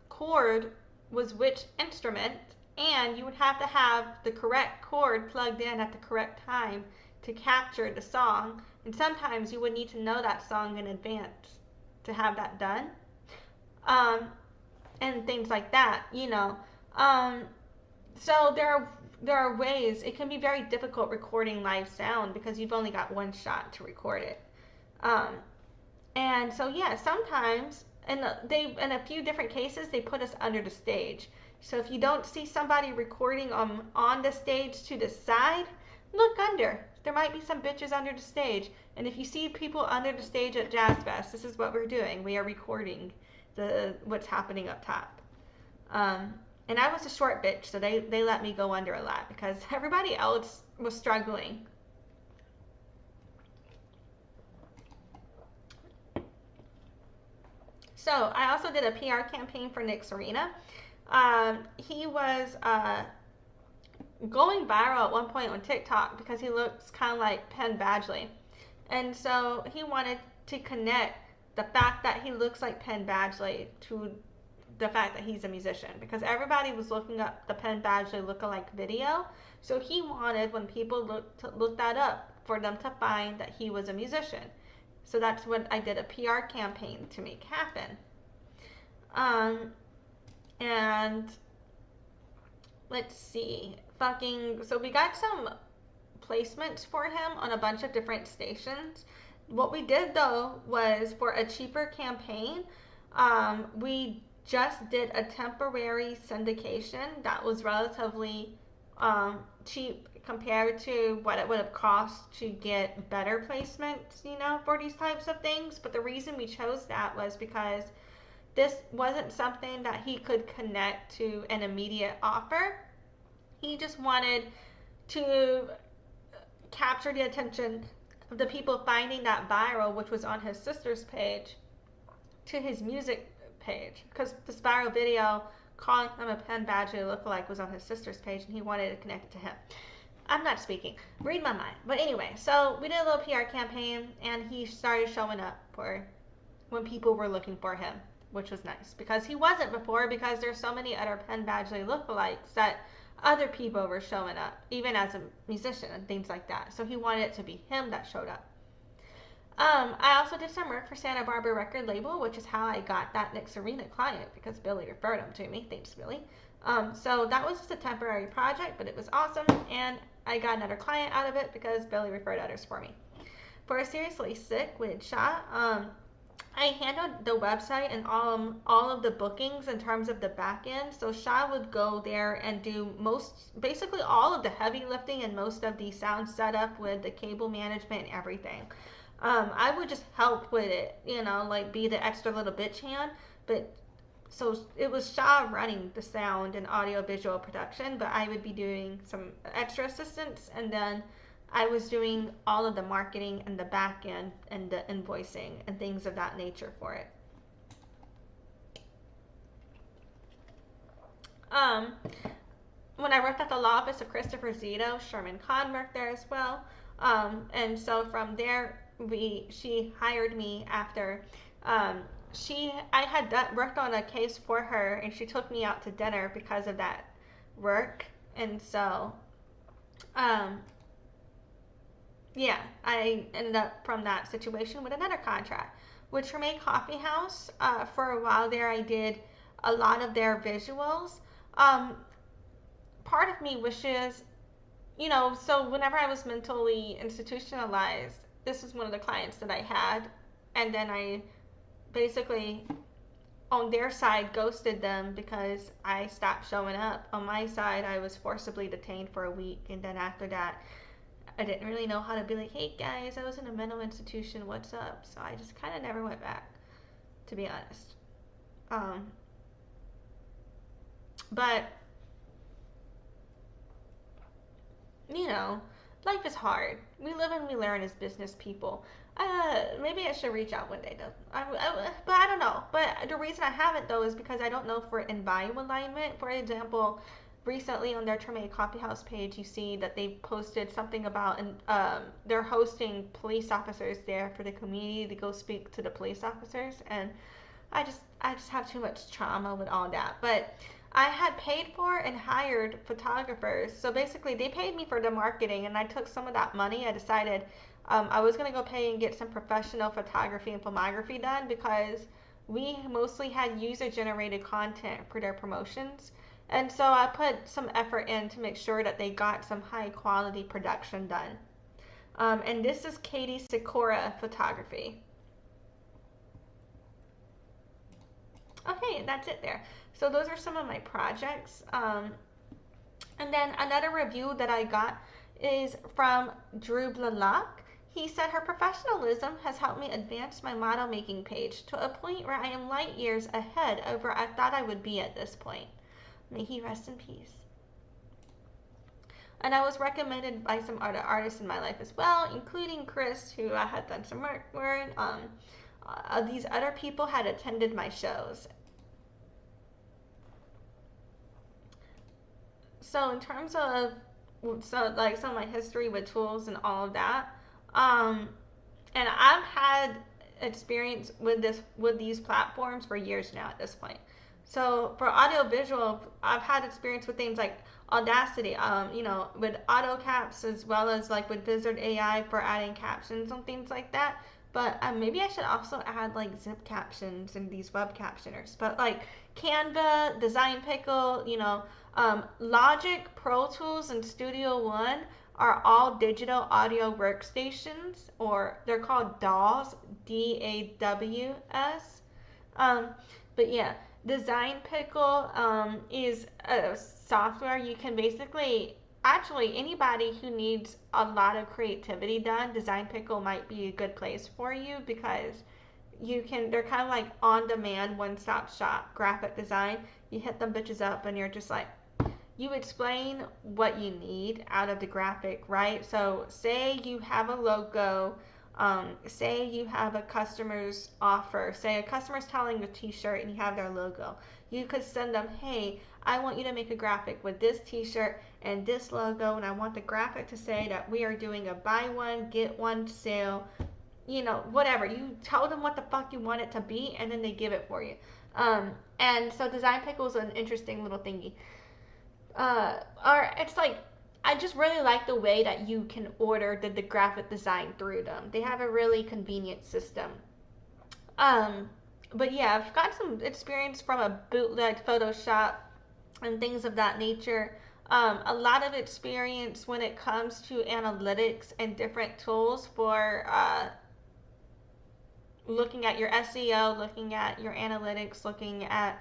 A: chord was which instrument, and you would have to have the correct chord plugged in at the correct time to capture the song. And sometimes you would need to know that song in advance to have that done. And things like that, you know. So there are ways. It can be very difficult recording live sound because you've only got one shot to record it. And so yeah, sometimes in a few different cases they put us under the stage. So if you don't see somebody recording on the stage to the side, look under. There might be some bitches under the stage. And if you see people under the stage at Jazz Fest, this is what we're doing. We are recording what's happening up top. And I was a short bitch, so they let me go under a lot because everybody else was struggling. So I also did a PR campaign for Nick Serena. He was going viral at one point on TikTok because he looks kind of like Penn Badgley. And so he wanted to connect the fact that he looks like Penn Badgley to the fact that he's a musician, because everybody was looking up the Penn Badgley lookalike video. So he wanted, when people look that up, for them to find that he was a musician. So that's what I did a PR campaign to make happen. And let's see, so we got some placements for him on a bunch of different stations. What we did though was, for a cheaper campaign, we just did a temporary syndication that was relatively cheap compared to what it would have cost to get better placements, you know, for these types of things. But the reason we chose that was because this wasn't something that he could connect to an immediate offer. He just wanted to capture the attention of the people finding that viral, which was on his sister's page, to his music page, because this viral video calling him a Penn Badgley lookalike was on his sister's page, and he wanted to connect to him. I'm not speaking. Read my mind. But anyway, so we did a little PR campaign, and he started showing up for when people were looking for him, which was nice, because he wasn't before, because there's so many other Penn Badgley lookalikes that other people were showing up, even as a musician and things like that. So he wanted it to be him that showed up. I also did some work for Santa Barbara record label, which is how I got that Nick Serena client, because Billy referred him to me. Thanks, Billy. So that was just a temporary project, but it was awesome, and I got another client out of it because Billy referred others for me. For Seriously Sik with Shah, I handled the website and all of the bookings in terms of the back end. So Shah would go there and do basically all of the heavy lifting and most of the sound setup with the cable management and everything. I would just help with it, you know, like be the extra little bitch hand. But so it was Shah running the sound and audio visual production, but I would be doing some extra assistance, and then I was doing all of the marketing and the back end and the invoicing and things of that nature for it. When I worked at the law office of Christopher Zito, Sherman Kahn worked there as well. And so from there, she hired me after I had worked on a case for her, and she took me out to dinner because of that work. And so yeah, I ended up from that situation with another contract with Treme Coffeehouse. For a while there, I did a lot of their visuals. Part of me wishes, you know, so whenever I was mentally institutionalized, this was one of the clients that I had, and then I basically, on their side, ghosted them because I stopped showing up. On my side, I was forcibly detained for a week, and then after that, I didn't really know how to be like, hey guys, I was in a mental institution, what's up? So I just kind of never went back, to be honest. But, you know, life is hard. We live and we learn as business people. Maybe I should reach out one day though. But I don't know. But the reason I haven't though is because I don't know if we're in value alignment. For example, recently on their Treme Coffeehouse page, you see that they posted something about, and they're hosting police officers there for the community to go speak to the police officers, and I just have too much trauma with all that. But I had paid for and hired photographers. So basically, they paid me for the marketing, and I took some of that money. I decided I was going to go pay and get some professional photography and filmography done because we mostly had user generated content for their promotions. And so I put some effort in to make sure that they got some high quality production done. And this is Katie Sikora photography. Okay, that's it there. So those are some of my projects. And then another review that I got is from Dreux Blalock. He said her professionalism has helped me advance my model making page to a point where I am light years ahead of where I thought I would be at this point. May he rest in peace. And I was recommended by some other artists in my life as well, including Chris, who I had done some work with. These other people had attended my shows. So in terms of like some of my history with tools and all of that, and I've had experience with these platforms for years now at this point. So for audio visual, I've had experience with things like Audacity, with auto caps, as well as like with Wizard AI for adding captions and things like that. But maybe I should also add like zip captions and these web captioners. But like Canva, Design Pickle, Logic, Pro Tools, and Studio One are all digital audio workstations, or they're called DAWs, DAWS. But yeah, Design Pickle is a software you can basically, actually anybody who needs a lot of creativity done, Design Pickle might be a good place for you because they're kind of like on demand, one stop shop graphic design. You hit them bitches up and you're just like, you explain what you need out of the graphic, right? So say you have a logo, say you have a customer's offer, say a customer's selling a t-shirt and you have their logo. You could send them, hey, I want you to make a graphic with this t-shirt and this logo, and I want the graphic to say that we are doing a buy one, get one sale, whatever. You tell them what the fuck you want it to be, and then they give it for you. And so Design Pickle is an interesting little thingy. Or it's like, I just really like the way that you can order the graphic design through them. They have a really convenient system. But yeah, I've got some experience from a bootleg Photoshop and things of that nature. A lot of experience when it comes to analytics and different tools for looking at your SEO, looking at your analytics, looking at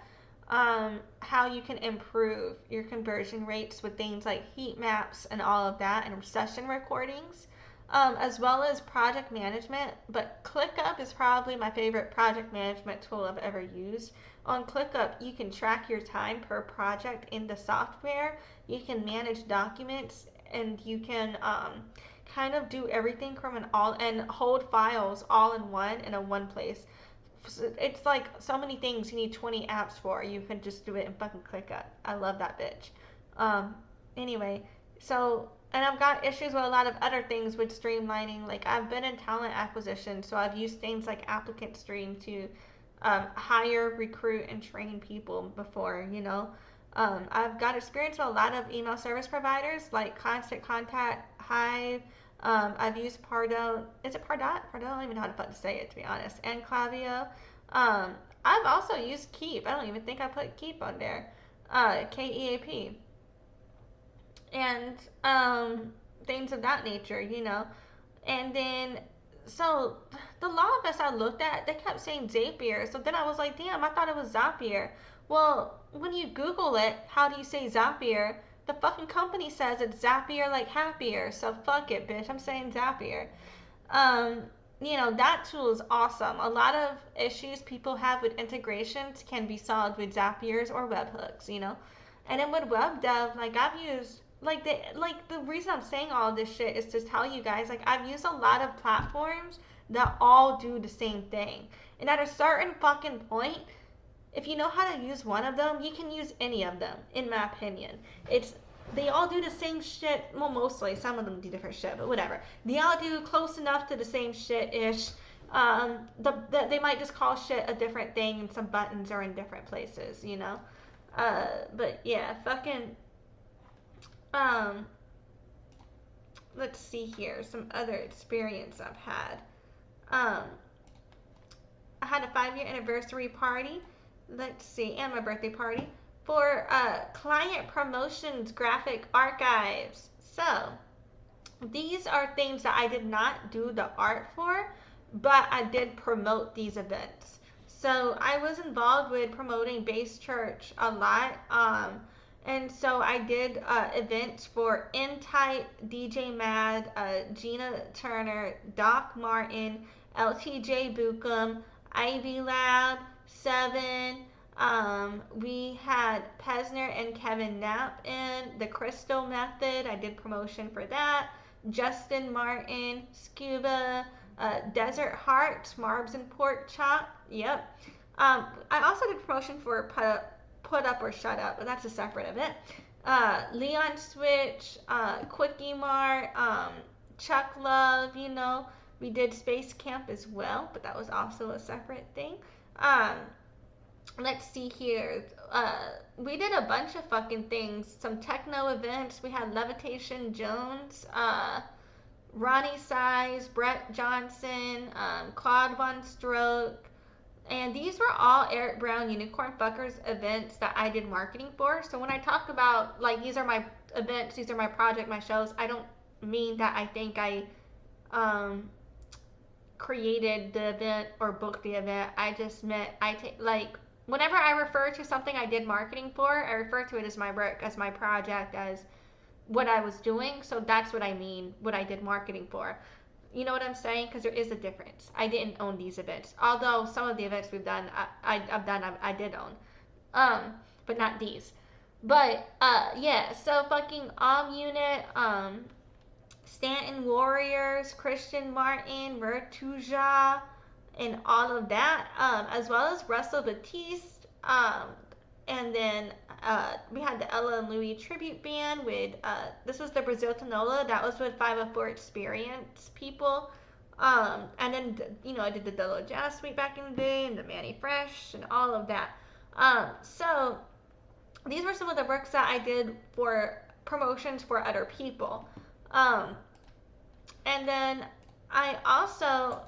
A: how you can improve your conversion rates with things like heat maps and all of that, and session recordings, as well as project management. But ClickUp is probably my favorite project management tool I've ever used. On ClickUp, you can track your time per project in the software. You can manage documents, and you can kind of do everything from and hold files all in one place. It's like so many things you need 20 apps for. You can just do it in fucking ClickUp. I love that bitch. Anyway, so, and I've got issues with a lot of other things with streamlining. Like, I've been in talent acquisition, so I've used things like Applicant Stream to hire, recruit, and train people before, I've got experience with a lot of email service providers like Constant Contact, Hive. I've used Pardot. Is it Pardot? I don't even know how to fucking say it, to be honest. And Klaviyo. I've also used Keep. I don't even think I put Keep on there. KEAP. And things of that nature, And then, so the law office I looked at, they kept saying Zapier. So then I was like, damn, I thought it was Zapier. Well, when you Google it, how do you say Zapier? The fucking company says it's Zapier like happier, so fuck it, bitch. I'm saying Zapier. That tool is awesome. A lot of issues people have with integrations can be solved with Zapiers or webhooks, And then with web dev, like I've used the reason I'm saying all this shit is to tell you guys, like, I've used a lot of platforms that all do the same thing. And at a certain fucking point, if you know how to use one of them, you can use any of them, in my opinion. They all do the same shit. Well, mostly. Some of them do different shit, but whatever. They all do close enough to the same shit-ish. They might just call shit a different thing, and some buttons are in different places, you know? But yeah, fucking, um, let's see here, some other experience I've had. I had a 5-year anniversary party, let's see, and my birthday party, for client promotions graphic archives. So, these are things that I did not do the art for, but I did promote these events. So I was involved with promoting Base Church a lot. And so I did events for N-Type, DJ Mad, Gina Turner, Doc Martin, LTJ Bucum, Ivy Lab, Seven. We had Pesner and Kevin Knapp in The Crystal Method. I did promotion for that. Justin Martin, Scuba, Desert Heart, Marbs and Pork Chop. Yep. I also did promotion for Put Up or Shut Up, but that's a separate event. Leon Switch, Quickie Mart, Chuck Love, you know. We did Space Camp as well, but that was also a separate thing. Let's see here. We did a bunch of fucking things. Some techno events. We had Levitation Jones, Ronnie Size, Brett Johnson, Claude Von Stroke. And these were all Erik Browne Unicorn Fuckers events that I did marketing for. So when I talk about, like, these are my events, these are my project, my shows, I don't mean that I think I created the event or booked the event. I just meant whenever I refer to something I did marketing for, I refer to it as my work, as my project, as what I was doing. So that's what I mean, what I did marketing for. You know what I'm saying? Because there is a difference. I didn't own these events. Although some of the events we've done, I did own. But not these. But, yeah. So fucking Unit, Stanton Warriors, Christian Martin, Vertuja, and all of that. As well as Russell Batiste. And then we had the Ella and Louis tribute band with, this was the Brazil Tanola. That was with 504 Experience people. And then, you know, I did the Dolo Jazz Suite back in the day, and the Manny Fresh, and all of that. So, these were some of the works that I did for promotions for other people. And then I also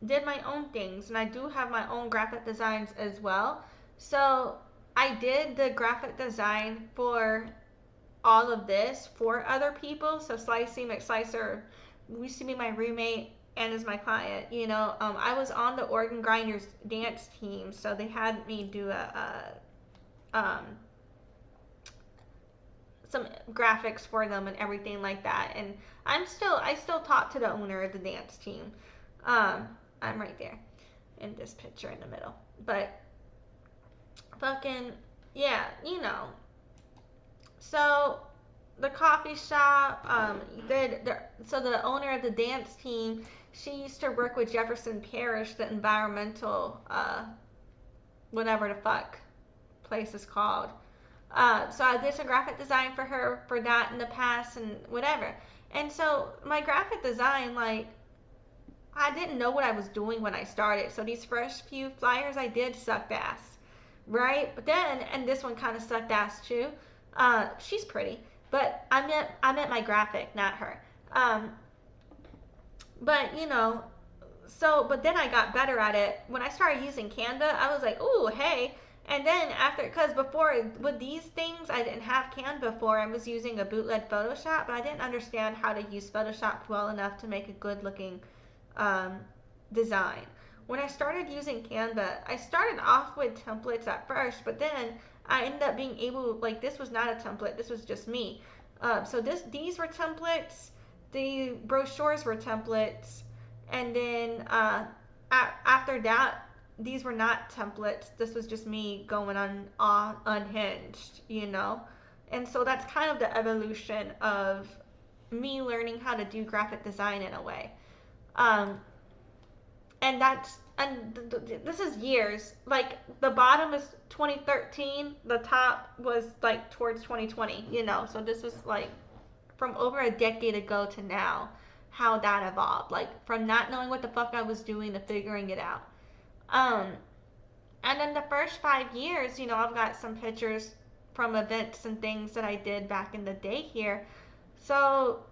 A: did my own things, and I do have my own graphic designs as well. So I did the graphic design for all of this for other people. So Slicey McSlicer used to be my roommate and is my client. You know, I was on the Organ Grinders dance team, so they had me do some graphics for them and everything like that. And I still talk to the owner of the dance team. I'm right there in this picture in the middle, but fucking, yeah, you know. So the coffee shop, so the owner of the dance team, she used to work with Jefferson Parish, the environmental, whatever the fuck place is called. So I did some graphic design for her for that in the past and whatever. And so my graphic design, like, I didn't know what I was doing when I started. So these first few flyers I did sucked ass. Right? But then, and this one kind of sucked ass too. She's pretty, but I meant my graphic, not her. But you know, but then I got better at it. When I started using Canva, I was like, ooh, hey. And then because before, with these things, I didn't have Canva for. I was using a bootleg Photoshop, but I didn't understand how to use Photoshop well enough to make a good looking design. When I started using Canva, I started off with templates at first, but then I ended up being able, like, this was not a template, this was just me. So these were templates, the brochures were templates, and then after that, these were not templates, this was just me going on unhinged, you know? And so that's kind of the evolution of me learning how to do graphic design in a way. Um, this is years. Like the bottom is 2013, the top was like towards 2020, you know. So this was like from over a decade ago to now, how that evolved. Like from not knowing what the fuck I was doing to figuring it out. Um, and then the first 5 years, you know, I've got some pictures from events and things that I did back in the day here. So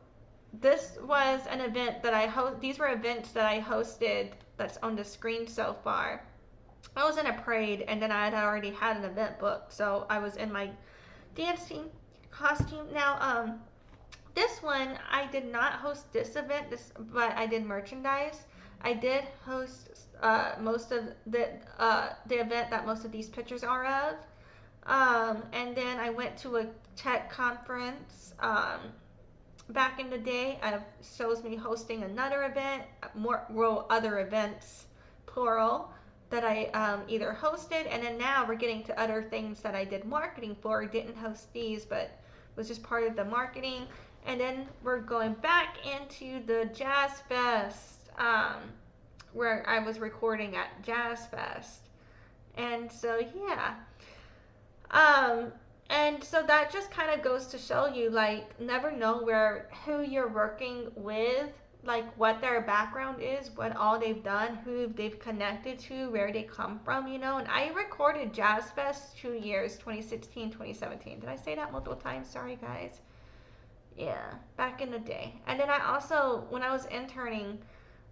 A: this was an event that these were events that I hosted that's on the screen so far. I was in a parade and then I had already had an event booked, so I was in my dancing costume. Now, this one I did not host this event, but I did merchandise. I did host most of the event that most of these pictures are of. And then I went to a tech conference back in the day. It shows me hosting another event, other events, plural, that I either hosted, and then now we're getting to other things that I did marketing for. I didn't host these, but was just part of the marketing. And then we're going back into the Jazz Fest, where I was recording at Jazz Fest. And so, yeah. And so that just kind of goes to show you, like, never know who you're working with, like what their background is, what all they've done, who they've connected to, where they come from, you know. And I recorded Jazz Fest 2 years, 2016, 2017. Did I say that multiple times? Sorry, guys. Yeah, back in the day. And then I also, when I was interning,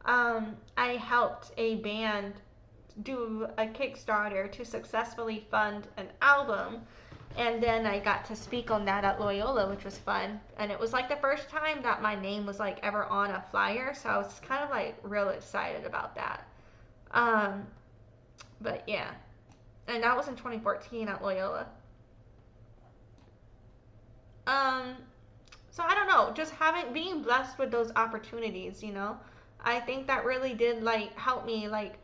A: I helped a band do a Kickstarter to successfully fund an album. And then I got to speak on that at Loyola, which was fun. And it was like the first time that my name was like ever on a flyer. So I was kind of like real excited about that. But yeah. And that was in 2014 at Loyola. So I don't know, just being blessed with those opportunities, you know. I think that really did like help me. Like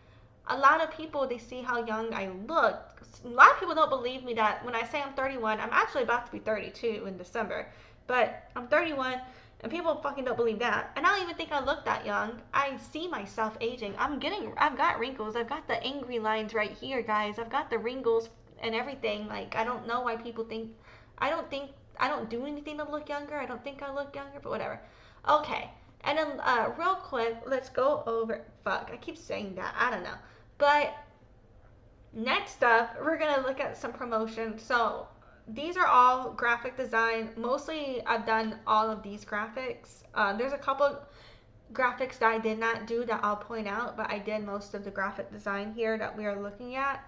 A: a lot of people, they see how young I look. A lot of people don't believe me that when I say I'm 31, I'm actually about to be 32 in December. But I'm 31 and people fucking don't believe that. And I don't even think I look that young. I see myself aging. I've got wrinkles. I've got the angry lines right here, guys. I've got the wrinkles and everything. Like I don't know why people think I don't do anything to look younger. I don't think I look younger, but whatever. Okay. And then real quick, let's go over. Fuck, I keep saying that. I don't know. But next up, we're going to look at some promotion. So these are all graphic design. Mostly I've done all of these graphics. There's a couple graphics that I did not do that I'll point out, but I did most of the graphic design here that we are looking at.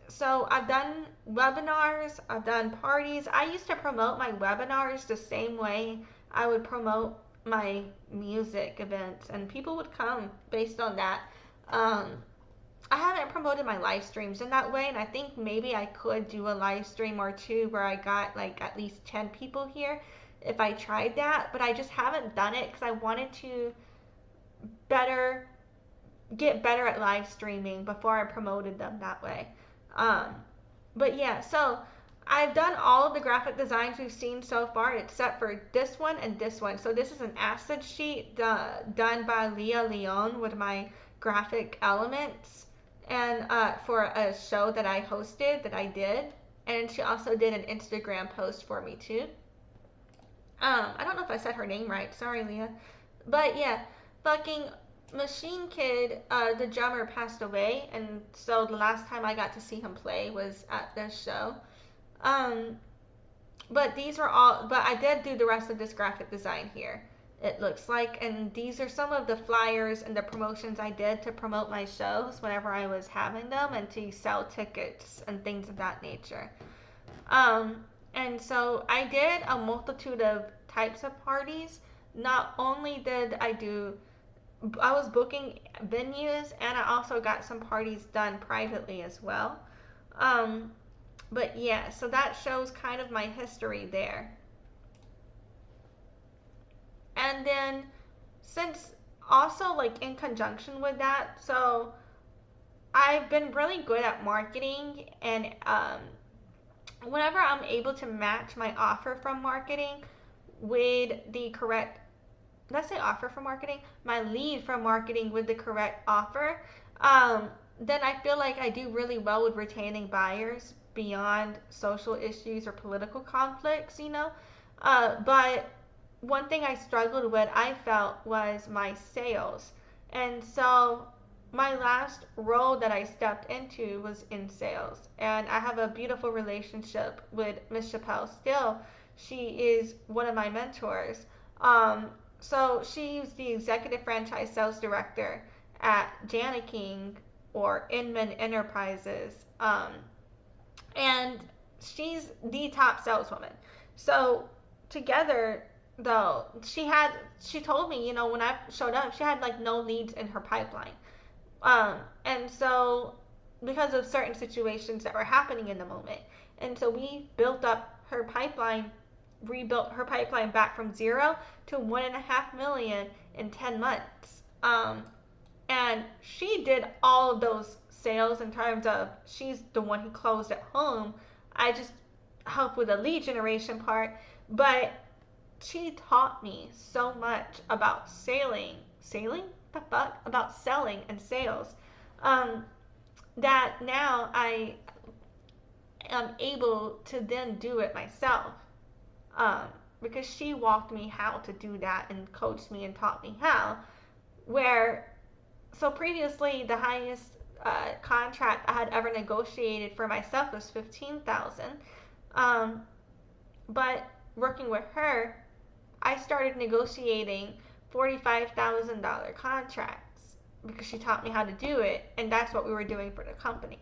A: So I've done webinars, I've done parties. I used to promote my webinars the same way I would promote my music events, and people would come based on that. I haven't promoted my live streams in that way, and I think maybe I could do a live stream or two where I got like at least 10 people here if I tried that, but I just haven't done it because I wanted to get better at live streaming before I promoted them that way. But yeah, so I've done all of the graphic designs we've seen so far except for this one and this one. So this is an acid sheet done by Leon with my graphic elements, and for a show that I hosted that I did, and she also did an Instagram post for me too. I don't know if I said her name right. Sorry, Leah. But yeah, fucking Machine Kid, the drummer, passed away, and so the last time I got to see him play was at this show. But I did do the rest of this graphic design here, it looks like, and these are some of the flyers and the promotions I did to promote my shows whenever I was having them and to sell tickets and things of that nature. And so I did a multitude of types of parties. Not only did I was booking venues, and I also got some parties done privately as well. But yeah, so that shows kind of my history there. And then, since also like in conjunction with that, so I've been really good at marketing and whenever I'm able to match my offer from marketing with the correct, let's say offer from marketing, my lead from marketing with the correct offer, then I feel like I do really well with retaining buyers beyond social issues or political conflicts, you know. But one thing I struggled with, I felt, was my sales. And so my last role that I stepped into was in sales. And I have a beautiful relationship with Miss Chappelle still. She is one of my mentors. So she's the executive franchise sales director at Jani-King or Inman Enterprises. And she's the top saleswoman. So together, though, she told me, you know, when I showed up, she had like no leads in her pipeline. And so because of certain situations that were happening in the moment. And so we built up her pipeline, rebuilt her pipeline back from 0 to 1.5 million in 10 months. And she did all of those sales in terms of she's the one who closed at home. I just helped with the lead generation part, but she taught me so much about sailing, the fuck, about selling and sales, that now I am able to then do it myself, because she walked me how to do that and coached me and taught me how. So previously, the highest contract I had ever negotiated for myself was $15,000. But working with her, I started negotiating $45,000 contracts because she taught me how to do it, and that's what we were doing for the company.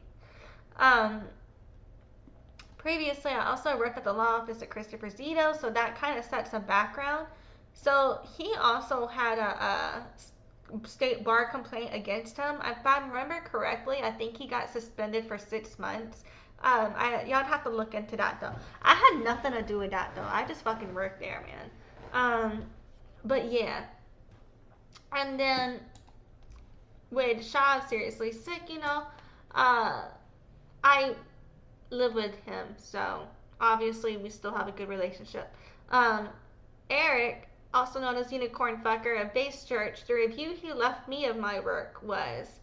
A: Previously, I also worked at the law office of Christopher Zito, so that kind of sets a background. So he also had a state bar complaint against him. If I remember correctly, I think he got suspended for 6 months. Y'all have to look into that though. I had nothing to do with that though. I just fucking worked there, man. But yeah. And then with Shah of Seriously Sik, you know, I live with him, so obviously we still have a good relationship. Erik, also known as Unicorn Fukr of Base Church, the review he left me of my work was,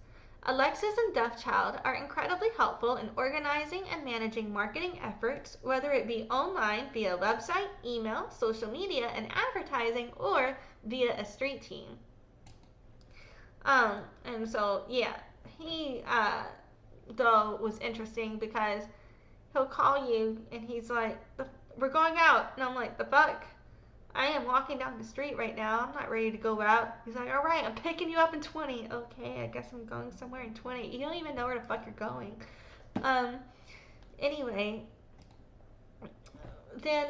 A: Alexis and Deafchild are incredibly helpful in organizing and managing marketing efforts, whether it be online via website, email, social media, and advertising, or via a street team. And so, yeah, he, though, was interesting because he'll call you and he's like, we're going out. And I'm like, the fuck? I am walking down the street right now. I'm not ready to go out. He's like, all right, I'm picking you up in 20. Okay, I guess I'm going somewhere in 20. You don't even know where the fuck you're going. Anyway, then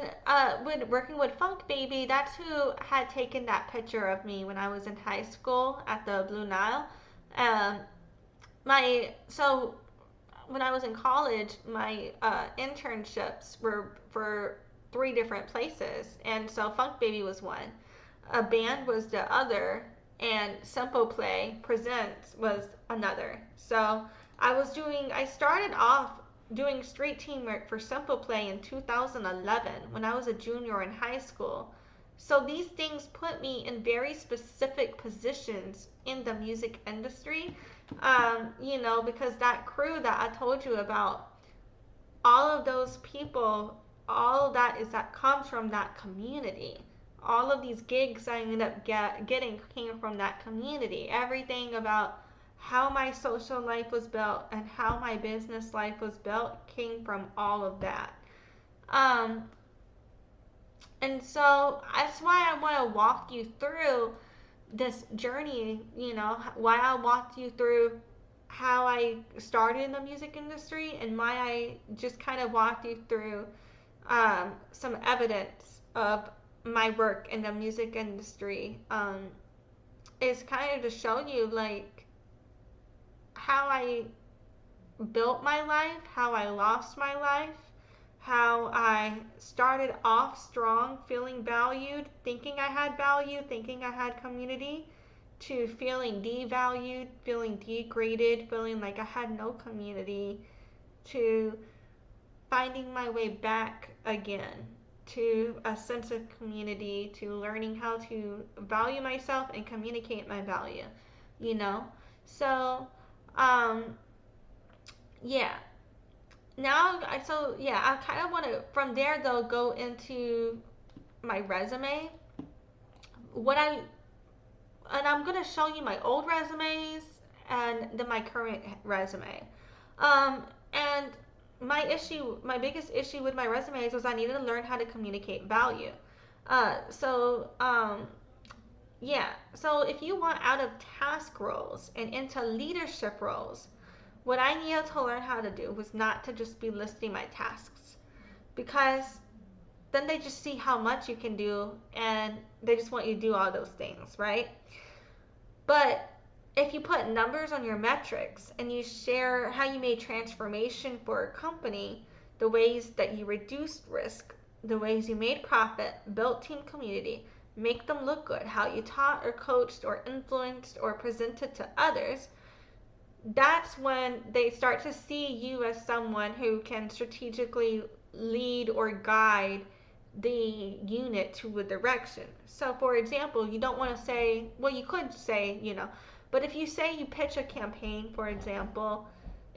A: when working with Funk Baby, that's who had taken that picture of me when I was in high school at the Blue Nile. So when I was in college, my internships were for 3 different places, and so Funk Baby was one, a band was the other, and Simple Play Presents was another. So I started off doing street team work for Simple Play in 2011 when I was a junior in high school. So these things put me in very specific positions in the music industry, you know, because that crew that I told you about, all of those people, all of that comes from that community. All of these gigs I ended up getting came from that community. Everything about how my social life was built and how my business life was built came from all of that. And so that's why I want to walk you through this journey, you know, why I walked you through how I started in the music industry and why I just kind of walked you through some evidence of my work in the music industry, is kind of to show you like how I built my life, how I lost my life, how I started off strong, feeling valued, thinking I had value, thinking I had community, to feeling devalued, feeling degraded, feeling like I had no community, to finding my way back again to a sense of community, to learning how to value myself and communicate my value, you know? So, yeah. I kind of want to, from there though, go into my resume. And I'm going to show you my old resumes and then my current resume. And my biggest issue with my resumes was I needed to learn how to communicate value. Uh, so, um, so if you want out of task roles and into leadership roles, what I needed to learn how to do was not to just be listing my tasks, because then they just see how much you can do and they just want you to do all those things, right? But if you put numbers on your metrics and you share how you made transformation for a company, the ways that you reduced risk, the ways you made profit, built team community, make them look good, how you taught or coached or influenced or presented to others, that's when they start to see you as someone who can strategically lead or guide the unit to a direction. So, for example, you don't want to say, well, you could say, but if you say you pitch a campaign, for example,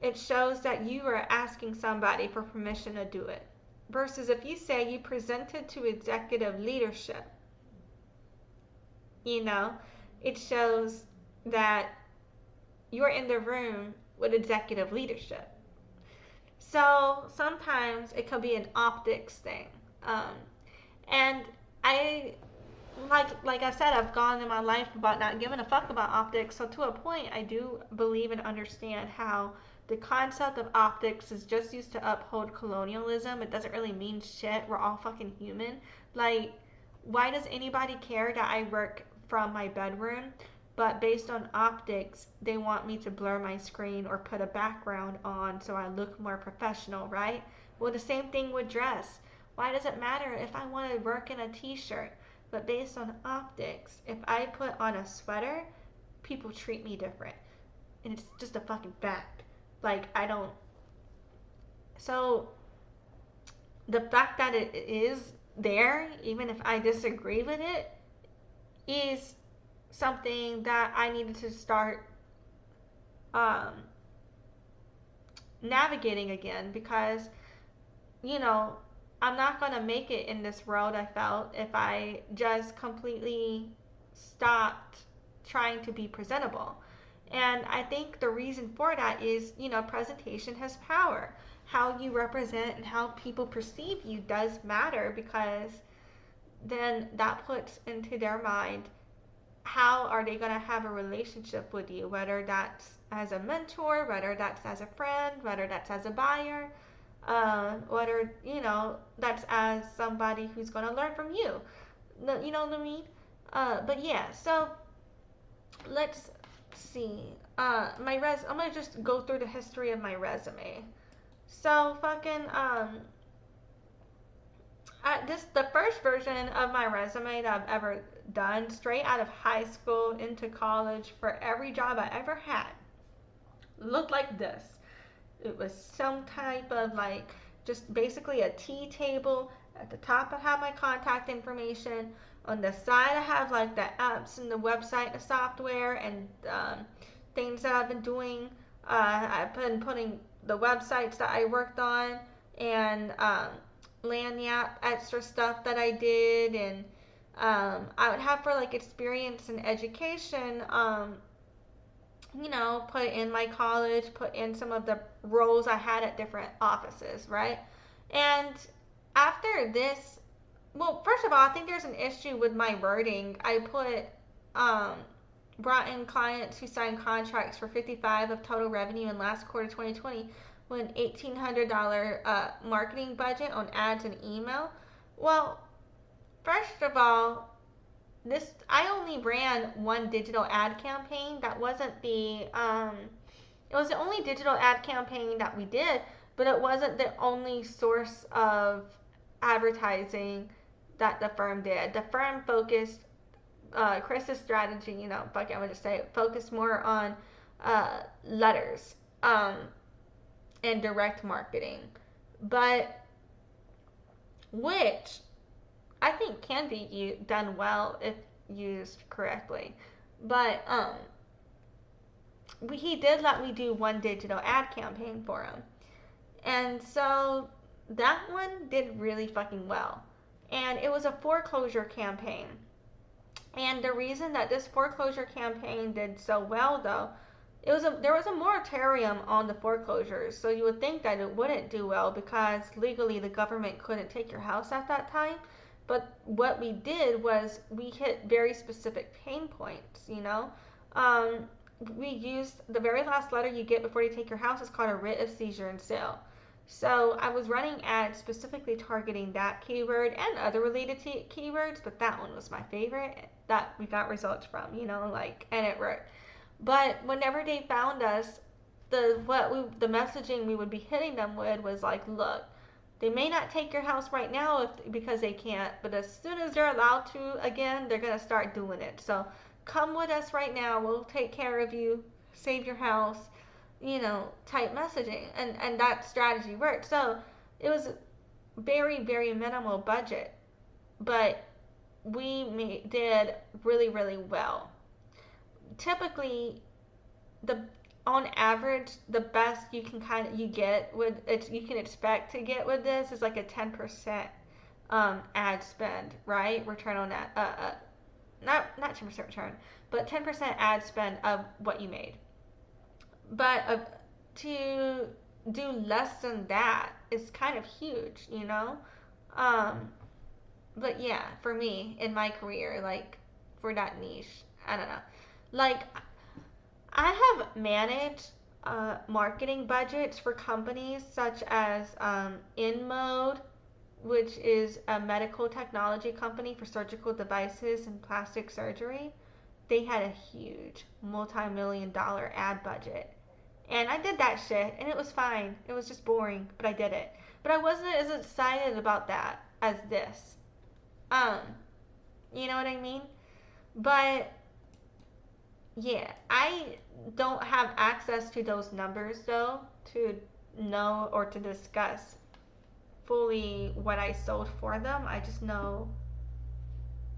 A: it shows that you are asking somebody for permission to do it. Versus if you say you presented to executive leadership, it shows that you're in the room with executive leadership. So sometimes it could be an optics thing. And I, like I said, I've gone in my life about not giving a fuck about optics. So to a point, I do believe and understand how the concept of optics is just used to uphold colonialism. It doesn't really mean shit. We're all fucking human. Like, why does anybody care that I work from my bedroom? But based on optics, they want me to blur my screen or put a background on so I look more professional, right? Well, the same thing with dress. Why does it matter if I want to work in a t-shirt? But based on optics, if I put on a sweater, people treat me different. And it's just a fucking fact. Like, I don't. So, the fact that it is there, even if I disagree with it, is something that I needed to start um, navigating again, because, I'm not going to make it in this world, I felt, if I just completely stopped trying to be presentable. And I think the reason for that is, presentation has power. How you represent and how people perceive you does matter, because then that puts into their mind how are they going to have a relationship with you, whether that's as a mentor, whether that's as a friend, whether that's as a buyer, whether, that's as somebody who's going to learn from you. You know what I mean? But yeah, so let's see. I'm going to just go through the history of my resume. So the first version of my resume that I've ever done, straight out of high school into college, for every job I ever had, looked like this. It was some type of just basically a tea table. At the top I have my contact information. On the side I have the apps and the website, the software, and things that I've been doing. I've been putting the websites that I worked on, and lanyard extra stuff that I did, and I would have for experience and education, put in my college, put in some of the roles I had at different offices, right? And after this, well, first of all, I think there's an issue with my wording. I put brought in clients who signed contracts for 55 of total revenue in last quarter 2020 with an $1,800 marketing budget on ads and email. Well, first of all, I only ran one digital ad campaign. That wasn't it was the only digital ad campaign that we did, but it wasn't the only source of advertising that the firm did. The firm focused, Chris's strategy, I'm gonna just say it, focused more on letters and direct marketing. but which I think can be done well if used correctly. But he did let me do one digital ad campaign for him. And so that one did really fucking well. And it was a foreclosure campaign. And the reason that this foreclosure campaign did so well, though, there was a moratorium on the foreclosures. So you would think that it wouldn't do well because legally the government couldn't take your house at that time. But what we did was we hit very specific pain points, you know? We used the very last letter you get before you take your house is called a writ of seizure and sale. So I was running ads specifically targeting that keyword and other related keywords, but that one was my favorite that we got results from, you know, like, and it worked. But whenever they found us, the messaging we would be hitting them with was like, look, they may not take your house right now because they can't, but as soon as they're allowed to again, they're gonna start doing it. So come with us right now. We'll take care of you, save your house, you know, type messaging. And that strategy worked. So it was very, very minimal budget, but we did really, really well. Typically, on average, the best you can you can expect to get with this is like a 10% ad spend, right? Return on that, not 10% return, but 10% ad spend of what you made. But to do less than that is kind of huge, you know? But yeah, for me in my career, like for that niche, I don't know. Like I have managed marketing budgets for companies such as InMode, which is a medical technology company for surgical devices and plastic surgery. They had a huge multi-million-dollar ad budget. And I did that shit, and it was fine. It was just boring, but I did it. But I wasn't as excited about that as this. Um, you know what I mean? But yeah, I don't have access to those numbers though to know or to discuss fully what I sold for them. I just know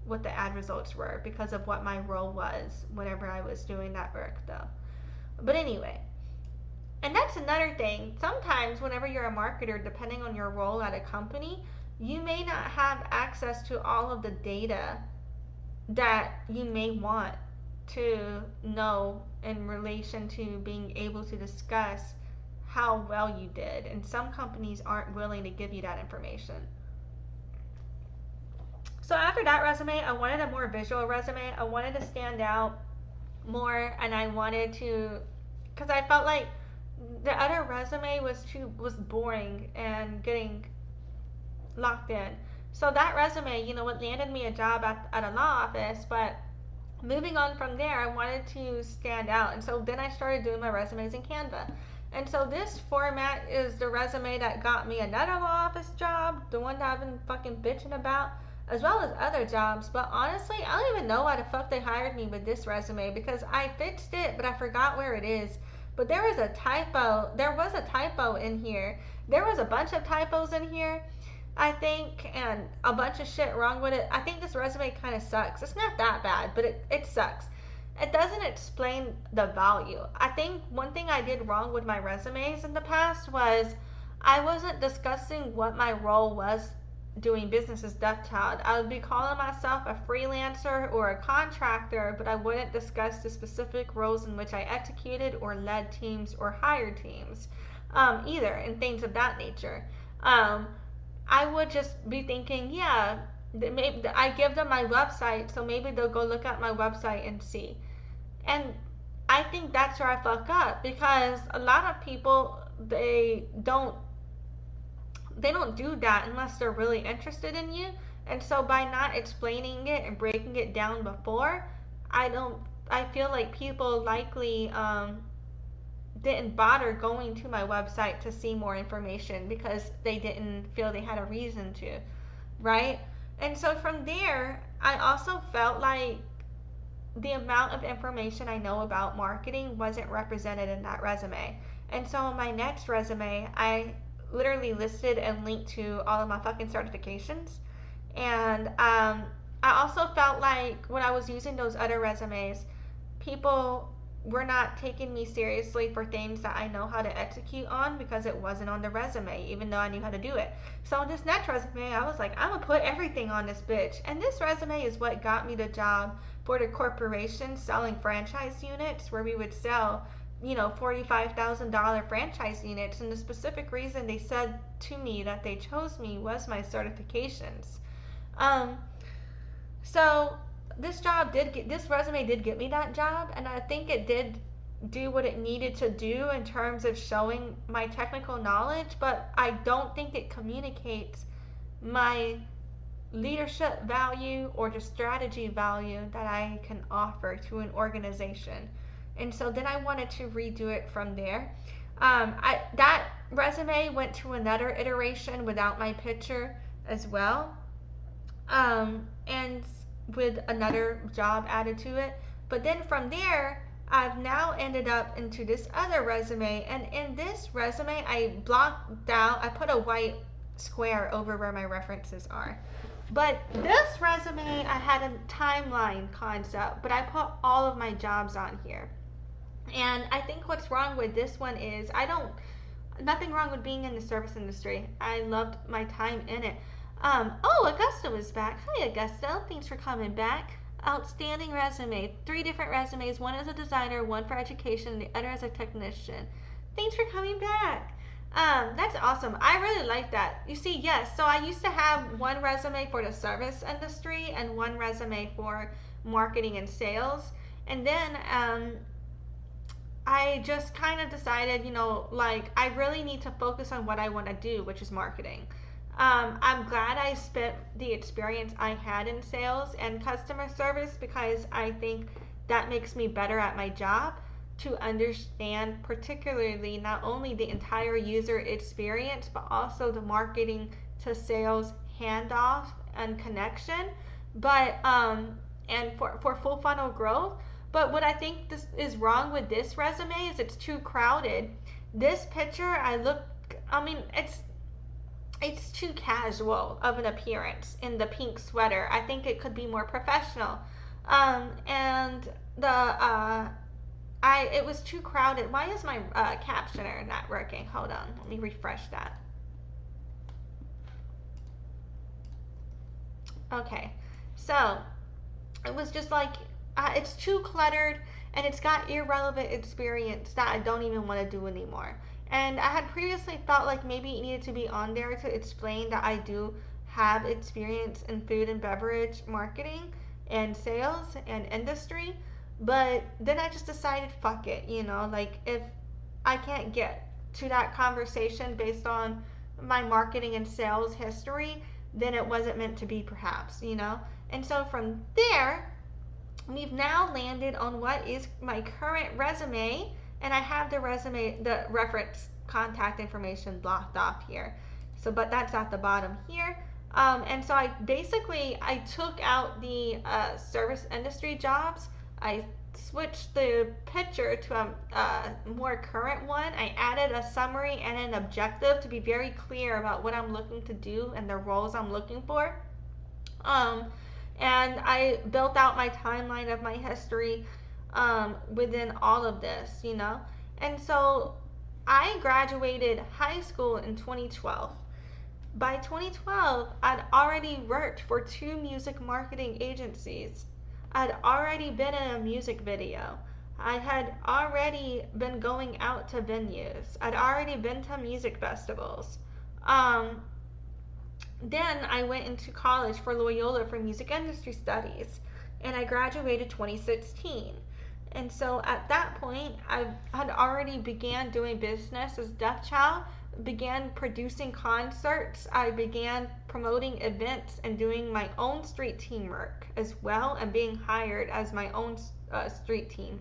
A: what the ad results were because of what my role was whenever I was doing that work though. But anyway, and that's another thing. Sometimes whenever you're a marketer, depending on your role at a company, you may not have access to all of the data that you may want to know in relation to being able to discuss how well you did. And some companies aren't willing to give you that information. So after that resume, I wanted a more visual resume. I wanted to stand out more, and I wanted to, because I felt like the other resume was boring and getting locked in. So that resume, you know, it landed me a job at a law office, but moving on from there, I wanted to stand out. And so then I started doing my resumes in Canva. And so this format is the resume that got me another law office job, the one that I've been fucking bitching about, as well as other jobs. But honestly, I don't even know why the fuck they hired me with this resume because I fixed it, but I forgot where it is. But there was a typo. There was a typo in here. There was a bunch of typos in here, I think, and a bunch of shit wrong with it. I think this resume kind of sucks. It's not that bad, but it sucks. It doesn't explain the value. I think one thing I did wrong with my resumes in the past was I wasn't discussing what my role was doing business as Deaf Child. I would be calling myself a freelancer or a contractor, but I wouldn't discuss the specific roles in which I executed or led teams or hired teams either, and things of that nature. I would just be thinking, yeah, maybe I give them my website, so maybe they'll go look at my website and see. And I think that's where I fuck up because a lot of people they don't do that unless they're really interested in you. And so by not explaining it and breaking it down before, I feel like people likely didn't bother going to my website to see more information because they didn't feel they had a reason to, right? And so from there, I also felt like the amount of information I know about marketing wasn't represented in that resume. And so in my next resume, I literally listed and linked to all of my fucking certifications. And I also felt like when I was using those other resumes, people were not taking me seriously for things that I know how to execute on because it wasn't on the resume, even though I knew how to do it. So on this next resume, I was like, I'm gonna put everything on this bitch. And this resume is what got me the job for the corporation selling franchise units, where we would sell, you know, $45,000 franchise units. And the specific reason they said to me that they chose me was my certifications. So this resume did get me that job, and I think it did do what it needed to do in terms of showing my technical knowledge, but I don't think it communicates my leadership value or the strategy value that I can offer to an organization. And so then I wanted to redo it from there. That resume went to another iteration without my picture as well, and with another job added to it. But then from there, I've now ended up into this other resume, and in this resume, I blocked out, I put a white square over where my references are. But this resume, I had a timeline concept, but I put all of my jobs on here. And I think what's wrong with this one is nothing wrong with being in the service industry. I loved my time in it. Augusta was back. Hi, Augusta. Thanks for coming back. Outstanding resume. 3 different resumes. One as a designer, one for education, and the other as a technician. Thanks for coming back. That's awesome. I really like that. You see, yes, so I used to have one resume for the service industry and one resume for marketing and sales. And then I just kind of decided, like, I really need to focus on what I want to do, which is marketing. I'm glad I spent the experience I had in sales and customer service, because I think that makes me better at my job, to understand particularly not only the entire user experience, but also the marketing to sales handoff and connection, but and for full funnel growth. But what I think this is wrong with this resume is it's too crowded. This picture, it's too casual of an appearance in the pink sweater. I think it could be more professional. And it was too crowded. Why is my captioner not working? Hold on, let me refresh that. Okay, so it was just like, it's too cluttered, and it's got irrelevant experience that I don't even want to do anymore. And I had previously thought like maybe it needed to be on there to explain that I do have experience in food and beverage marketing and sales and industry. But then I just decided, fuck it, like, if I can't get to that conversation based on my marketing and sales history, then it wasn't meant to be, perhaps. And so from there, we've now landed on what is my current resume. And I have the reference contact information blocked off here. So, but that's at the bottom here. And so I took out the service industry jobs. I switched the picture to a more current one. I added a summary and an objective to be very clear about what I'm looking to do and the roles I'm looking for. And I built out my timeline of my history within all of this, And so I graduated high school in 2012. By 2012, I'd already worked for 2 music marketing agencies. I'd already been in a music video. I had already been going out to venues. I'd already been to music festivals. Then I went into college for Loyola for music industry studies, and I graduated 2016. And so at that point, I had already began doing business as Deaf Child, began producing concerts, I began promoting events and doing my own street team work as well, and being hired as my own street team.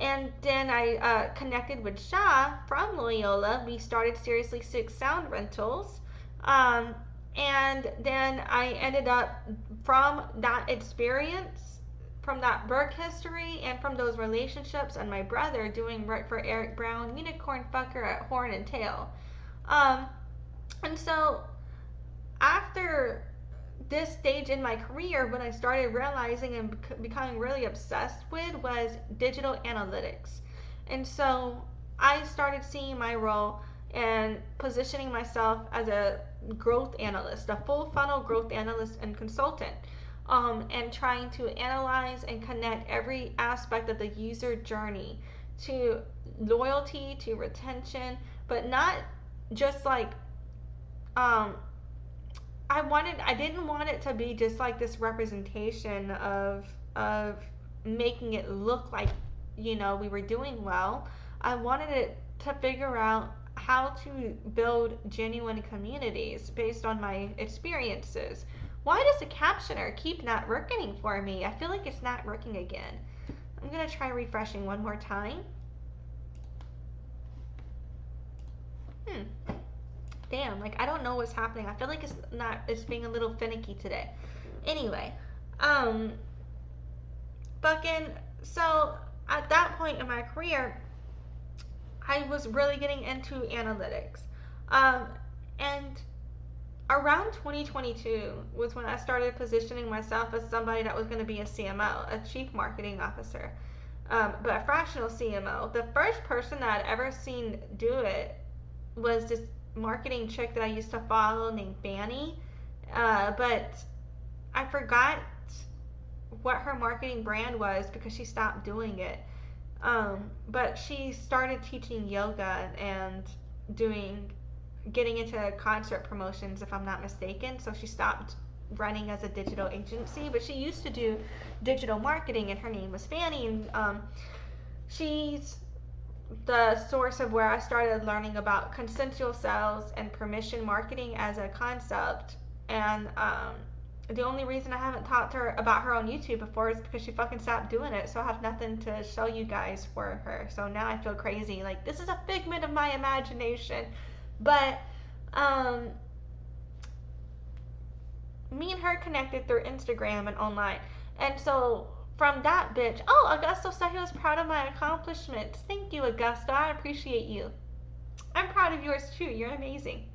A: And then I connected with Shah from Loyola. We started Seriously Sik Sound Rentals. And then I ended up, from that experience, from that work history, and from those relationships and my brother, doing work for Erik, Browne, Unicorn, Fukr at Horn and Tail. And so after this stage in my career, what I started realizing and becoming really obsessed with was digital analytics. And so I started seeing my role and positioning myself as a growth analyst, a full funnel growth analyst and consultant, and trying to analyze and connect every aspect of the user journey to loyalty, to retention, but not just like I didn't want it to be just like this representation of making it look like, you know, we were doing well. I wanted it to figure out how to build genuine communities based on my experiences. Why does the captioner keep not working for me? I feel like it's not working again. I'm gonna try refreshing one more time. Damn, like I don't know what's happening. I feel like it's being a little finicky today. Anyway, fucking, so at that point in my career, I was really getting into analytics. And around 2022 was when I started positioning myself as somebody that was going to be a CMO, a chief marketing officer, but a fractional CMO. The first person that I'd ever seen do it was this marketing chick that I used to follow named Fannie, but I forgot what her marketing brand was because she stopped doing it. But she started teaching yoga and getting into concert promotions, if I'm not mistaken. So she stopped running as a digital agency, but she used to do digital marketing, and her name was Fannie. And she's the source of where I started learning about consensual sales and permission marketing as a concept. And the only reason I haven't talked to her about her on YouTube before is because she fucking stopped doing it. So I have nothing to show you guys for her. So now I feel crazy. Like, this is a figment of my imagination. But me and her connected through Instagram and online. And so from that bitch, oh, Augusto said he was proud of my accomplishments. Thank you, Augusto. I appreciate you. I'm proud of yours too. You're amazing.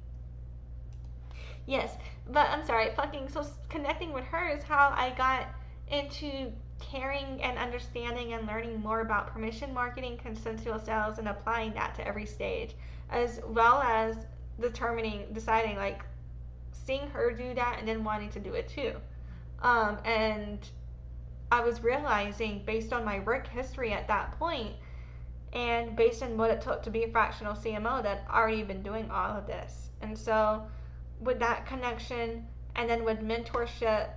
A: Yes, but I'm sorry, so connecting with her is how I got into caring and understanding and learning more about permission marketing, consensual sales, and applying that to every stage, as well as deciding, like, seeing her do that and then wanting to do it too. And I was realizing, based on my work history at that point, and based on what it took to be a fractional CMO, that I'd already been doing all of this. And so with that connection, and then with mentorship,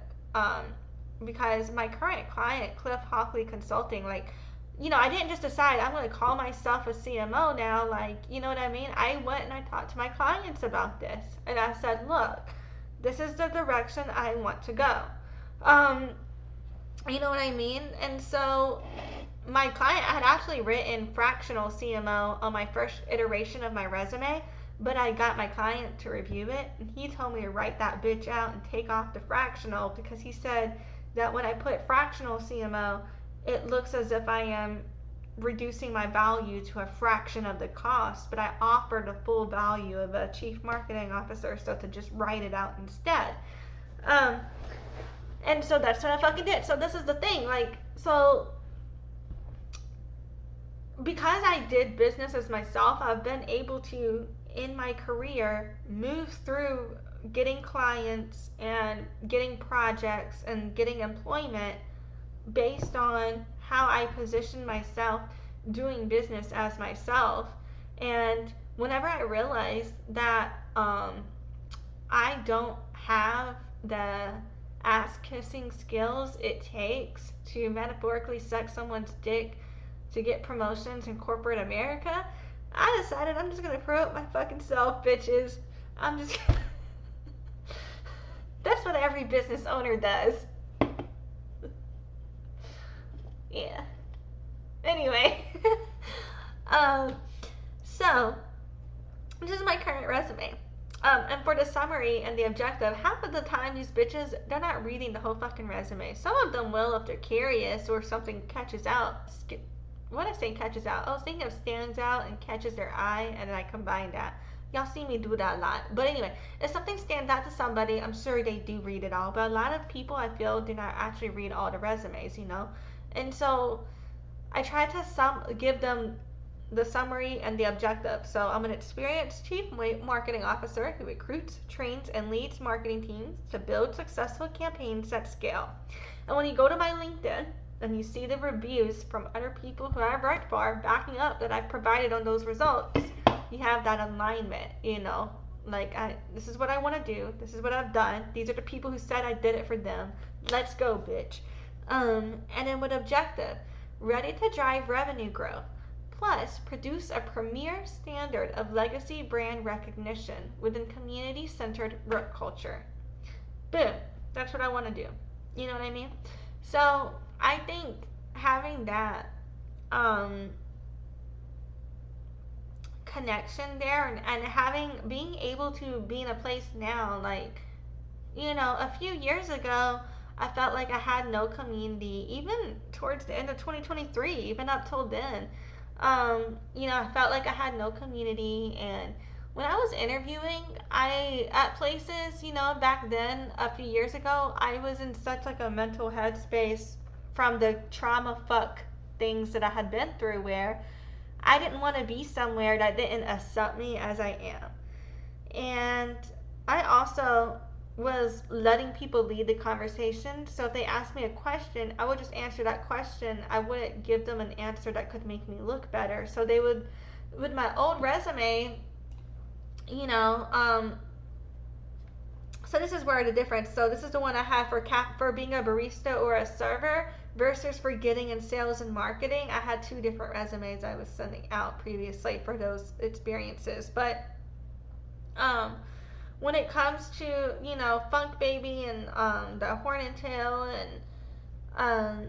A: because my current client, Cliff Hockley Consulting, like, you know, I didn't just decide I'm going to call myself a CMO now, like, you know what I mean? I went and I talked to my clients about this, and I said, look, this is the direction I want to go. You know what I mean? And so my client had actually written fractional CMO on my first iteration of my resume, but I got my client to review it, and he told me to write that bitch out and take off the fractional, because he said that when I put fractional CMO, it looks as if I am reducing my value to a fraction of the cost, but I offer the full value of a chief marketing officer, so to just write it out instead. And so that's what I fucking did. So this is the thing, like, so because I did businesses myself, I've been able to, in my career, move through getting clients and getting projects and getting employment based on how I position myself doing business as myself. And whenever I realized that I don't have the ass-kissing skills it takes to metaphorically suck someone's dick to get promotions in corporate America, I decided I'm just gonna promote my fucking self, bitches. I'm just that's what every business owner does. Yeah. Anyway. So this is my current resume. And for the summary and the objective, half of the time these bitches, they're not reading the whole fucking resume. Some of them will if they're curious or something catches out. What I say catches out? I was thinking of stands out and catches their eye, and then I combine that. Y'all see me do that a lot. But anyway, if something stands out to somebody, I'm sure they do read it all. But a lot of people, I feel, do not actually read all the resumes, you know? And so I try to give them the summary and the objective. So I'm an experienced chief marketing officer who recruits, trains, and leads marketing teams to build successful campaigns at scale. And when you go to my LinkedIn and you see the reviews from other people who I've worked for backing up that I've provided on those results, you have that alignment, you know, like this is what I want to do, this is what I've done, these are the people who said I did it for them, let's go, bitch. And then with objective, ready to drive revenue growth, plus produce a premier standard of legacy brand recognition within community-centered work culture. Boom, that's what I want to do, you know what I mean? So I think having that connection there, and being able to be in a place now, like, you know, a few years ago I felt like I had no community, even towards the end of 2023, even up till then. You know, I felt like I had no community, and when I was interviewing, at places, you know, back then, a few years ago, I was in such like a mental headspace from the trauma fuck things that I had been through, where I didn't want to be somewhere that didn't accept me as I am. And I also was letting people lead the conversation. So if they asked me a question, I would just answer that question. I wouldn't give them an answer that could make me look better. So they would, with my old resume, you know, so this is where the difference. So this is the one I have for being a barista or a server versus for getting in sales and marketing. I had two different resumes I was sending out previously for those experiences. But when it comes to, you know, Funk Baby and the Horn and Tail and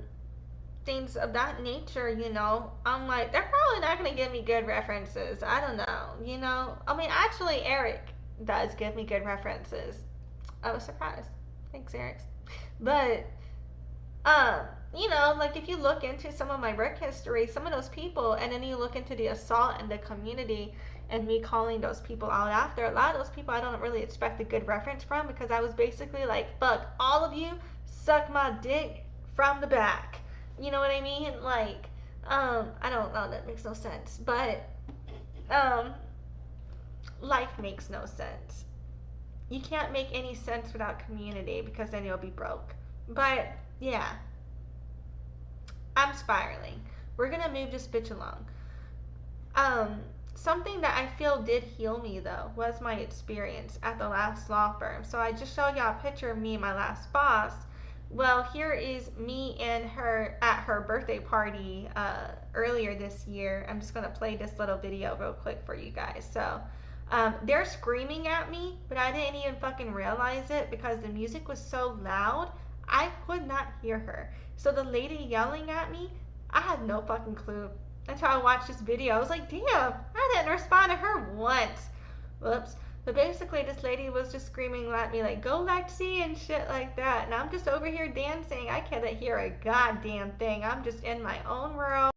A: things of that nature, you know, I'm like, they're probably not going to give me good references. I don't know, you know. I mean, actually, Erik does give me good references. I was surprised. Thanks, Erik. But, you know, like if you look into some of my work history, some of those people, and then you look into the assault in the community and me calling those people out after, a lot of those people I don't really expect a good reference from, because I was basically like, fuck, all of you suck my dick from the back. You know what I mean? Like, I don't know, that makes no sense. But, life makes no sense. You can't make any sense without community, because then you'll be broke. But, yeah. I'm spiraling. We're gonna move this bitch along. Something that I feel did heal me, though, was my experience at the last law firm. So I just showed y'all a picture of me and my last boss. Well, here is me and her at her birthday party earlier this year. I'm just going to play this little video real quick for you guys. So they're screaming at me, but I didn't even fucking realize it because the music was so loud, I could not hear her. So the lady yelling at me, I had no fucking clue until I watched this video. I was like, damn, I didn't respond to her once. Whoops. But basically, this lady was just screaming at me like, go Lexie and shit like that. And I'm just over here dancing. I can't hear a goddamn thing. I'm just in my own world.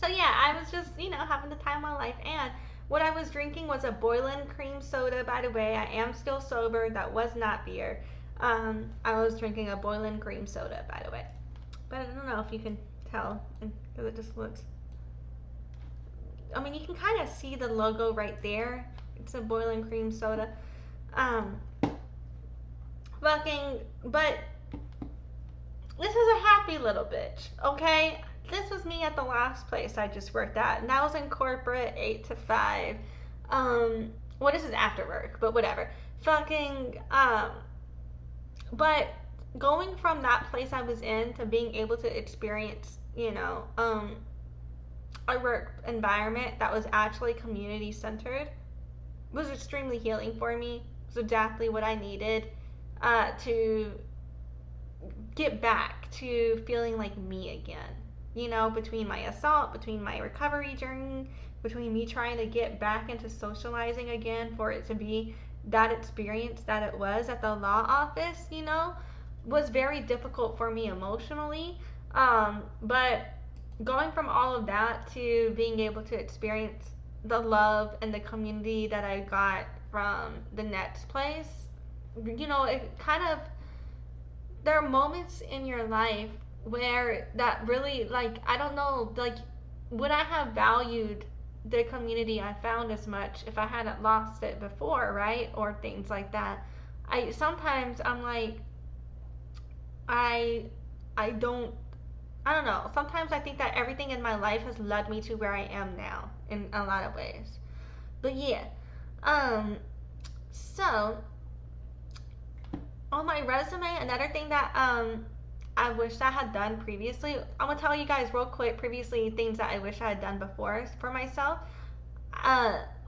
A: So yeah, I was just, you know, having the time of my life, and what I was drinking was a boiling cream soda, by the way. I am still sober. That was not beer. I was drinking a boiling cream soda, by the way. But I don't know if you can tell, because it just looks, I mean, you can kind of see the logo right there. It's a boiling cream soda. But this is a happy little bitch, okay? This was me at the last place I just worked at, and that was in corporate, 8 to 5. well, this is after work, but whatever. Fucking, but going from that place I was in to being able to experience, a work environment that was actually community centered was extremely healing for me. It was exactly what I needed to get back to feeling like me again. Between my assault, between my recovery journey, between me trying to get back into socializing again for it to be that experience that it was at the law office, was very difficult for me emotionally. But going from all of that to being able to experience the love and the community that I got from the next place, it kind of, there are moments in your life where that really, like, I don't know, like, would I have valued the community I found as much if I hadn't lost it before, right? Or things like that. I'm like, I I don't I don't know. Sometimes I think that everything in my life has led me to where I am now in a lot of ways. But yeah. So on my resume, another thing that I wish I had done previously. I'm gonna tell you guys real quick previously things that I wish I had done before for myself.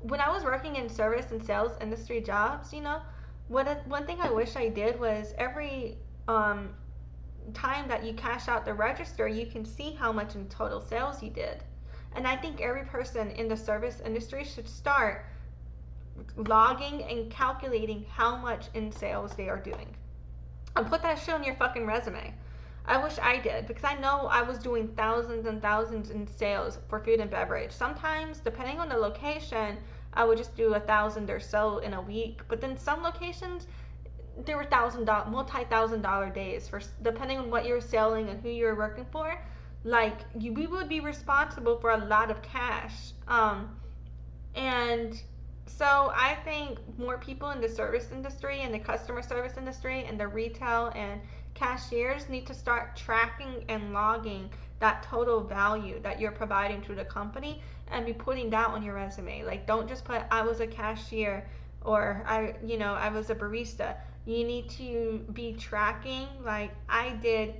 A: When I was working in service and sales industry jobs, one thing I wish I did was every time that you cash out the register, you can see how much in total sales you did. And I think every person in the service industry should start logging and calculating how much in sales they are doing. And put that shit on your fucking resume. I wish I did, because I know I was doing thousands and thousands in sales for food and beverage. Sometimes, depending on the location, I would just do 1,000 or so in a week. But then some locations, there were multi-$1,000 days for depending on what you were selling and who you were working for. Like, we would be responsible for a lot of cash. And so I think more people in the service industry and the customer service industry and the retail and cashiers need to start tracking and logging that total value that you're providing to the company and be putting that on your resume. Like, don't just put I was a cashier or I was a barista. You need to be tracking, like, I did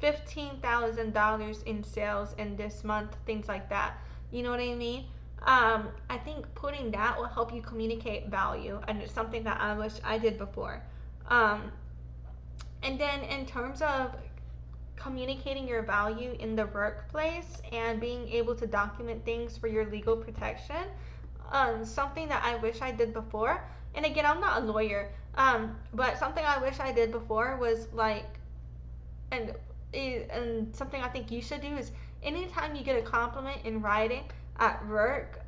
A: $15,000 in sales in this month, things like that. You know what I mean? I think putting that will help you communicate value, and it's something that I wish I did before. And then in terms of communicating your value in the workplace and being able to document things for your legal protection, something that I wish I did before, and again, I'm not a lawyer, but something I wish I did before was like, and something I think you should do is anytime you get a compliment in writing at work,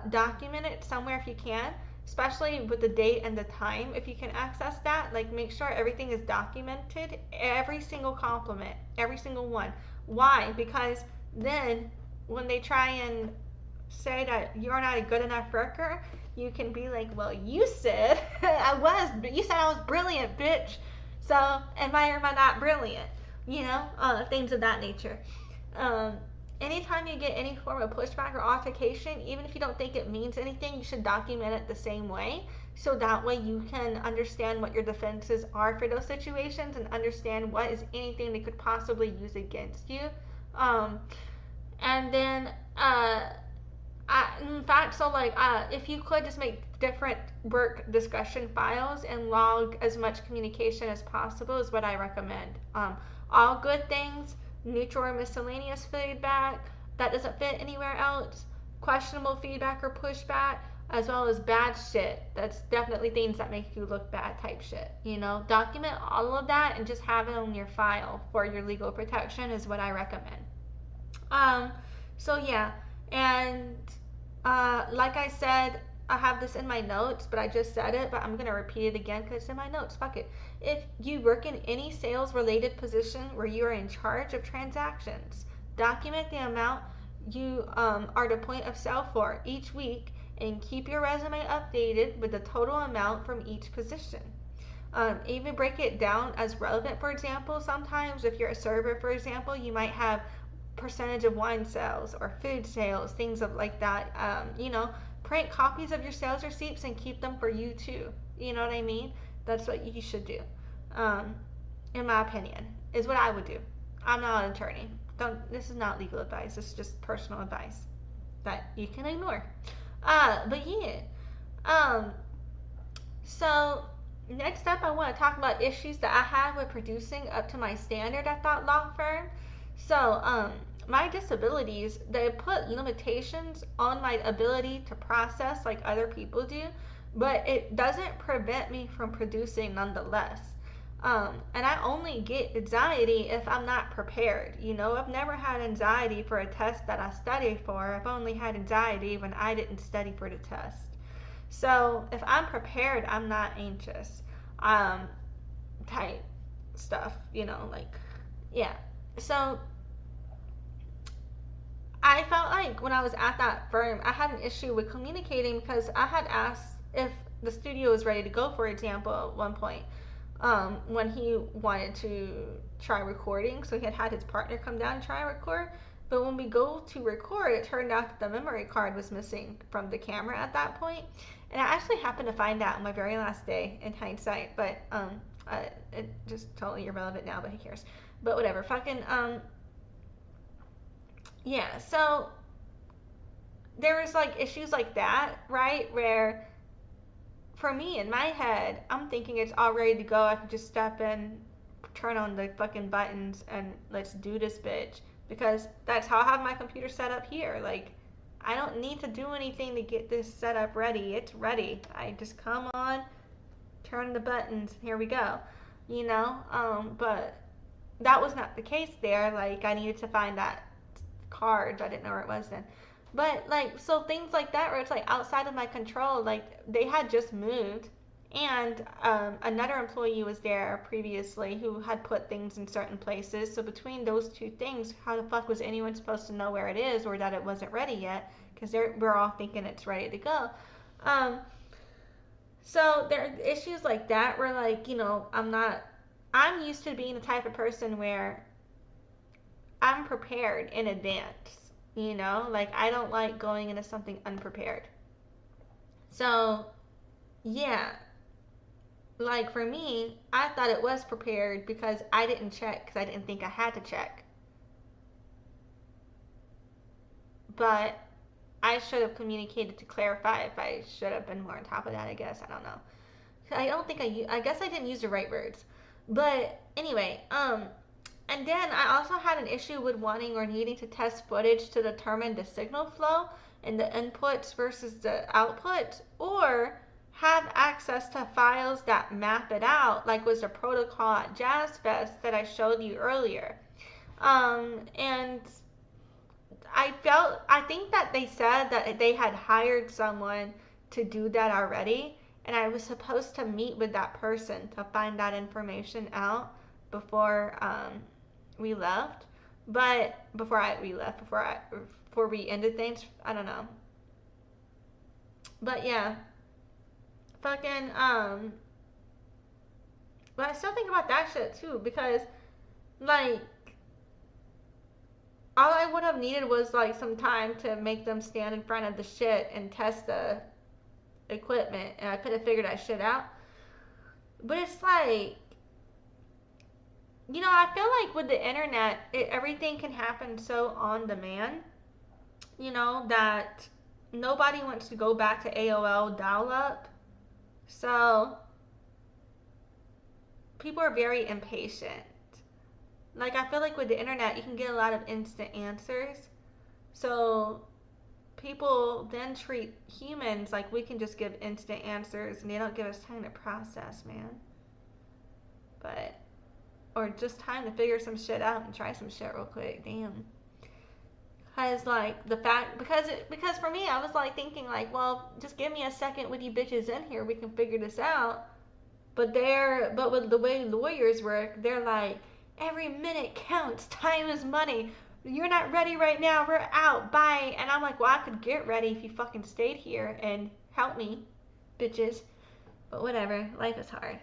A: document it somewhere if you can, especially with the date and the time. If you can access that, like, make sure everything is documented, every single compliment, every single one. Why? Because then when they try and say that you're not a good enough worker, you can be like, well, you said you said I was brilliant, bitch. So am I or am I not brilliant? Things of that nature. Anytime you get any form of pushback or altercation, even if you don't think it means anything, you should document it the same way. So that way you can understand what your defenses are for those situations and understand what is anything they could possibly use against you. And then, in fact, so like, if you could just make different work discussion files and log as much communication as possible is what I recommend. All good things, neutral or miscellaneous feedback that doesn't fit anywhere else, questionable feedback or pushback, as well as bad shit. That's definitely things that make you look bad type shit. Document all of that and just have it on your file for your legal protection is what I recommend. So yeah, and like I said, I have this in my notes, but I just said it, but I'm going to repeat it again because it's in my notes. Fuck it. If you work in any sales-related position where you are in charge of transactions, document the amount you are the point of sale for each week and keep your resume updated with the total amount from each position. Even break it down as relevant. For example, sometimes if you're a server, for example, you might have percentage of wine sales or food sales, things of like that. print copies of your sales receipts and keep them for you too. You know what I mean? That's what you should do. In my opinion, is what I would do. I'm not an attorney. This is not legal advice. This is just personal advice that you can ignore. But yeah. So next up, I want to talk about issues that I had with producing up to my standard at that law firm. So, my disabilities, they put limitations on my ability to process like other people do, but it doesn't prevent me from producing nonetheless. And I only get anxiety if I'm not prepared. You know, I've never had anxiety for a test that I studied for. I've only had anxiety when I didn't study for the test. So if I'm prepared, I'm not anxious. Type stuff, you know, like, yeah. So I felt like when I was at that firm, I had an issue with communicating because I had asked if the studio was ready to go, for example, at one point, when he wanted to try recording. So he had his partner come down and try and record. But when we go to record, it turned out that the memory card was missing from the camera at that point. And I actually happened to find out on my very last day in hindsight, but it just totally irrelevant now, but who cares? But whatever, fucking, yeah, so there was like issues like that, right? Where for me in my head, I'm thinking it's all ready to go. I can just step in, turn on the fucking buttons, and let's do this bitch. Because that's how I have my computer set up here. Like, I don't need to do anything to get this set up ready. It's ready. I just come on, turn the buttons, here we go. You know? But that was not the case there. Like, I needed to find that card. I didn't know where it was then. But, like, so things like that where it's, like, outside of my control. Like, they had just moved. And another employee was there previously who had put things in certain places. So between those two things, how the fuck was anyone supposed to know where it is or that it wasn't ready yet? Because we're all thinking it's ready to go. So there are issues like that where, like, you know, I'm used to being the type of person where I'm prepared in advance. You know, like, I don't like going into something unprepared. So, yeah. Like, for me, I thought it was prepared because I didn't check because I didn't think I had to check. But I should have communicated to clarify if I should have been more on top of that, I guess. I don't know. I guess I didn't use the right words. But anyway, and then I also had an issue with wanting or needing to test footage to determine the signal flow and the inputs versus the outputs, or have access to files that map it out, like was the protocol at Jazz Fest that I showed you earlier. And I think that they said that they had hired someone to do that already, and I was supposed to meet with that person to find that information out before we left. But before we ended things, I don't know. But yeah, fucking but I still think about that shit too, because like all I would have needed was like some time to make them stand in front of the shit and test the equipment, and I could have figured that shit out. But it's like, you know, I feel like with the internet, everything can happen so on demand, you know, that nobody wants to go back to AOL dial-up. So people are very impatient. Like, I feel like with the internet, you can get a lot of instant answers. So people then treat humans like we can just give instant answers, and they don't give us time to process, man. But, or just time to figure some shit out and try some shit real quick. Damn. Because, like, because for me, I was, like, thinking, like, well, just give me a second with you bitches in here. We can figure this out. But with the way lawyers work, they're like, every minute counts. Time is money. You're not ready right now. We're out. Bye. And I'm like, well, I could get ready if you fucking stayed here and help me, bitches. But whatever. Life is hard.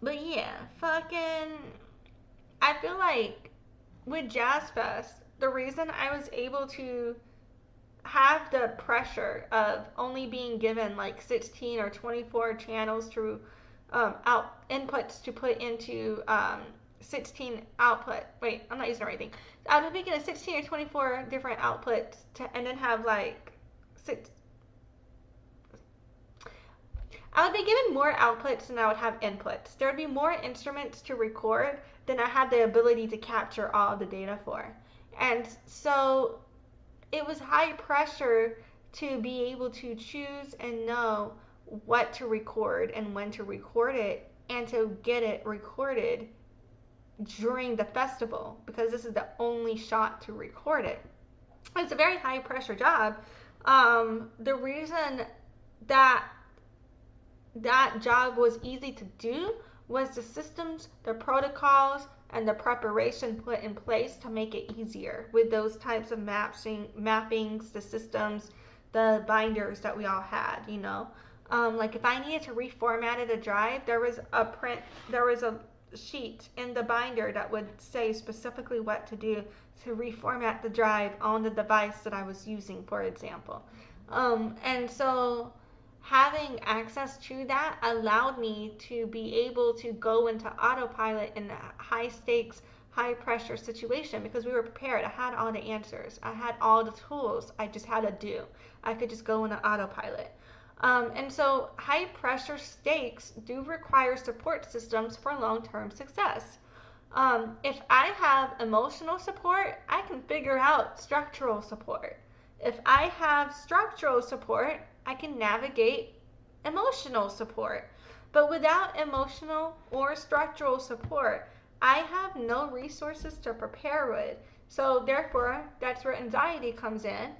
A: But yeah, fucking, I feel like with Jazz Fest, the reason I was able to have the pressure of only being given like 16 or 24 channels to out inputs to put into 16 output. Wait, I'm not using the right thing. I would be getting 16 or 24 different outputs and then have like six. I would be given more outputs than I would have inputs. There would be more instruments to record than I had the ability to capture all of the data for. And so it was high pressure to be able to choose and know what to record and when to record it and to get it recorded during the festival, because this is the only shot to record it. It's a very high pressure job. The reason that job was easy to do was the systems, the protocols, and the preparation put in place to make it easier with those types of mappings, the systems, the binders that we all had, you know. Like if I needed to reformat a drive, there was a sheet in the binder that would say specifically what to do to reformat the drive on the device that I was using, for example. And so having access to that allowed me to be able to go into autopilot in a high stakes, high pressure situation because we were prepared. I had all the answers. I had all the tools. I just had to do. I could just go into autopilot. And so high pressure stakes do require support systems for long-term success. If I have emotional support, I can figure out structural support. If I have structural support, I can navigate emotional support. But without emotional or structural support, I have no resources to prepare with. So therefore, that's where anxiety comes in.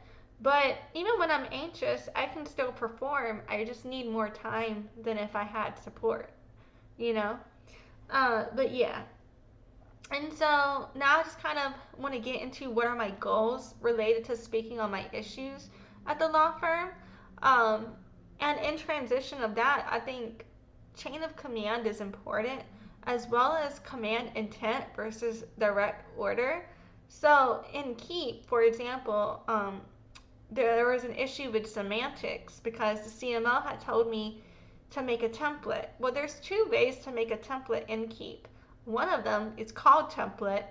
A: But even when I'm anxious, I can still perform. I just need more time than if I had support, you know? But yeah. And so now I just kind of want to get into what are my goals related to speaking on my issues at the law firm. And in transition of that, I think chain of command is important, as well as command intent versus direct order. So in KEEP, for example, there was an issue with semantics because the CMO had told me to make a template. Well, there's two ways to make a template in KEEP. One of them is called template,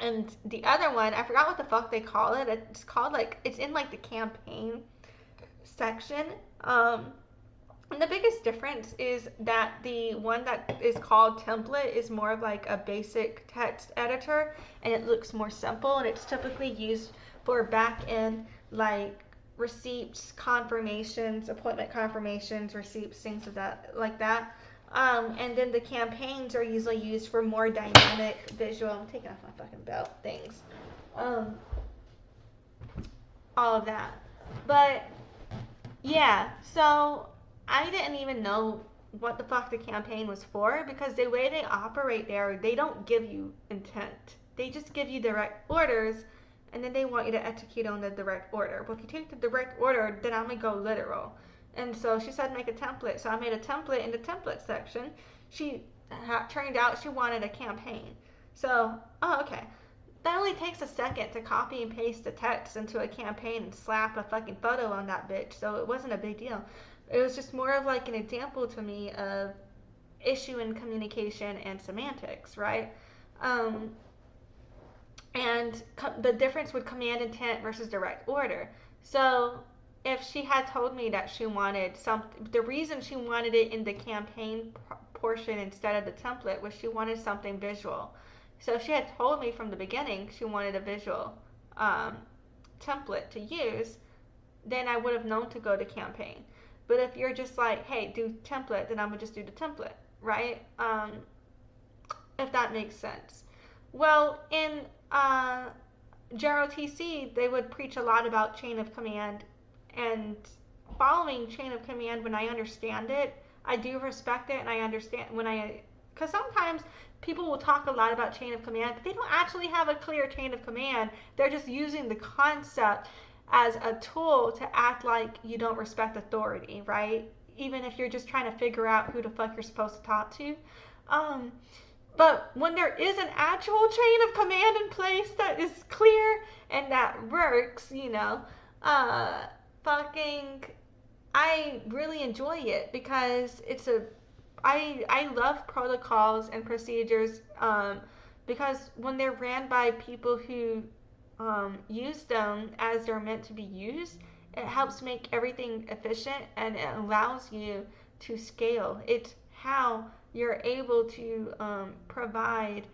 A: and the other one, I forgot what the fuck they call it. It's called it's in like the campaign section. And the biggest difference is that the one that is called template is more of like a basic text editor, and it looks more simple, and it's typically used for back-end like receipts, confirmations, appointment confirmations, receipts, things of that like that. And then the campaigns are usually used for more dynamic visual. I'm taking off my fucking belt things. All of that. But yeah, so I didn't even know what the fuck the campaign was for because the way they operate there, they don't give you intent. They just give you direct orders, and then they want you to execute on the direct order. But if you take the direct order, then I'm going to go literal. And so she said make a template. So I made a template in the template section. Turned out she wanted a campaign. So, okay. That only takes a second to copy and paste the text into a campaign and slap a fucking photo on that bitch. So it wasn't a big deal. It was just more of like an example to me of issue in communication and semantics, right? And the difference with command intent versus direct order. So if she had told me that she wanted something, the reason she wanted it in the campaign portion instead of the template was she wanted something visual. So if she had told me from the beginning she wanted a visual template to use, then I would have known to go to campaign. But if you're just like, hey, do template, then I'm going to just do the template, right? If that makes sense. Well, in JROTC, they would preach a lot about chain of command, and following chain of command, when I understand it, I do respect it, and I understand because sometimes people will talk a lot about chain of command, but they don't actually have a clear chain of command. They're just using the concept as a tool to act like you don't respect authority, right? Even if you're just trying to figure out who the fuck you're supposed to talk to. But when there is an actual chain of command in place that is clear and that works, uh, fucking, I really enjoy it because I love protocols and procedures, because when they're ran by people who use them as they're meant to be used, it helps make everything efficient and it allows you to scale. It's how you're able to provide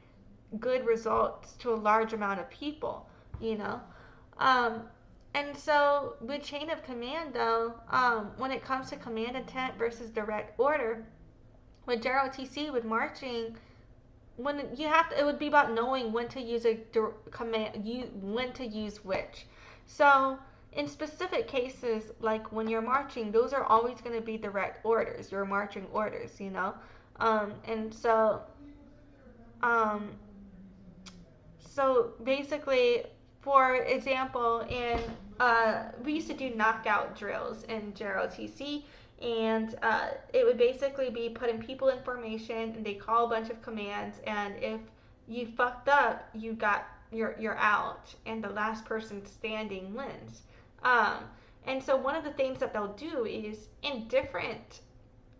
A: good results to a large amount of people, you know? Um, and so with chain of command, though, when it comes to command intent versus direct order, with JROTC, with marching, when you have to, it would be about knowing when to use a command, when to use which. So in specific cases, like when you're marching, those are always going to be direct orders, your marching orders, you know. And so um, so basically, for example, in we used to do knockout drills in JROTC, and it would basically be putting people in formation, and they call a bunch of commands, and if you fucked up, you're out, and the last person standing wins. Um, and so one of the things that they'll do is in different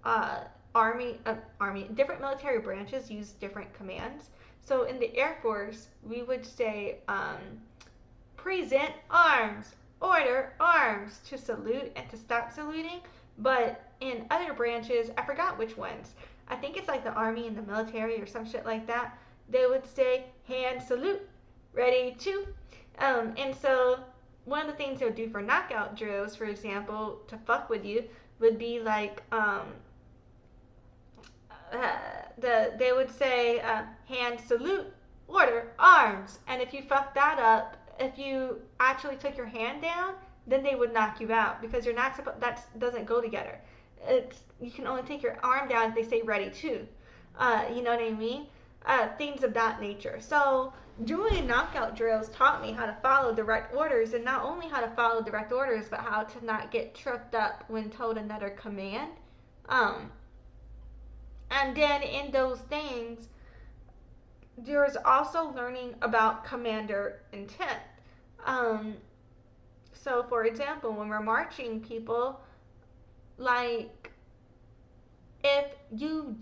A: uh, different military branches use different commands. So in the Air Force, we would say, present arms, order arms, to salute and to stop saluting. But in other branches, I forgot which ones. I think it's like the Army and the military or some shit like that. They would say, hand salute, ready to. And so one of the things they would do for knockout drills, for example, to fuck with you, would be like, they would say, hand salute, order arms, and if you fuck that up, if you actually took your hand down, then they would knock you out because you're not supposed. That doesn't go together. You can only take your arm down if they say ready to. You know what I mean? Things of that nature. So doing knockout drills taught me how to follow direct orders, and not only how to follow direct orders, but how to not get tripped up when told another command. And then in those things, there's also learning about commander intent. Um, so, for example, when we're marching people, like if you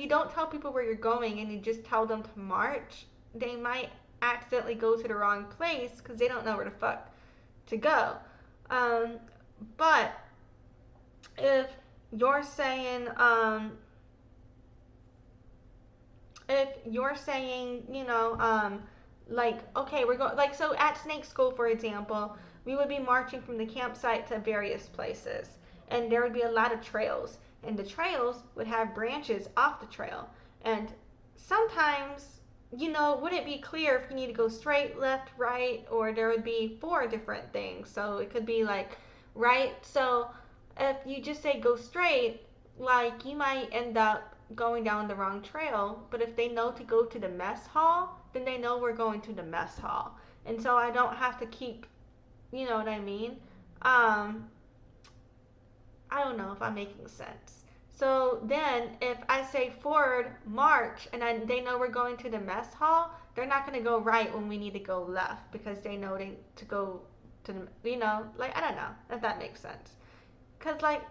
A: don't tell people where you're going and you just tell them to march, they might accidentally go to the wrong place because they don't know where the fuck to go. But if you're saying, like, okay, we're going, like, so at Snake School, for example, we would be marching from the campsite to various places, and there would be a lot of trails, and the trails would have branches off the trail, and sometimes, would it be clear if you need to go straight, left, right, or there would be 4 different things, so it could be like, right, so if you just say go straight, like, you might end up going down the wrong trail, but if they know to go to the mess hall, then they know we're going to the mess hall. And so I don't have to keep, you know what I mean? I don't know if I'm making sense. So then if I say forward, march, and they know we're going to the mess hall, they're not going to go right when we need to go left because they know to go to the, like, I don't know if that makes sense. Because, like,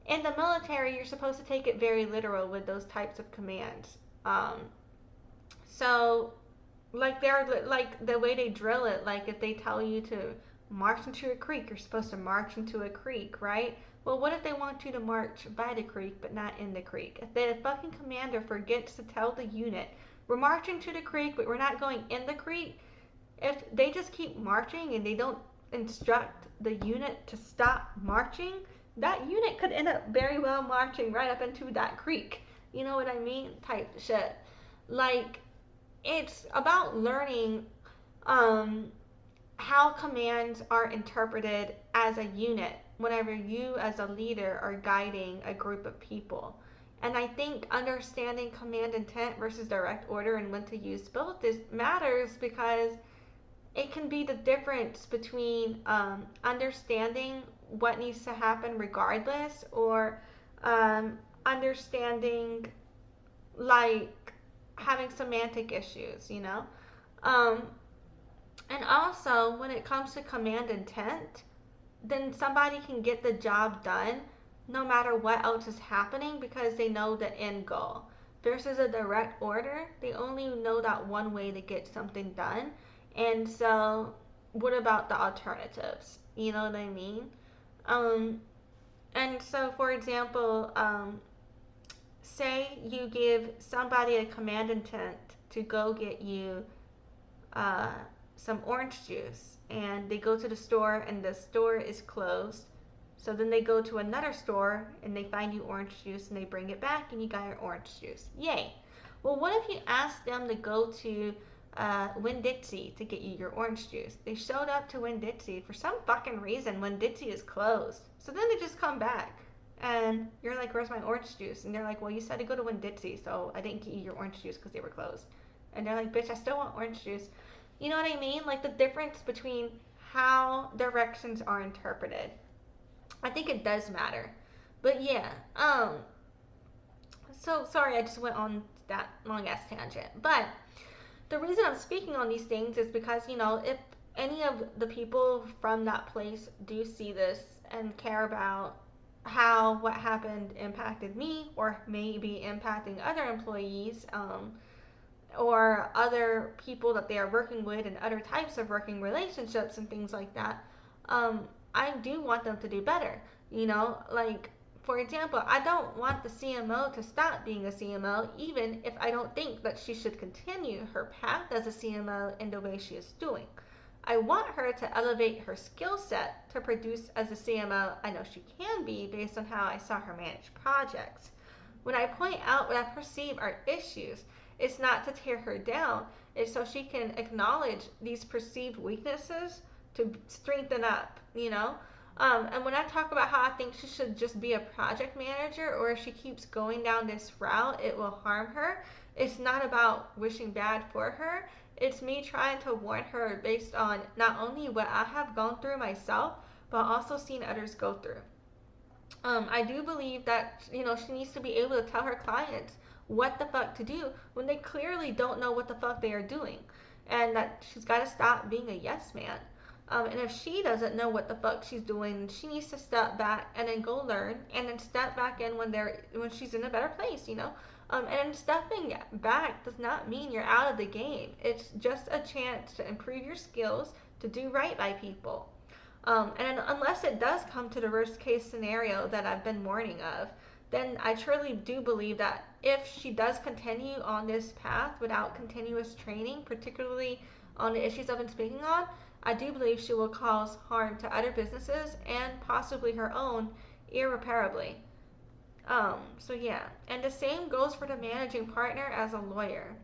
A: in the military, you're supposed to take it very literal with those types of commands. So, like, they're like the way they drill it. Like, if they tell you to march into a creek, you're supposed to march into a creek, right? Well, what if they want you to march by the creek but not in the creek? If the fucking commander forgets to tell the unit, we're marching to the creek, but we're not going in the creek. If they just keep marching and they don't instruct the unit to stop marching, that unit could end up very well marching right up into that creek. You know what I mean? Type shit. Like, it's about learning how commands are interpreted as a unit whenever you as a leader are guiding a group of people. And I think understanding command intent versus direct order and when to use both matters because it can be the difference between understanding what needs to happen regardless or understanding, like, having semantic issues, um, And also, when it comes to command intent, then somebody can get the job done no matter what else is happening because they know the end goal. Versus a direct order, they only know that one way to get something done. And so, what about the alternatives? You know what I mean? Um, and so, for example, say you give somebody a command intent to go get you uh, some orange juice, and they go to the store and the store is closed. So then they go to another store and they find you orange juice and they bring it back and you got your orange juice. Yay. Well, what if you asked them to go to Winn-Dixie to get you your orange juice? They showed up to Winn-Dixie for some fucking reason. Winn-Dixie is closed. So then they just come back and you're like, where's my orange juice? And they're like, well, you said to go to Winn-Dixie, so I didn't get you your orange juice because they were closed. And they're like, bitch, I still want orange juice. You know what I mean? Like the difference between how directions are interpreted. I think it does matter. But yeah, so sorry I just went on that long ass tangent. But the reason I'm speaking on these things is because, you know, if any of the people from that place do see this and care about how what happened impacted me or maybe impacting other employees, or other people that they are working with and other types of working relationships and things like that, I do want them to do better. You know, like, for example, I don't want the CMO to stop being a CMO, even if I don't think that she should continue her path as a CMO in the way she is doing. I want her to elevate her skill set to produce as a CMO I know she can be based on how I saw her manage projects. When I point out what I perceive are issues, it's not to tear her down, it's so she can acknowledge these perceived weaknesses to strengthen up, you know? And when I talk about how I think she should just be a project manager, or if she keeps going down this route, it will harm her, it's not about wishing bad for her. It's me trying to warn her based on not only what I have gone through myself, but also seen others go through. I do believe that, you know, she needs to be able to tell her clients what the fuck to do when they clearly don't know what the fuck they are doing, and that she's got to stop being a yes man. And if she doesn't know what the fuck she's doing, she needs to step back and then go learn, and then step back in when she's in a better place, you know. And stepping back does not mean you're out of the game. It's just a chance to improve your skills to do right by people. And unless it does come to the worst case scenario that I've been warning of, then I truly do believe that if she does continue on this path without continuous training, particularly on the issues I've been speaking on, I do believe she will cause harm to other businesses and possibly her own irreparably. So yeah, and the same goes for the managing partner as a lawyer.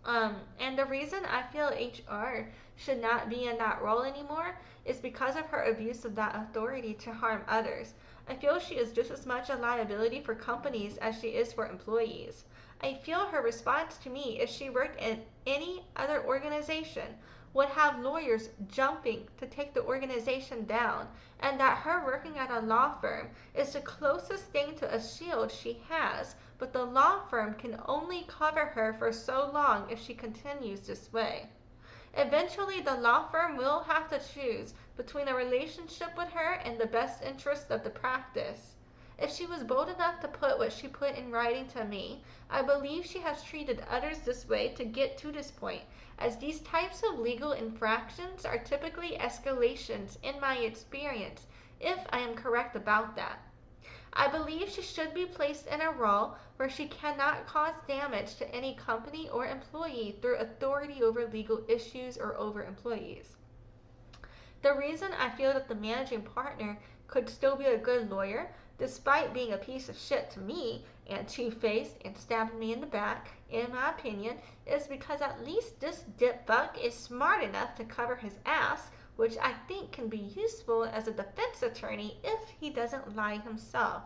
A: And the reason I feel HR should not be in that role anymore is because of her abuse of that authority to harm others. I feel she is just as much a liability for companies as she is for employees. I feel her response to me if she worked in any other organization would have lawyers jumping to take the organization down, and that her working at a law firm is the closest thing to a shield she has, but the law firm can only cover her for so long if she continues this way. Eventually, the law firm will have to choose between a relationship with her and the best interest of the practice. If she was bold enough to put what she put in writing to me, I believe she has treated others this way to get to this point, as these types of legal infractions are typically escalations in my experience, if I am correct about that. I believe she should be placed in a role where she cannot cause damage to any company or employee through authority over legal issues or over employees. The reason I feel that the managing partner could still be a good lawyer, despite being a piece of shit to me and two-faced and stabbing me in the back, in my opinion, is because at least this dip fuck is smart enough to cover his ass, which I think can be useful as a defense attorney if he doesn't lie himself.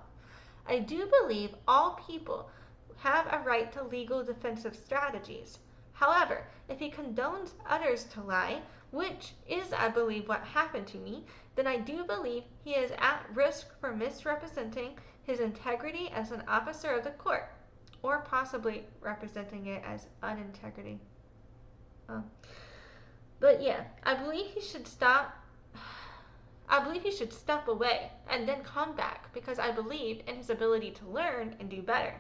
A: I do believe all people have a right to legal defensive strategies. However, if he condones others to lie, which is, I believe, what happened to me, then I do believe he is at risk for misrepresenting his integrity as an officer of the court, or possibly representing it as unintegrity. But yeah, I believe he should stop. I believe he should step away and then come back because I believe in his ability to learn and do better.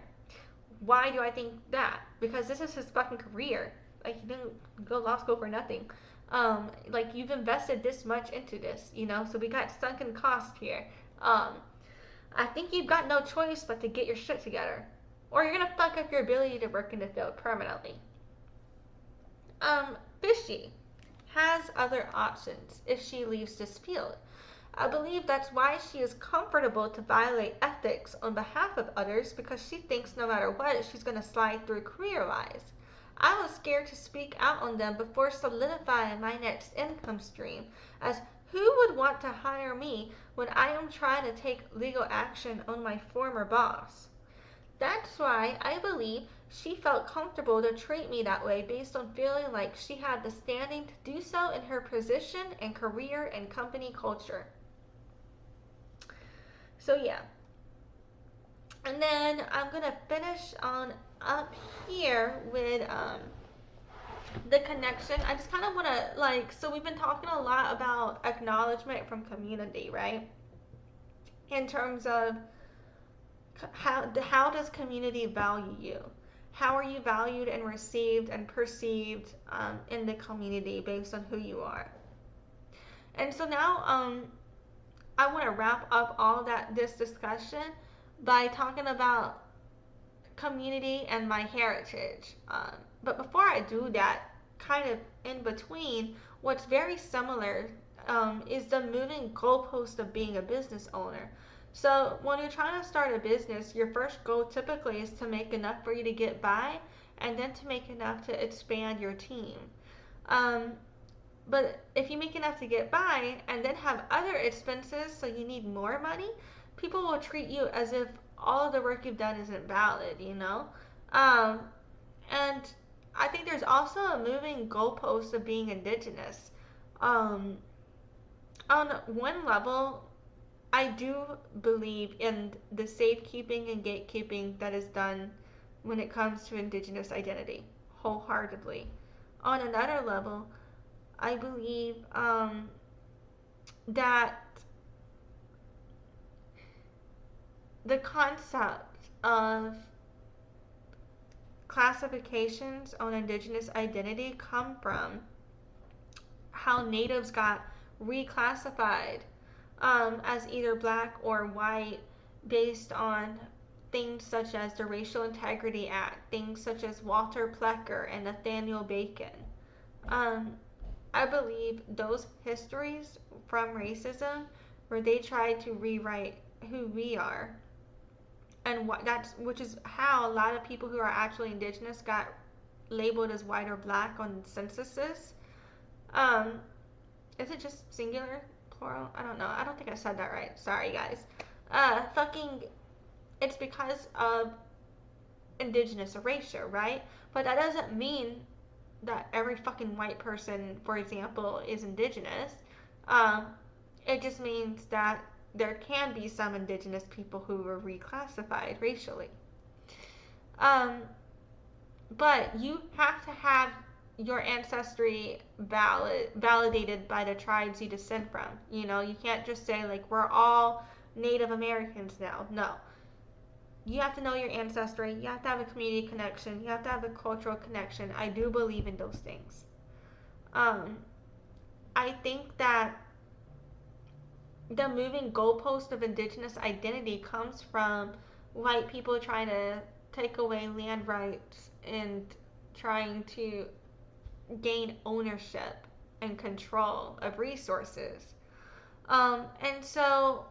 A: Why do I think that? Because this is his fucking career. Like, he didn't go law school for nothing. Like, you've invested this much into this, you know, so we got sunken cost here. I think you've got no choice but to get your shit together, or you're gonna fuck up your ability to work in the field permanently. Fishy has other options if she leaves this field. I believe that's why she is comfortable to violate ethics on behalf of others, because she thinks no matter what, she's going to slide through career-wise. I was scared to speak out on them before solidifying my next income stream, as who would want to hire me when I am trying to take legal action on my former boss? That's why I believe she felt comfortable to treat me that way based on feeling like she had the standing to do so in her position and career and company culture. So yeah. And then I'm going to finish on up here with the connection. I just kind of want to, like, so we've been talking a lot about acknowledgement from community, right? In terms of how does community value you? How are you valued and received and perceived in the community based on who you are? And so now I want to wrap up all this discussion by talking about community and my heritage. But before I do that, kind of in between, what's very similar is the moving goalpost of being a business owner. So when you're trying to start a business, your first goal typically is to make enough for you to get by, and then to make enough to expand your team. But if you make enough to get by and then have other expenses, so you need more money, people will treat you as if all of the work you've done isn't valid, you know? And I think there's also a moving goalpost of being indigenous. On one level, I do believe in the safekeeping and gatekeeping that is done when it comes to indigenous identity, wholeheartedly. On another level, I believe that the concept of classifications on indigenous identity come from how natives got reclassified as either black or white based on things such as the Racial Integrity Act, things such as Walter Plecker and Nathaniel Bacon. I believe those histories from racism, where they tried to rewrite who we are, and which is how a lot of people who are actually indigenous got labeled as white or black on censuses. Is it just singular, plural? I don't know. I don't think I said that right. Sorry, guys. It's because of indigenous erasure, right? But that doesn't mean that every fucking white person, for example, is indigenous. It just means that there can be some indigenous people who were reclassified racially. But you have to have your ancestry validated by the tribes you descend from. You know, you can't just say, like, we're all Native Americans now. No. You have to know your ancestry. You have to have a community connection. You have to have a cultural connection. I do believe in those things. I think that the moving goalpost of indigenous identity comes from white people trying to take away land rights and trying to gain ownership and control of resources. And so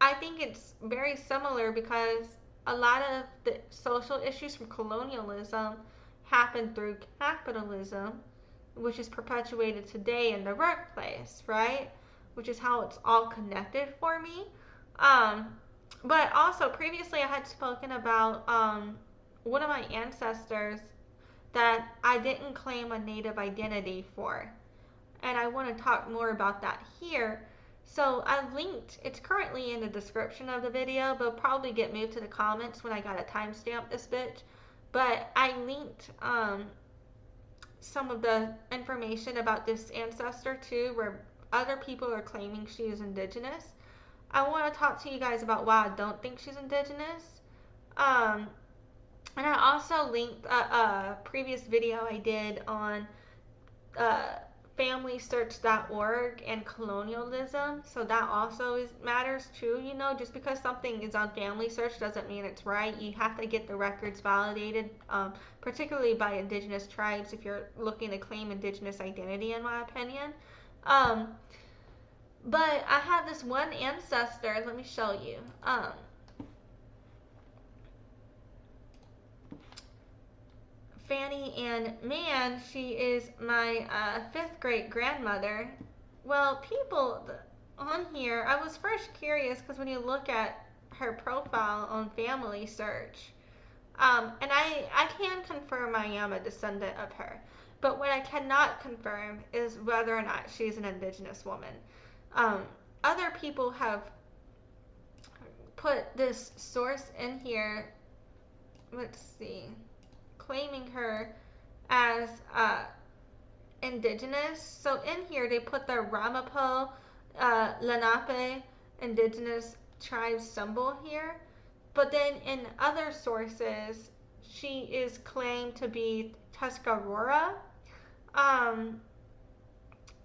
A: I think it's very similar because a lot of the social issues from colonialism happened through capitalism, which is perpetuated today in the workplace, right? Which is how it's all connected for me. But also, previously I had spoken about one of my ancestors that I didn't claim a Native identity for. And I want to talk more about that here. So I linked, it's currently in the description of the video, but it'll probably get moved to the comments when I gotta timestamp this bitch. But I linked some of the information about this ancestor too, where other people are claiming she is indigenous. I want to talk to you guys about why I don't think she's indigenous. And I also linked a previous video I did on familysearch.org and colonialism, so that also matters too. Just because something is on family search doesn't mean it's right. You have to get the records validated, particularly by indigenous tribes if you're looking to claim indigenous identity, in my opinion. But I have this one ancestor. Let me show you. Fannie Anne Mann, she is my 5th great grandmother. Well, people on here, I was first curious because when you look at her profile on Family Search, and I can confirm I am a descendant of her, but what I cannot confirm is whether or not she's an indigenous woman. Other people have put this source in here, let's see, claiming her as indigenous. So in here they put the Ramapo Lenape indigenous tribe symbol here, but then in other sources she is claimed to be Tuscarora.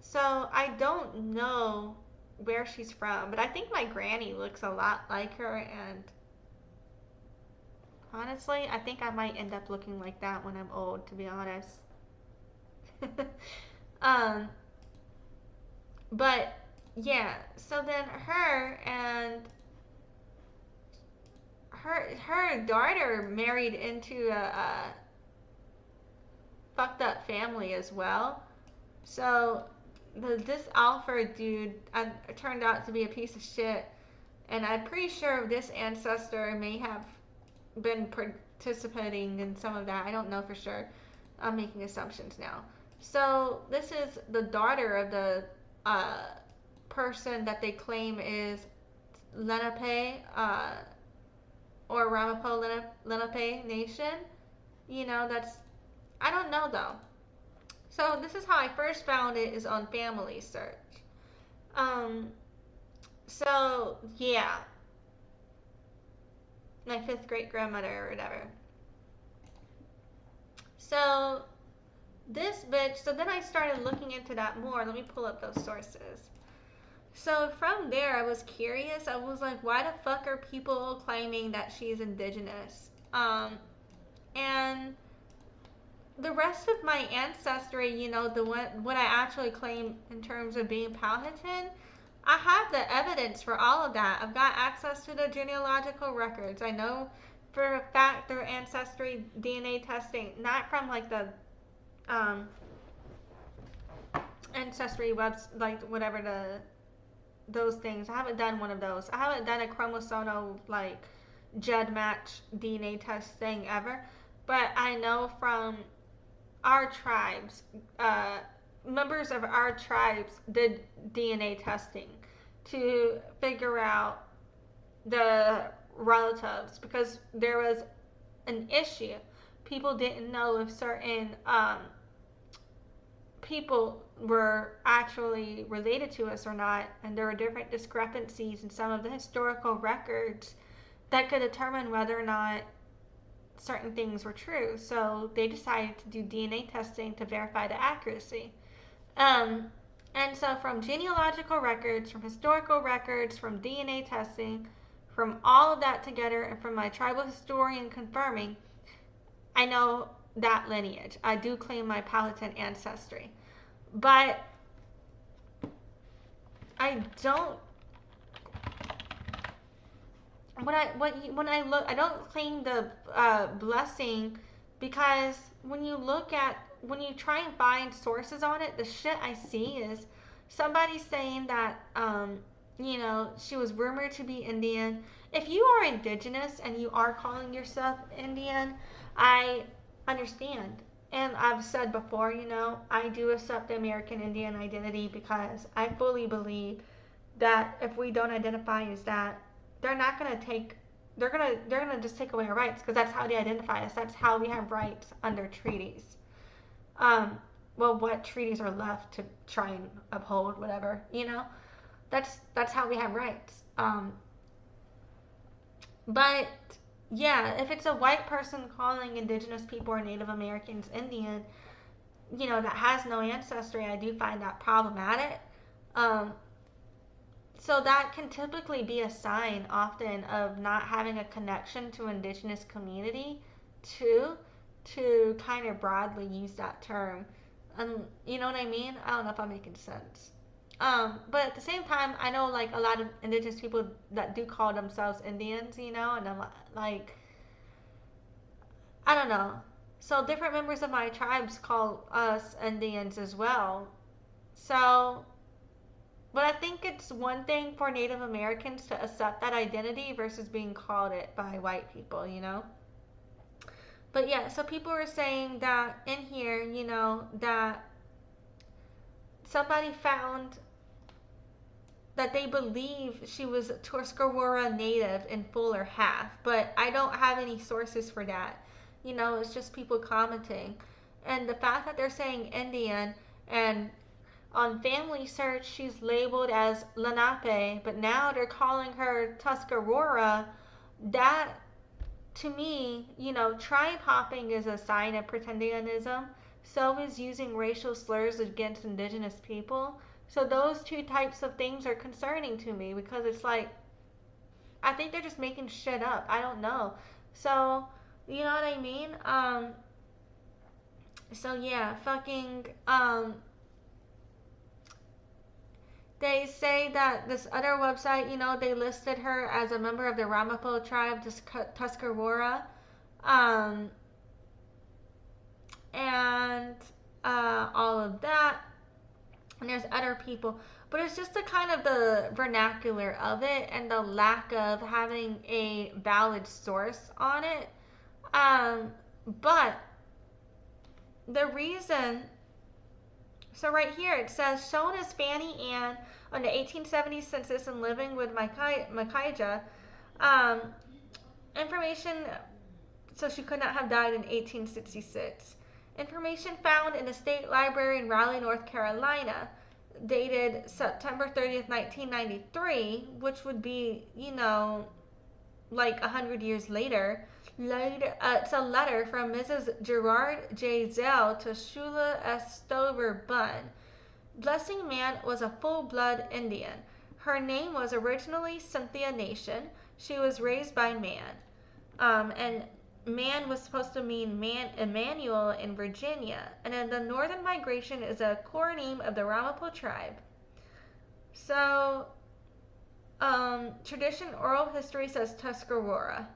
A: So I don't know where she's from, but I think my granny looks a lot like her, and honestly, I think I might end up looking like that when I'm old, to be honest. But yeah, so then her and her daughter married into a fucked up family as well. So this Alfred dude turned out to be a piece of shit, and I'm pretty sure this ancestor may have been participating in some of that. I don't know for sure. I'm making assumptions now. So this is the daughter of the person that they claim is Lenape or Ramapo Lenape Nation. That's, I don't know though. So this is how I first found it, is on Family Search. So yeah, my 5th great grandmother or whatever. So this bitch, so then I started looking into that more. Let me pull up those sources. So from there, I was curious. I was like, why the fuck are people claiming that she's indigenous? And the rest of my ancestry, what I actually claim in terms of being Powhatan, I have the evidence for all of that. I've got access to the genealogical records. I know for a fact their ancestry DNA testing, not from like the ancestry webs, like whatever those things. I haven't done one of those. I haven't done a chromosomal like GEDmatch DNA test thing ever, but I know from our tribes, members of our tribes did DNA testing to figure out the relatives, because there was an issue. People didn't know if certain people were actually related to us or not, and there were different discrepancies in some of the historical records that could determine whether or not certain things were true. So they decided to do DNA testing to verify the accuracy. And so from genealogical records, from historical records, from DNA testing, from all of that together, and from my tribal historian confirming, I know that lineage. I do claim my Powhatan ancestry. But I don't, when I look, I don't claim the blessing, because when you try and find sources on it, the shit I see is somebody saying that she was rumored to be Indian. If you are indigenous and you are calling yourself Indian, I understand. And I've said before, I do accept the American Indian identity, because I fully believe that if we don't identify as that, they're gonna just take away our rights, because that's how they identify us. That's how we have rights under treaties. well, what treaties are left to try and uphold whatever, you know? That's how we have rights. But yeah, if it's a white person calling indigenous people or Native Americans Indian, that has no ancestry, I do find that problematic. Um, so that can typically be a sign often of not having a connection to indigenous community too, to kind of broadly use that term. You know what I mean? I don't know if I'm making sense. But at the same time, I know like a lot of indigenous people that do call themselves Indians, and I'm like, I don't know. So different members of my tribes call us Indians as well. So, but I think it's one thing for Native Americans to accept that identity versus being called it by white people. But yeah, so people were saying that in here, that somebody found that they believe she was Tuscarora native in full or half, but I don't have any sources for that. It's just people commenting. And the fact that they're saying Indian, and on Family Search she's labeled as Lenape, but now they're calling her Tuscarora, that to me, tribe hopping is a sign of pretendianism. So is using racial slurs against indigenous people. So those two types of things are concerning to me because it's like, I think they're just making shit up. I don't know. So, you know what I mean? So yeah, fucking, they say that this other website, they listed her as a member of the Ramapo tribe, Tuscarora. Um, and all of that. And there's other people, but it's just the kind of the vernacular of it and the lack of having a valid source on it. But the reason, so right here it says, shown as Fannie Anne on the 1870 census and living with Micaiah, information, so she could not have died in 1866. Information found in the State Library in Raleigh, North Carolina, dated September 30th, 1993, which would be, like 100 years later. It's a letter from Mrs. Gerard J. Zell to Shula S. Stover Bunn. Blessing Mann was a full-blood Indian. Her name was originally Cynthia Nation. She was raised by Mann. And Mann was supposed to mean Emmanuel in Virginia. And then the Northern Migration is a core name of the Ramapo tribe. So, tradition oral history says Tuscarora.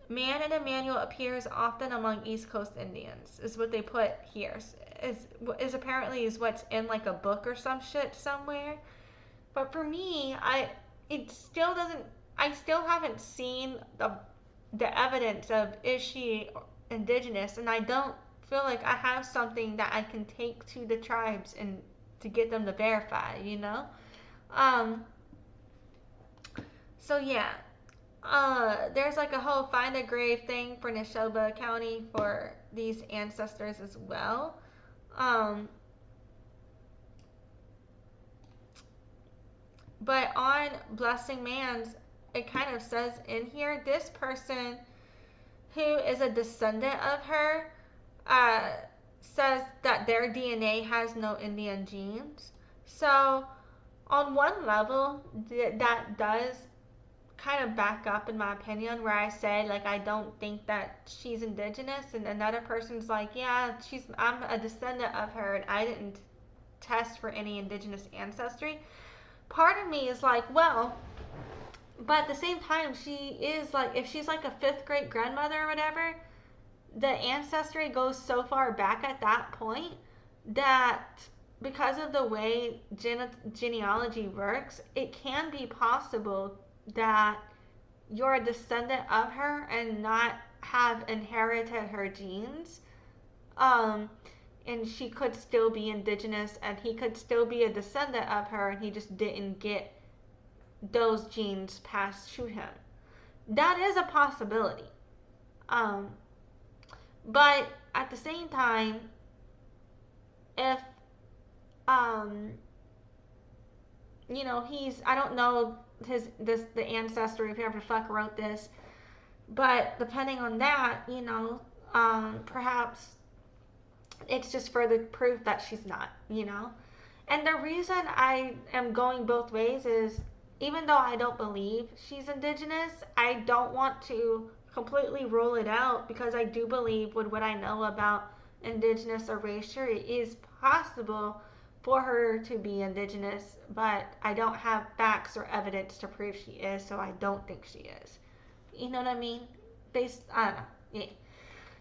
A: Mann and Emmanuel appears often among East Coast Indians, is what they put here. Is apparently is what's in like a book or some shit somewhere. But for me, I still haven't seen the evidence of is she indigenous, and I don't feel like I have something that I can take to the tribes and to get them to verify, So yeah, there's like a whole find a grave thing for Neshoba County for these ancestors as well. But on Blessing Mann's, it kind of says in here, this person who is a descendant of her says that their DNA has no Indian genes. So on one level, that does kind of back up in my opinion, where I say like I don't think that she's indigenous, and another person's like, yeah, I'm a descendant of her and I didn't test for any indigenous ancestry. Part of me is like, well, but at the same time, she is like, if she's like a 5th great grandmother or whatever, the ancestry goes so far back at that point that because of the way genealogy works, it can be possible that you're a descendant of her and not have inherited her genes. And she could still be indigenous and he could still be a descendant of her and he just didn't get those genes passed to him. That is a possibility. But at the same time, if you know, I don't know the ancestry of whoever fuck wrote this, but depending on that, you know, perhaps it's just further proof that she's not, you know. And the reason I am going both ways is, even though I don't believe she's indigenous, I don't want to completely rule it out, because I do believe, with what I know about indigenous erasure, it is possible for her to be indigenous, but I don't have facts or evidence to prove she is, so I don't think she is. You know what I mean? I don't know. Yeah.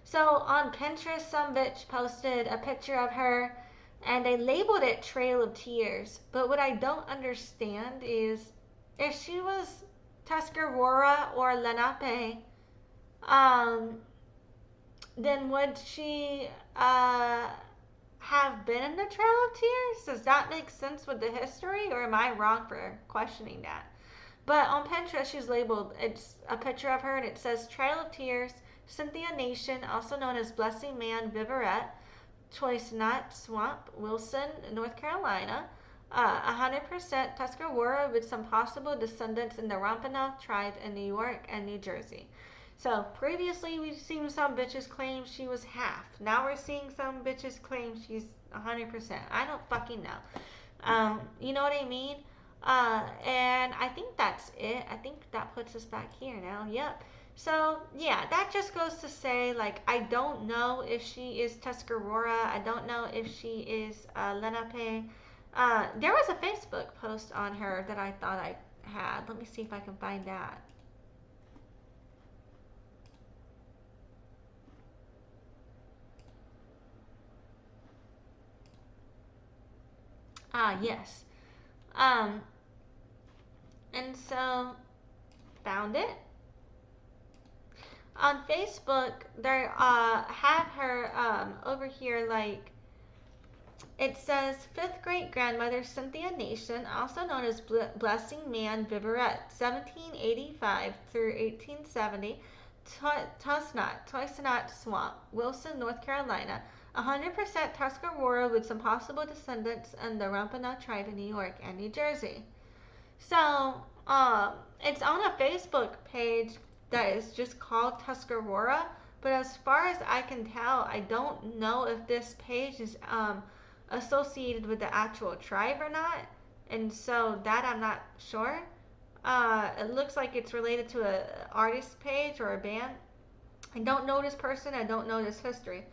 A: So on Pinterest, some bitch posted a picture of her and they labeled it Trail of Tears. But what I don't understand is, if she was Tuscarora or Lenape, um, then would she have been in the Trail of Tears? Does that make sense with the history, or am I wrong for questioning that? But on Pinterest, she's labeled, it's a picture of her and it says Trail of Tears, Cynthia Nation, also known as Blessing Man Viverette, Choice Nut Swamp, Wilson, North Carolina. 100% Tuscarora with some possible descendants in the Wampanoag tribe in New York and New Jersey. So previously we've seen some bitches claim she was half. Now we're seeing some bitches claim she's 100%. I don't fucking know. You know what I mean? And I think that's it. I think that puts us back here now. Yep. So, yeah, that just goes to say, like, I don't know if she is Tuscarora. I don't know if she is Lenape. There was a Facebook post on her that I thought I had. Let me see if I can find that. Yes. And so, found it. On Facebook, they have her over here, like, it says 5th great grandmother Cynthia Nation, also known as Blessing Man Viverette, 1785 through 1870, Toisonot Swamp, Wilson, North Carolina. 100% Tuscarora with some possible descendants in the Wampanoag tribe in New York and New Jersey. So, it's on a Facebook page that is just called Tuscarora, but as far as I can tell, I don't know if this page is associated with the actual tribe or not, and so that I'm not sure. It looks like it's related to an artist page or a band. I don't know this person, I don't know this history,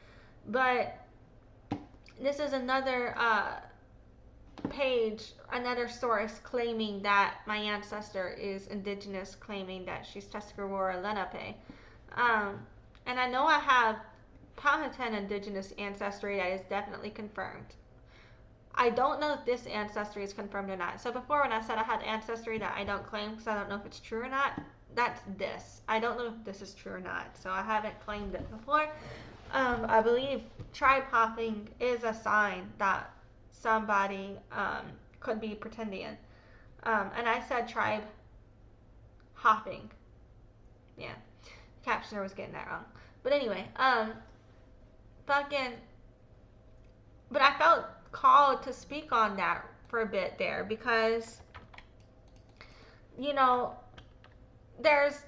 A: but this is another page, another source claiming that my ancestor is indigenous, claiming that she's Tuscarora Lenape. And I know I have Powhatan indigenous ancestry that is definitely confirmed. I don't know if this ancestry is confirmed or not. So before, when I said I had ancestry that I don't claim because I don't know if it's true or not, that's this. I don't know if this is true or not, so I haven't claimed it before. I believe tribe hopping is a sign that somebody could be pretending. And I said tribe hopping. Yeah, captioner was getting that wrong. But anyway, but I felt called to speak on that for a bit there, because, you know, there's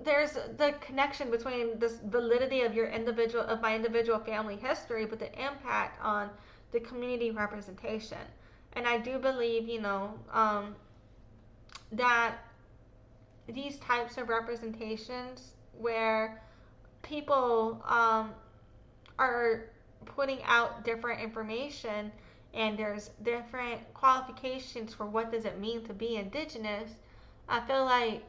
A: the connection between this validity of my individual family history, but the impact on the community representation. And I do believe, you know, that these types of representations where people are putting out different information and there's different qualifications for what does it mean to be indigenous, I feel like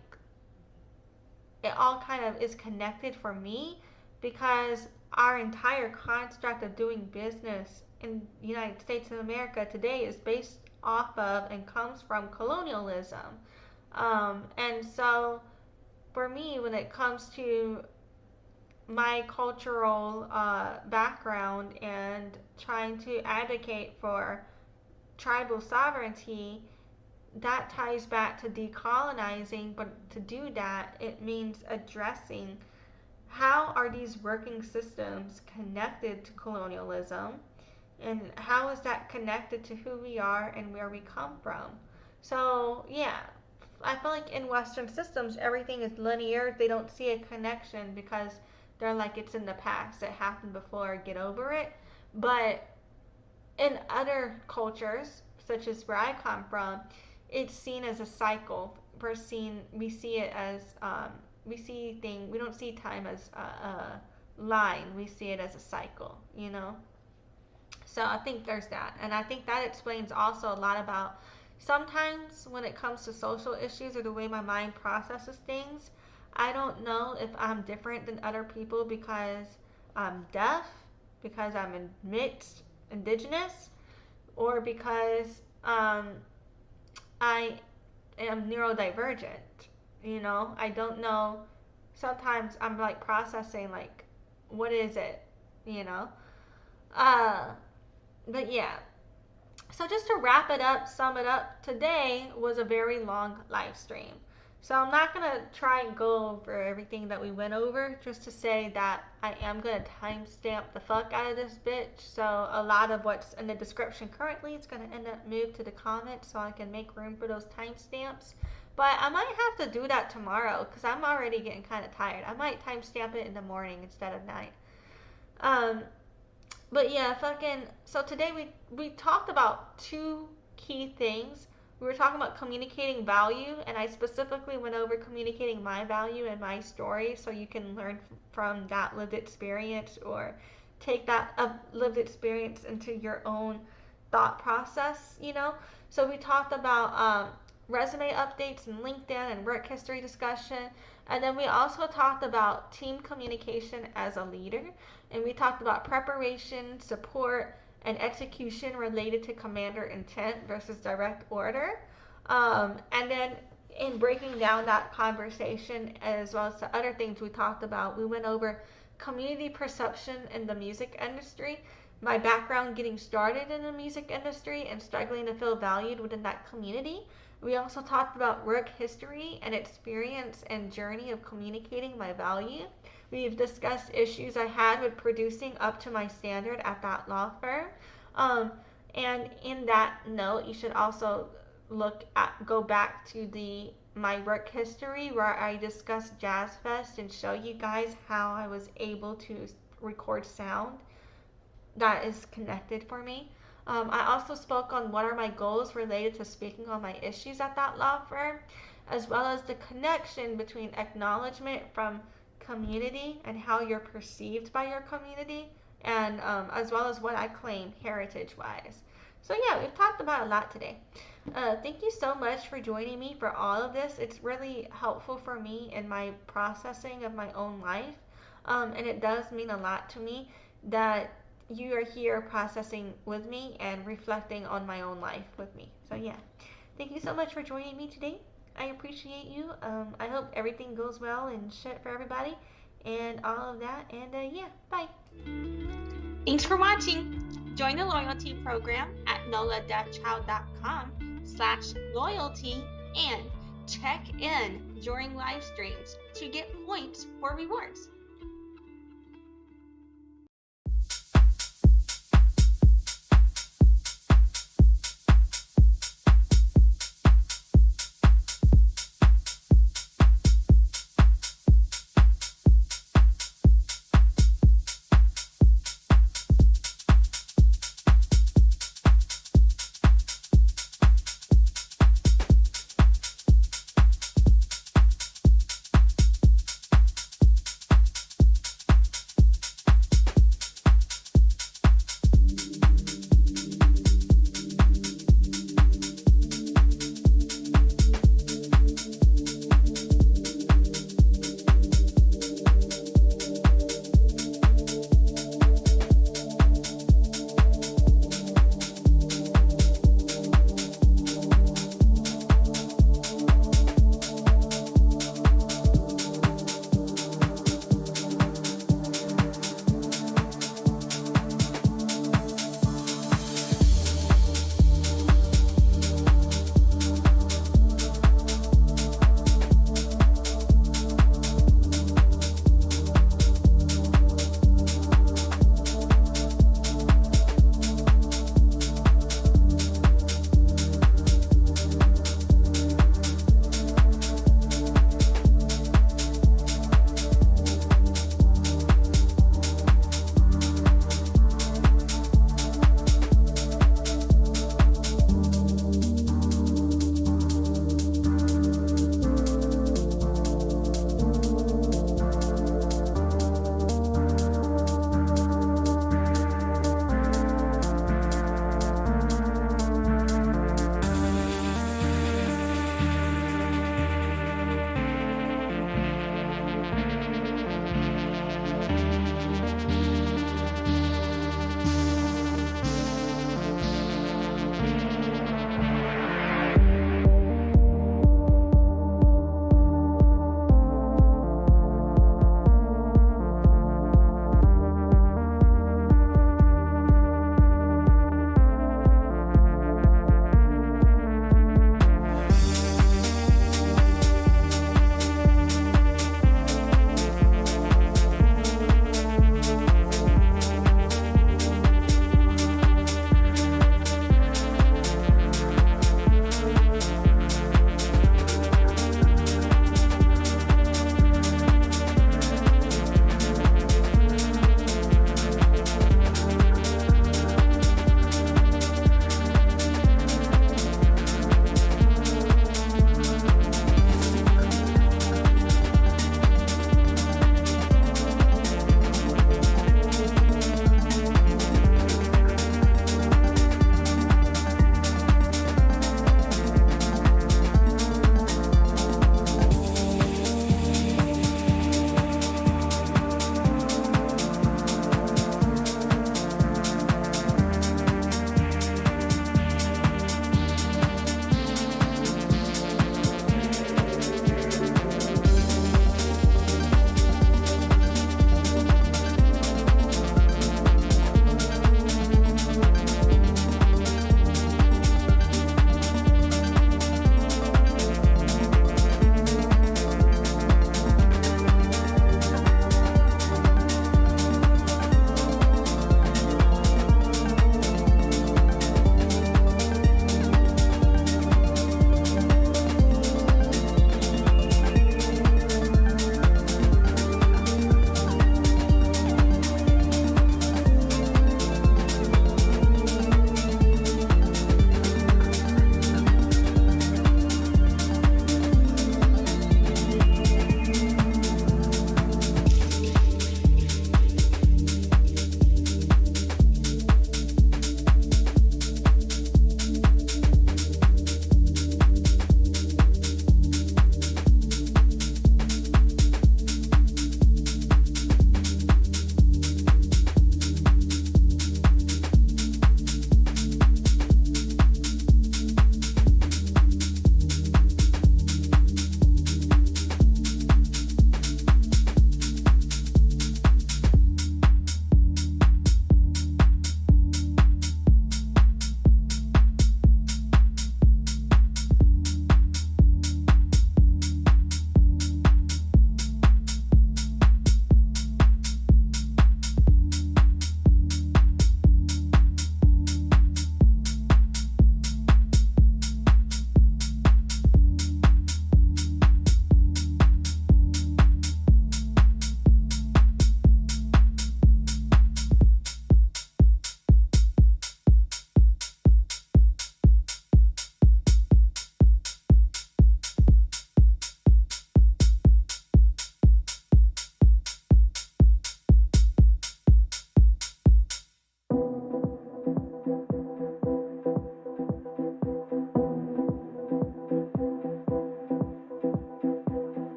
A: it all kind of is connected for me, because our entire construct of doing business in the United States of America today is based off of and comes from colonialism. And so for me, when it comes to my cultural background and trying to advocate for tribal sovereignty, that ties back to decolonizing, but to do that, it means addressing how are these working systems connected to colonialism, and how is that connected to who we are and where we come from? So yeah, I feel like in Western systems everything is linear. They don't see a connection because they're like, it's in the past, it happened before, get over it. But in other cultures, such as where I come from, it's seen as a cycle. We see it as we don't see time as a line. We see it as a cycle. So I think there's that, and I think that explains also a lot about sometimes when it comes to social issues or the way my mind processes things. I don't know if I'm different than other people because I'm deaf, because I'm mixed indigenous, or because I am neurodivergent. I don't know. Sometimes I'm like processing, like, what is it? You know? But yeah. So just to wrap it up, sum it up, today was a very long live stream. So I'm not going to try and go over everything that we went over, just to say that I am going to timestamp the fuck out of this bitch. So a lot of what's in the description currently is going to end up moved to the comments so I can make room for those timestamps. But I might have to do that tomorrow because I'm already getting kind of tired. I might timestamp it in the morning instead of night. But yeah, so today we talked about two key things. We were talking about communicating value, and I specifically went over communicating my value and my story so you can learn from that lived experience, or take that lived experience into your own thought process. So we talked about resume updates and LinkedIn and work history discussion. And then we also talked about team communication as a leader. And we talked about preparation, support, and execution related to commander intent versus direct order. And then in breaking down that conversation, as well as the other things we talked about, we went over community perception in the music industry, my background getting started in the music industry and struggling to feel valued within that community. We also talked about work history and experience and journey of communicating my value. We've discussed issues I had with producing up to my standard at that law firm. And in that note, you should also go back to my work history where I discussed Jazz Fest and show you guys how I was able to record sound that is connected for me. I also spoke on what are my goals related to speaking on my issues at that law firm, as well as the connection between acknowledgement from community and how you're perceived by your community, and as well as what I claim heritage-wise. So yeah, we've talked about a lot today. Thank you so much for joining me for all of this. It's really helpful for me in my processing of my own life, and it does mean a lot to me that you are here processing with me and reflecting on my own life with me. So yeah, thank you so much for joining me today. I appreciate you. I hope everything goes well and shit for everybody and all of that. And yeah, bye. Thanks for watching. Join the loyalty program at noladeafchild.com/loyalty and check in during live streams to get points for rewards.